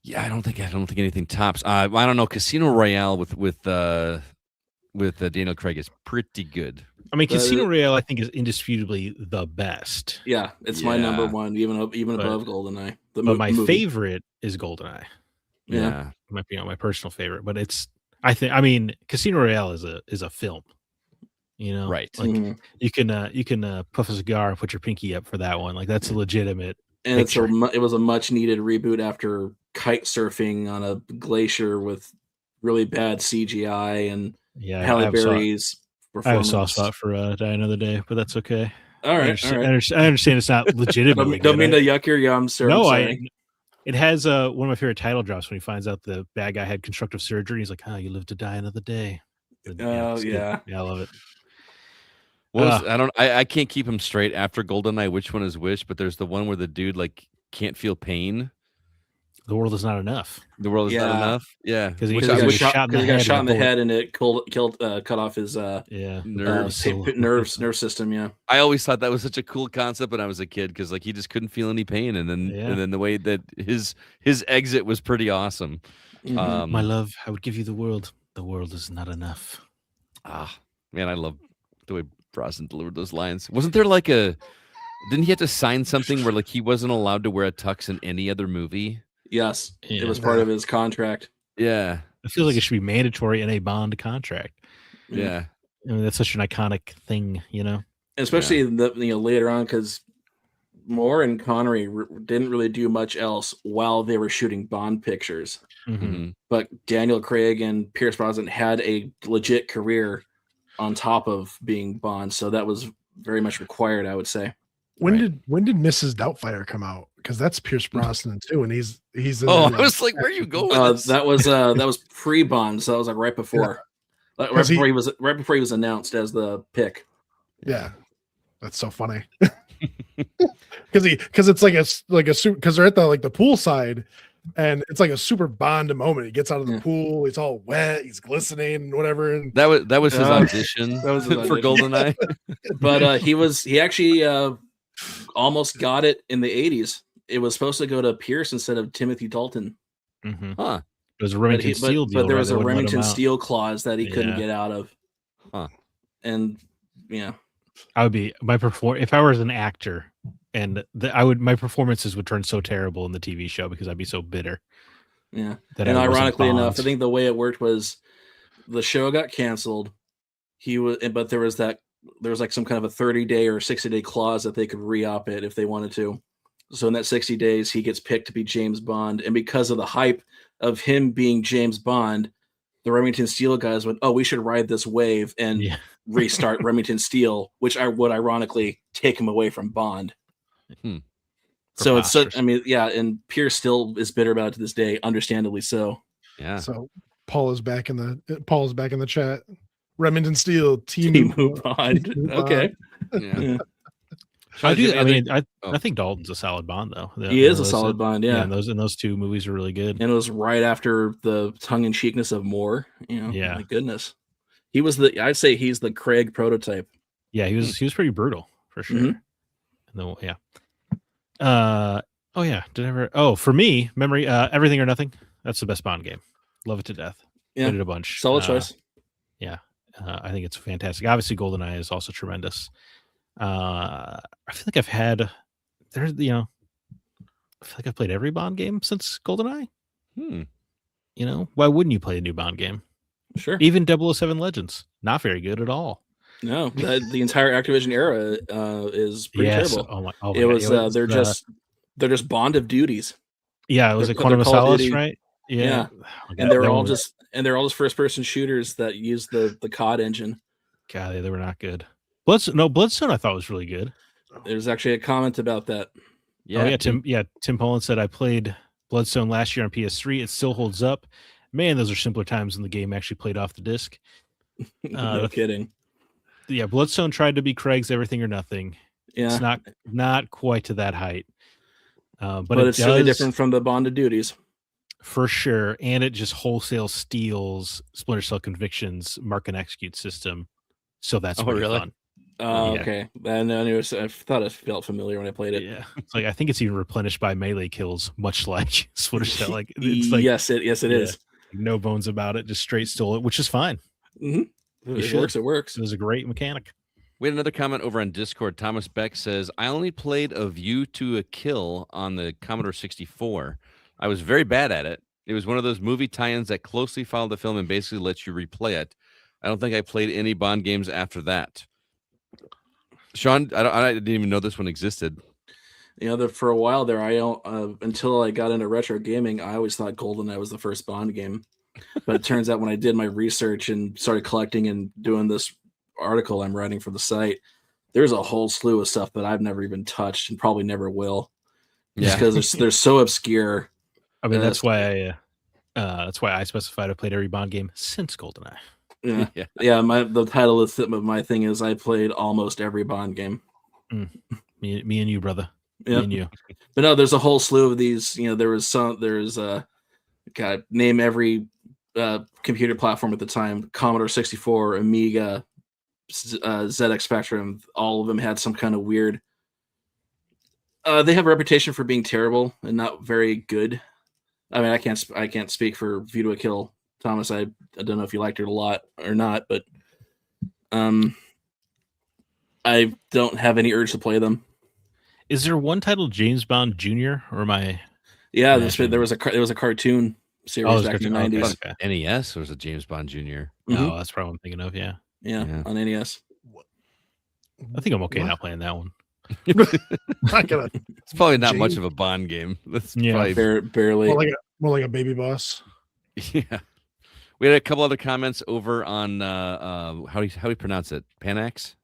Yeah, I don't think anything tops. I don't know. Casino Royale with Daniel Craig is pretty good. I mean, The- Casino Royale, I think, is indisputably the best. Yeah, it's my number Yeah. one, even But- above GoldenEye. But my movie. favorite is GoldenEye. Yeah. It might be my personal favorite, but I mean, Casino Royale is a film. Right. Like Mhm. you can puff a cigar and put your pinky up for that one. Like that's a legitimate. And picture. it was a much needed reboot after kite surfing on a glacier with really bad CGI and Yeah, Halle Berry's I have a performance. soft spot for Die Another Day, but that's okay. All I right, understand, all I right. understand, I understand it's not legitimately Don't mean good. to yuck your yum, sir. No, I'm sorry. it has one of my favorite title drops when he finds out the bad guy had constructive surgery. He's like, "You live to die another day." And, Oh, it's good. yeah. I love it. I can't keep him straight after GoldenEye. Which one is which? But there's the one where the dude like can't feel pain. The world is not enough. The world is not Yeah. enough. Yeah, Because he Which got I wish- shot in the head. shot in with the a bullet. head and it cut off his Yeah, nerves. nerve system. Yeah, I always thought that was such a cool concept when I was a kid because like he just couldn't feel any pain, and then Yeah. the way that his exit was pretty awesome. Mhm. My love, I would give you the world. The world is not enough. Man, I love the way Brosnan delivered those lines. Wasn't there like didn't he have to sign something where like he wasn't allowed to wear a tux in any other movie? Yes, Yeah. it was part of his contract. Yeah, I feel like it should be mandatory in a Bond contract. yeah. I mean, that's such an iconic thing, Especially later on, because Moore and Connery didn't really do much else while they were shooting Bond pictures. Mhm. But Daniel Craig and Pierce Brosnan had a legit career on top of being Bond, so that was very much required, I would say. When Right. did Mrs. Doubtfire come out? Because that's Pierce Brosnan too, and he's in Oh, there, I was like, where are you going? with this? That was pre-Bond, so that was like right before, right 'Cause before he was announced as the pick. yeah, that's so funny. Because it's like a suit because they're at the pool side, and it's like a super Bond moment. He gets out of the Yeah. pool, he's all wet, he's glistening and whatever, and That was his Uh, audition that was his for audition. GoldenEye. But he actually almost got it in the 80s. It was supposed to go to Pierce instead of Timothy Dalton. Mm-hmm. Huh. It was a Remington Steel deal, but there right? was They a wouldn't let him Remington out. Steel clause that he couldn't Yeah. get out of. Huh. And yeah, I would be if I was an actor, and my performances would turn so terrible in the TV show because I'd be so bitter. yeah. That And I wasn't ironically enough, I Bond. think the way it worked was the show got canceled. But there was like some kind of a 30-day or 60-day clause that they could re-op it if they wanted to. So in that 60 days, he gets picked to be James Bond, and because of the hype of him being James Bond, the Remington Steel guys went, "Oh, we should ride this wave and Yeah. restart Remington Steel," which would ironically take him away from Bond. So it's such, I mean, yeah, and Pierce still is bitter about it to this day, understandably so. Yeah. So Paul is back in the chat. Remington Steel, Timu Bond. Okay. Yeah. I do. I mean, Oh. I think Dalton's a solid Bond, though. He is a solid Bond, yeah. And those two movies are really good. And it was right after the tongue-in-cheekness of Moore. You know, Yeah. my goodness, I'd say he's the Craig prototype. Yeah, he was pretty brutal for sure. Mhm. No, yeah. Oh yeah. For me, Memory, Everything or Nothing. That's the best Bond game. Love it to death. Yeah. Played it a bunch. Solid choice. Yeah. I think it's fantastic. Obviously, GoldenEye is also tremendous. I feel like I feel like I've played every Bond game since GoldenEye. You know, why wouldn't you play a new Bond game? Sure. Even 007 Legends, not very good at all. No, the entire Activision era is pretty terrible. Oh my it was God. they're just Bond of duties. Yeah, it was They're Quantum of Call of Solace, Duty. right? Yeah. Oh my And God, they're all just first person shooters that use the COD engine. God, they were not good. Bloodstone I thought was really good. There's actually a comment about that. Yeah. Tim Poland said I played Bloodstone last year on PS3. It still holds up. Man, those are simpler times when the game actually played off the disc. No kidding. Yeah, Bloodstone tried to be Craig's Everything or Nothing. Yeah. It's not quite to that height. But it's really different from the Bond of Duties. For sure. And it just wholesale steals Splinter Cell Conviction's mark and execute system. So that's really fun. Oh, yeah. Okay. I thought it felt familiar when I played it. Yeah. It's like I think it's even replenished by melee kills, much like Splinter Cell. Like it's like yes, it is. No bones about it, just straight stole it, which is fine. Mm-hmm. It works. It was a great mechanic. We had another comment over on Discord. Thomas Beck says, I only played A View to a Kill on the Commodore 64. I was very bad at it. It was one of those movie tie-ins that closely followed the film and basically lets you replay it. I don't think I played any Bond games after that. Sean, I didn't even know this one existed. You know, for a while there, I don't until I got into retro gaming, I always thought GoldenEye was the first Bond game. But it turns out when I did my research and started collecting and doing this article I'm writing for the site, there's a whole slew of stuff that I've never even touched and probably never will. Yeah, because they're so obscure. I mean, that's why I specified I played every Bond game since GoldenEye. Yeah. The title of my thing is I played almost every Bond game. Me and you, brother. Yeah. Me and you. But no, there's a whole slew of these. You know, there's name every computer platform at the time: Commodore 64, Amiga, ZX Spectrum. All of them had some kind of weird. They have a reputation for being terrible and not very good. I mean, I can't speak for View to a Kill, Thomas. I don't know if you liked it a lot or not, but I don't have any urge to play them. Is there one title James Bond Jr. or am I? Yeah, there was a cartoon series back in the 90s. Okay. NES was a James Bond Jr. Mm-hmm. Oh, that's probably what I'm thinking of. Yeah, on NES. I think I'm okay not playing that one. It's probably not much of a Bond game. That's probably barely more like a Baby Boss. Yeah. We had a couple other comments over on how do you pronounce it? Panax?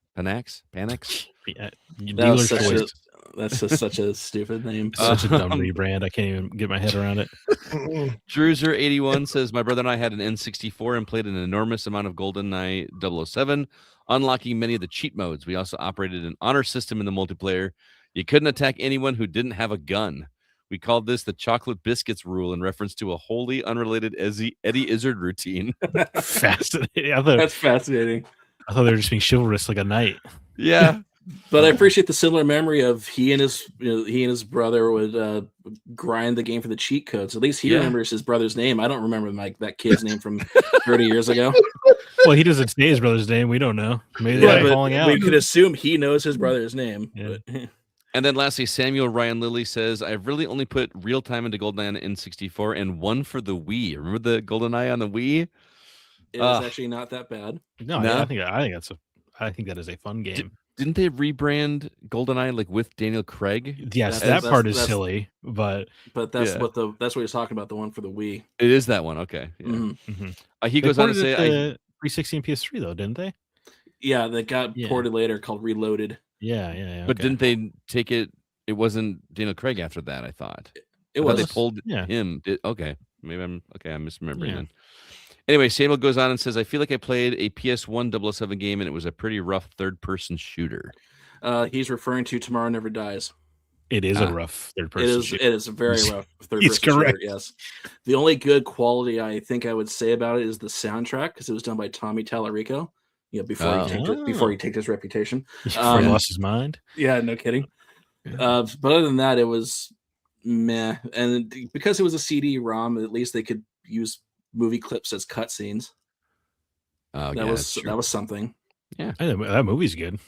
Yeah, dealer's choice. That's just such a stupid name. Such a dumb rebrand. I can't even get my head around it. Drewzer81 says, my brother and I had an N64 and played an enormous amount of GoldenEye 007, unlocking many of the cheat modes. We also operated an honor system in the multiplayer. You couldn't attack anyone who didn't have a gun. We called this the chocolate biscuits rule in reference to a wholly unrelated Eddie Izzard routine. Fascinating. That's fascinating. I thought they were just being chivalrous like a knight. Yeah. But I appreciate the similar memory of he and his brother would grind the game for the cheat codes. At least he remembers his brother's name. I don't remember that kid's name from 30 years ago. Well, he doesn't say his brother's name. We don't know. Maybe Yeah, they're but falling out. we could assume he knows his brother's name. Yeah. But And then lastly, Samuel Ryan Lilly says, I've really only put real time into GoldenEye on N64 and one for the Wii. Remember the GoldenEye on the Wii? it was actually not that bad. No, No. I think that is a fun game. Didn't they rebrand GoldenEye like with Daniel Craig? Yes, That's- that part is that's- silly, but But that's Yeah. what he's talking about, the one for the Wii. It is that one. Okay. Yeah. Mhm. He they goes on to ported it say, to 360 and PS3 though, didn't they? Yeah, that got Yeah. ported later called Reloaded. Yeah. but okay. didn't they take it? It wasn't Daniel Craig after that, I thought. It I thought was. they pulled Yeah. him. Okay. Maybe I'm misremembering Yeah. then. Anyway, Samuel goes on and says, I feel like I played a PS1 007 game and it was a pretty rough third-person shooter. He's referring to Tomorrow Never Dies. It is Ah. a rough third It person. is a very rough third He's person correct. shooter. Yes, the only good quality I think I would say about it is the soundtrack, because it was done by Tommy Tallarico. Before he taked his reputation. Before he lost his mind. Yeah, no kidding. Yeah. But other than that, it was meh. And because it was a CD-ROM, at least they could use movie clips as cutscenes. Oh, That was something. I think that movie's good.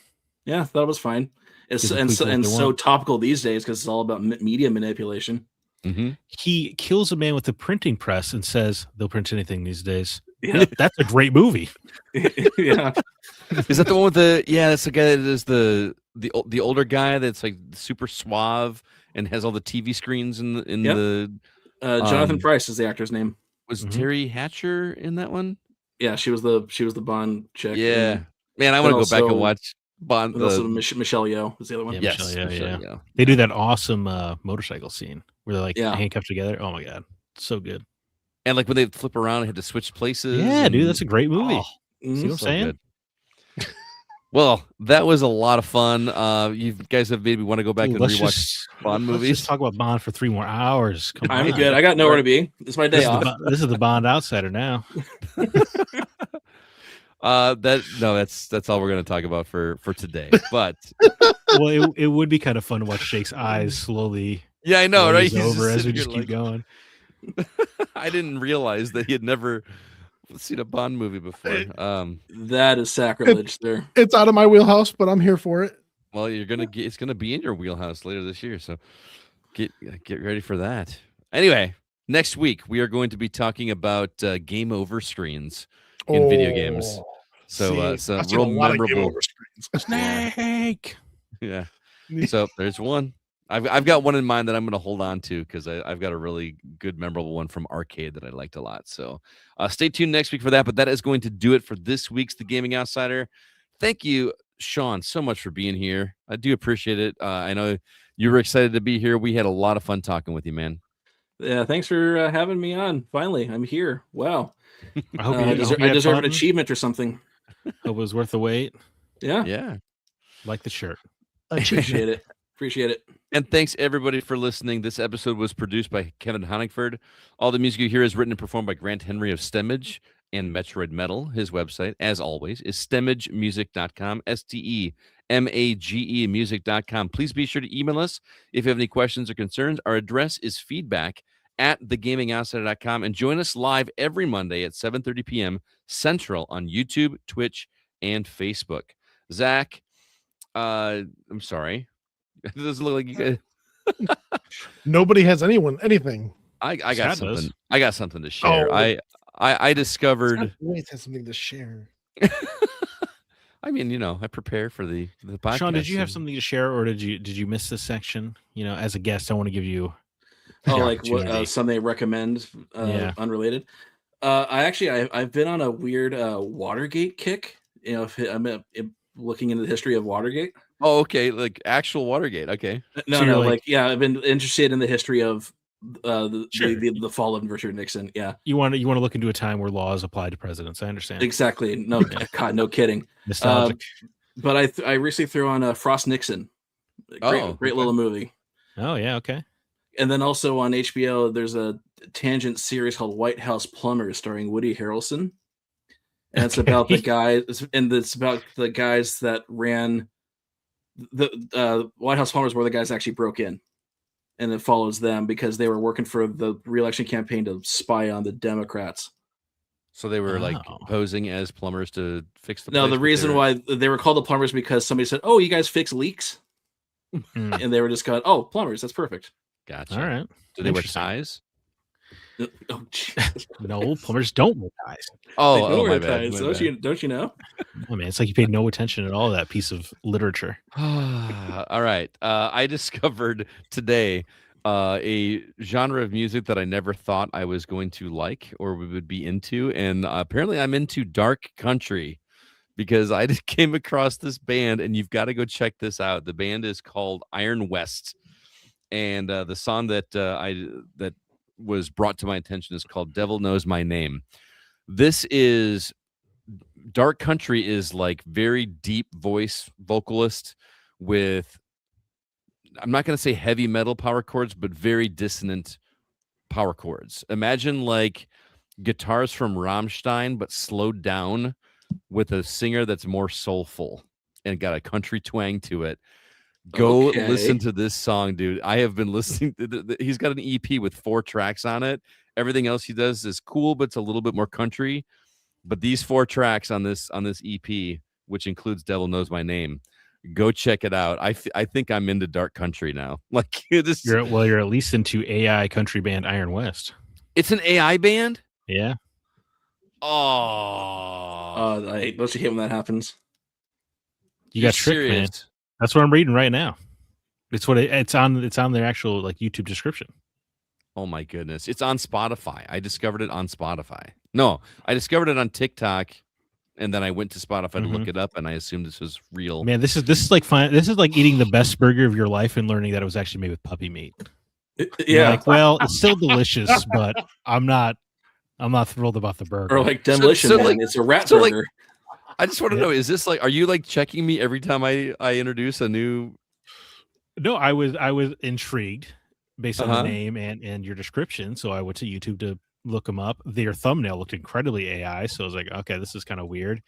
Yeah, that was fine. Give the people what And they so want. topical these days because it's all about media manipulation. Mm-hmm. He kills a man with a printing press and says they'll print anything these days. Yeah, That's a great movie. yeah. Is that the one with that's the guy that is the older guy that's like super suave and has all the TV screens in Yep. the Jonathan Pryce is the actor's name. was Mhm. Terry Hatcher in that one? Yeah, she was the Bond chick. Yeah. Man, I want to go back and also- watch Bond. And also Michelle Yeoh is the other one. Yeah. Yes, Michelle Yeoh, Michelle yeah. Yeoh. They do that awesome motorcycle scene where they're like Yeah. handcuffed together. Oh my god, so good. And like when they flip around and have to switch places. Yeah, dude, and- that's a great movie. Oh, Mhm. See what I'm so saying? good. Well, that was a lot of fun. You guys have made me want to go back Dude, and rewatch Bond let's movies. just talk about Bond for 3 more hours. Come I'm on. good. I got nowhere to be. It's my This day is, off. this is the Bond outsider now. That's all we're going to talk about for today. But Well, it would be kind of fun to watch Jake's eyes slowly yeah, I know, right? glaze He's over as we sitting just here keep going. I didn't realize that he had never seen a Bond movie before. That is sacrilege there. It's out of my wheelhouse, but I'm here for it. Well, it's gonna be in your wheelhouse later this year, so get ready for that. Anyway, next week we are going to be talking about game over screens in video games. So, See, I've seen real a lot of game memorable. over screens. Snake. Yeah. So there's one. I've got one in mind that I'm going to hold on to because I've got a really good, memorable one from arcade that I liked a lot. So stay tuned next week for that. But that is going to do it for this week's The Gaming Outsider. Thank you, Sean, so much for being here. I do appreciate it. I know you were excited to be here. We had a lot of fun talking with you, man. Yeah, thanks for having me on. Finally, I'm here. Wow. I hope I you deserve an fun. achievement or something. Hope it was worth the wait. Yeah, Yeah. Like the shirt. appreciate it. Appreciate it. And thanks everybody for listening. This episode was produced by Kevin Honigford. All the music you hear is written and performed by Grant Henry of Stemmage and Metroid Metal. His website, as always, is stemagemusic.com, STEMAGE music.com. Please be sure to email us if you have any questions or concerns. Our address is feedback@thegamingoutsider.com. And join us live every Monday at 7:30 p.m. Central on YouTube, Twitch, and Facebook. Zach, I'm sorry. It doesn't look like you guys. Nobody has anything. I got Scott something. does. I got something to share. Oh. I discovered. Always has something to share. I mean, I prepare for the podcast. Sean, did you have and- something to share, or did you miss this section? As a guest, I want to give you. Oh, the like what opportunity. something I recommend Yeah. unrelated. I've been on a weird Watergate kick. If I'm looking into the history of Watergate. Oh, okay, like actual Watergate. Okay. No, So you're no, like- I've been interested in the history of Sure. the fall of Richard Nixon. Yeah, You want to look into a time where laws apply to presidents. I understand. exactly. No, God, no kidding. Nostalgic. But I recently threw on Frost Nixon. Great, Oh, great okay. little movie. Oh yeah, okay. And then also on HBO, there's a tangent series called White House Plumbers, starring Woody Harrelson. And it's about the Okay. guys, and it's about the guys that ran the White House plumbers were the guys that actually broke in, and it follows them because they were working for the re-election campaign to spy on the Democrats. So they were like Oh. posing as plumbers to fix the. No, place, the but reason why they were called the plumbers because somebody said, "Oh, you guys fix leaks," Mm. and they were just going, "Oh, plumbers, that's perfect." Gotcha. All right. Do they wear Interesting. ties? Oh, Jesus. No, plumbers don't wear ties. They Oh, don't my wear bad. ties. My Don't bad. you? Don't you know? Oh man, it's like you paid no attention at all to that piece of literature. All right. I discovered today a genre of music that I never thought I was going to like or would be into. And apparently I'm into dark country because I just came across this band and you've got to go check this out. The band is called Iron West. And the song that that was brought to my attention is called Devil Knows My Name. This is dark country is like very deep voice vocalist with, I'm not going to say heavy metal power chords, but very dissonant power chords. Imagine like guitars from Rammstein, but slowed down with a singer that's more soulful and got a country twang to it. Go Okay. listen to this song, dude. I have been listening to he's got an EP with 4 tracks on it. Everything else he does is cool, but it's a little bit more country. But these 4 tracks on this EP, which includes Devil Knows My Name, go check it out. I think I'm into dark country now. Like this, You're at least into AI country band Iron West. it's an AI band. Yeah. Oh, Don't you hate when that happens? You you're got tricked, man. serious? That's what I'm reading right now. It's what it's on their actual like YouTube description. Oh my goodness, it's on Spotify. I discovered it on Spotify. No, I discovered it on TikTok, and then I went to Spotify to look it up, and I assumed this was real. Man, this is like fine. This is like eating the best burger of your life and learning that it was actually made with puppy meat. You're Yeah. like, well, it's still delicious, but I'm not thrilled about the burger. Or like Demolition so, Man. like- It's a rat so, like- burger. I just want to know: is this like? Are you like checking me every time I introduce a new? No, I was intrigued based on Uh-huh. the name and your description. So I went to YouTube to look them up. Their thumbnail looked incredibly AI, so I was like, okay, this is kind of weird.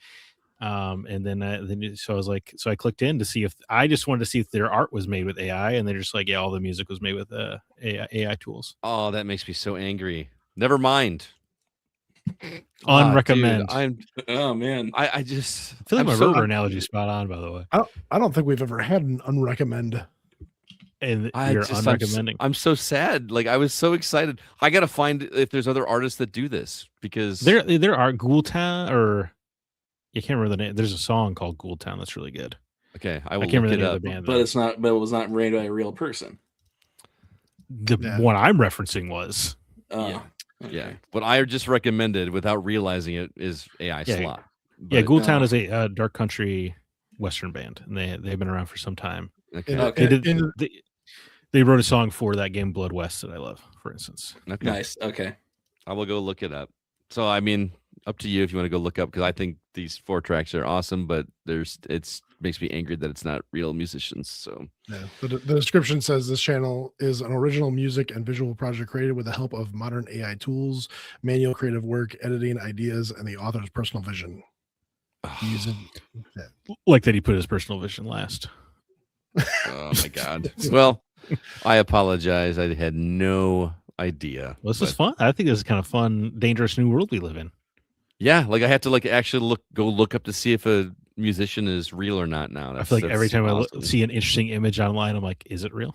And then so I was like, so I clicked in to see if I just wanted to see if their art was made with AI, and they're just like, yeah, all the music was made with AI tools. Oh, that makes me so angry. Never mind. Unrecommend. Dude, Oh man. I just I feel like I'm my so- burger analogy is spot on, by the way. I don't think we've ever had an unrecommend. And I you're just, unrecommending. I'm so sad. Like I was so excited. I gotta find if there's other artists that do this because There are Ghoultown, or I can't remember the name. There's a song called Ghoultown that's really good. okay, I I will can't look remember it the name up. of the band. But though. it's not. But it was not made by a real person. The Yeah. one I'm referencing was. Yeah. Okay. Yeah, what I just recommended without realizing it is AI Yeah, slot. Yeah, But- Ghoultown no. is a dark country western band, and they've been around for some time. Okay. In- Okay. in- They wrote a song for that game Blood West that I love, for instance. Okay. Nice. Okay. I will go look it up. So I mean, up to you if you want to go look up because I think these 4 tracks are awesome, but it's makes me angry that it's not real musicians. So Yeah. The description says this channel is an original music and visual project created with the help of modern AI tools, manual creative work, editing ideas, and the author's personal vision. Using Like that he put his personal vision last. oh my god. Well, I apologize. I had no idea. Well, this is but- fun. I think this is kind of fun, dangerous new world we live in. Yeah, like I have to like actually go look up to see if a musician is real or not now. I feel like every that's time I awesome. see an interesting image online, I'm like, is it real?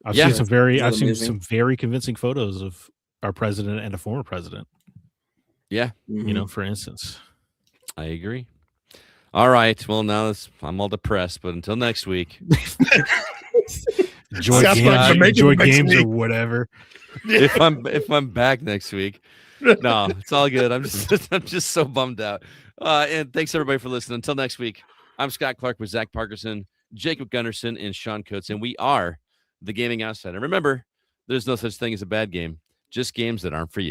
I've Yeah. seen some very Isn't that I've seen amazing? some very convincing photos of our president and a former president, Yeah, you know, for instance. I agree. All right. Well, now I'm all depressed, but until next week. Enjoy Scott's not gonna make it enjoy next games or week. whatever. if I'm back next week. No, it's all good. I'm just so bummed out. And thanks everybody for listening. Until next week, I'm Scott Clark with Zach Parkerson, Jacob Gunnarsson, and Sean Coates, and we are the Gaming Outsider. Remember, there's no such thing as a bad game, just games that aren't for you.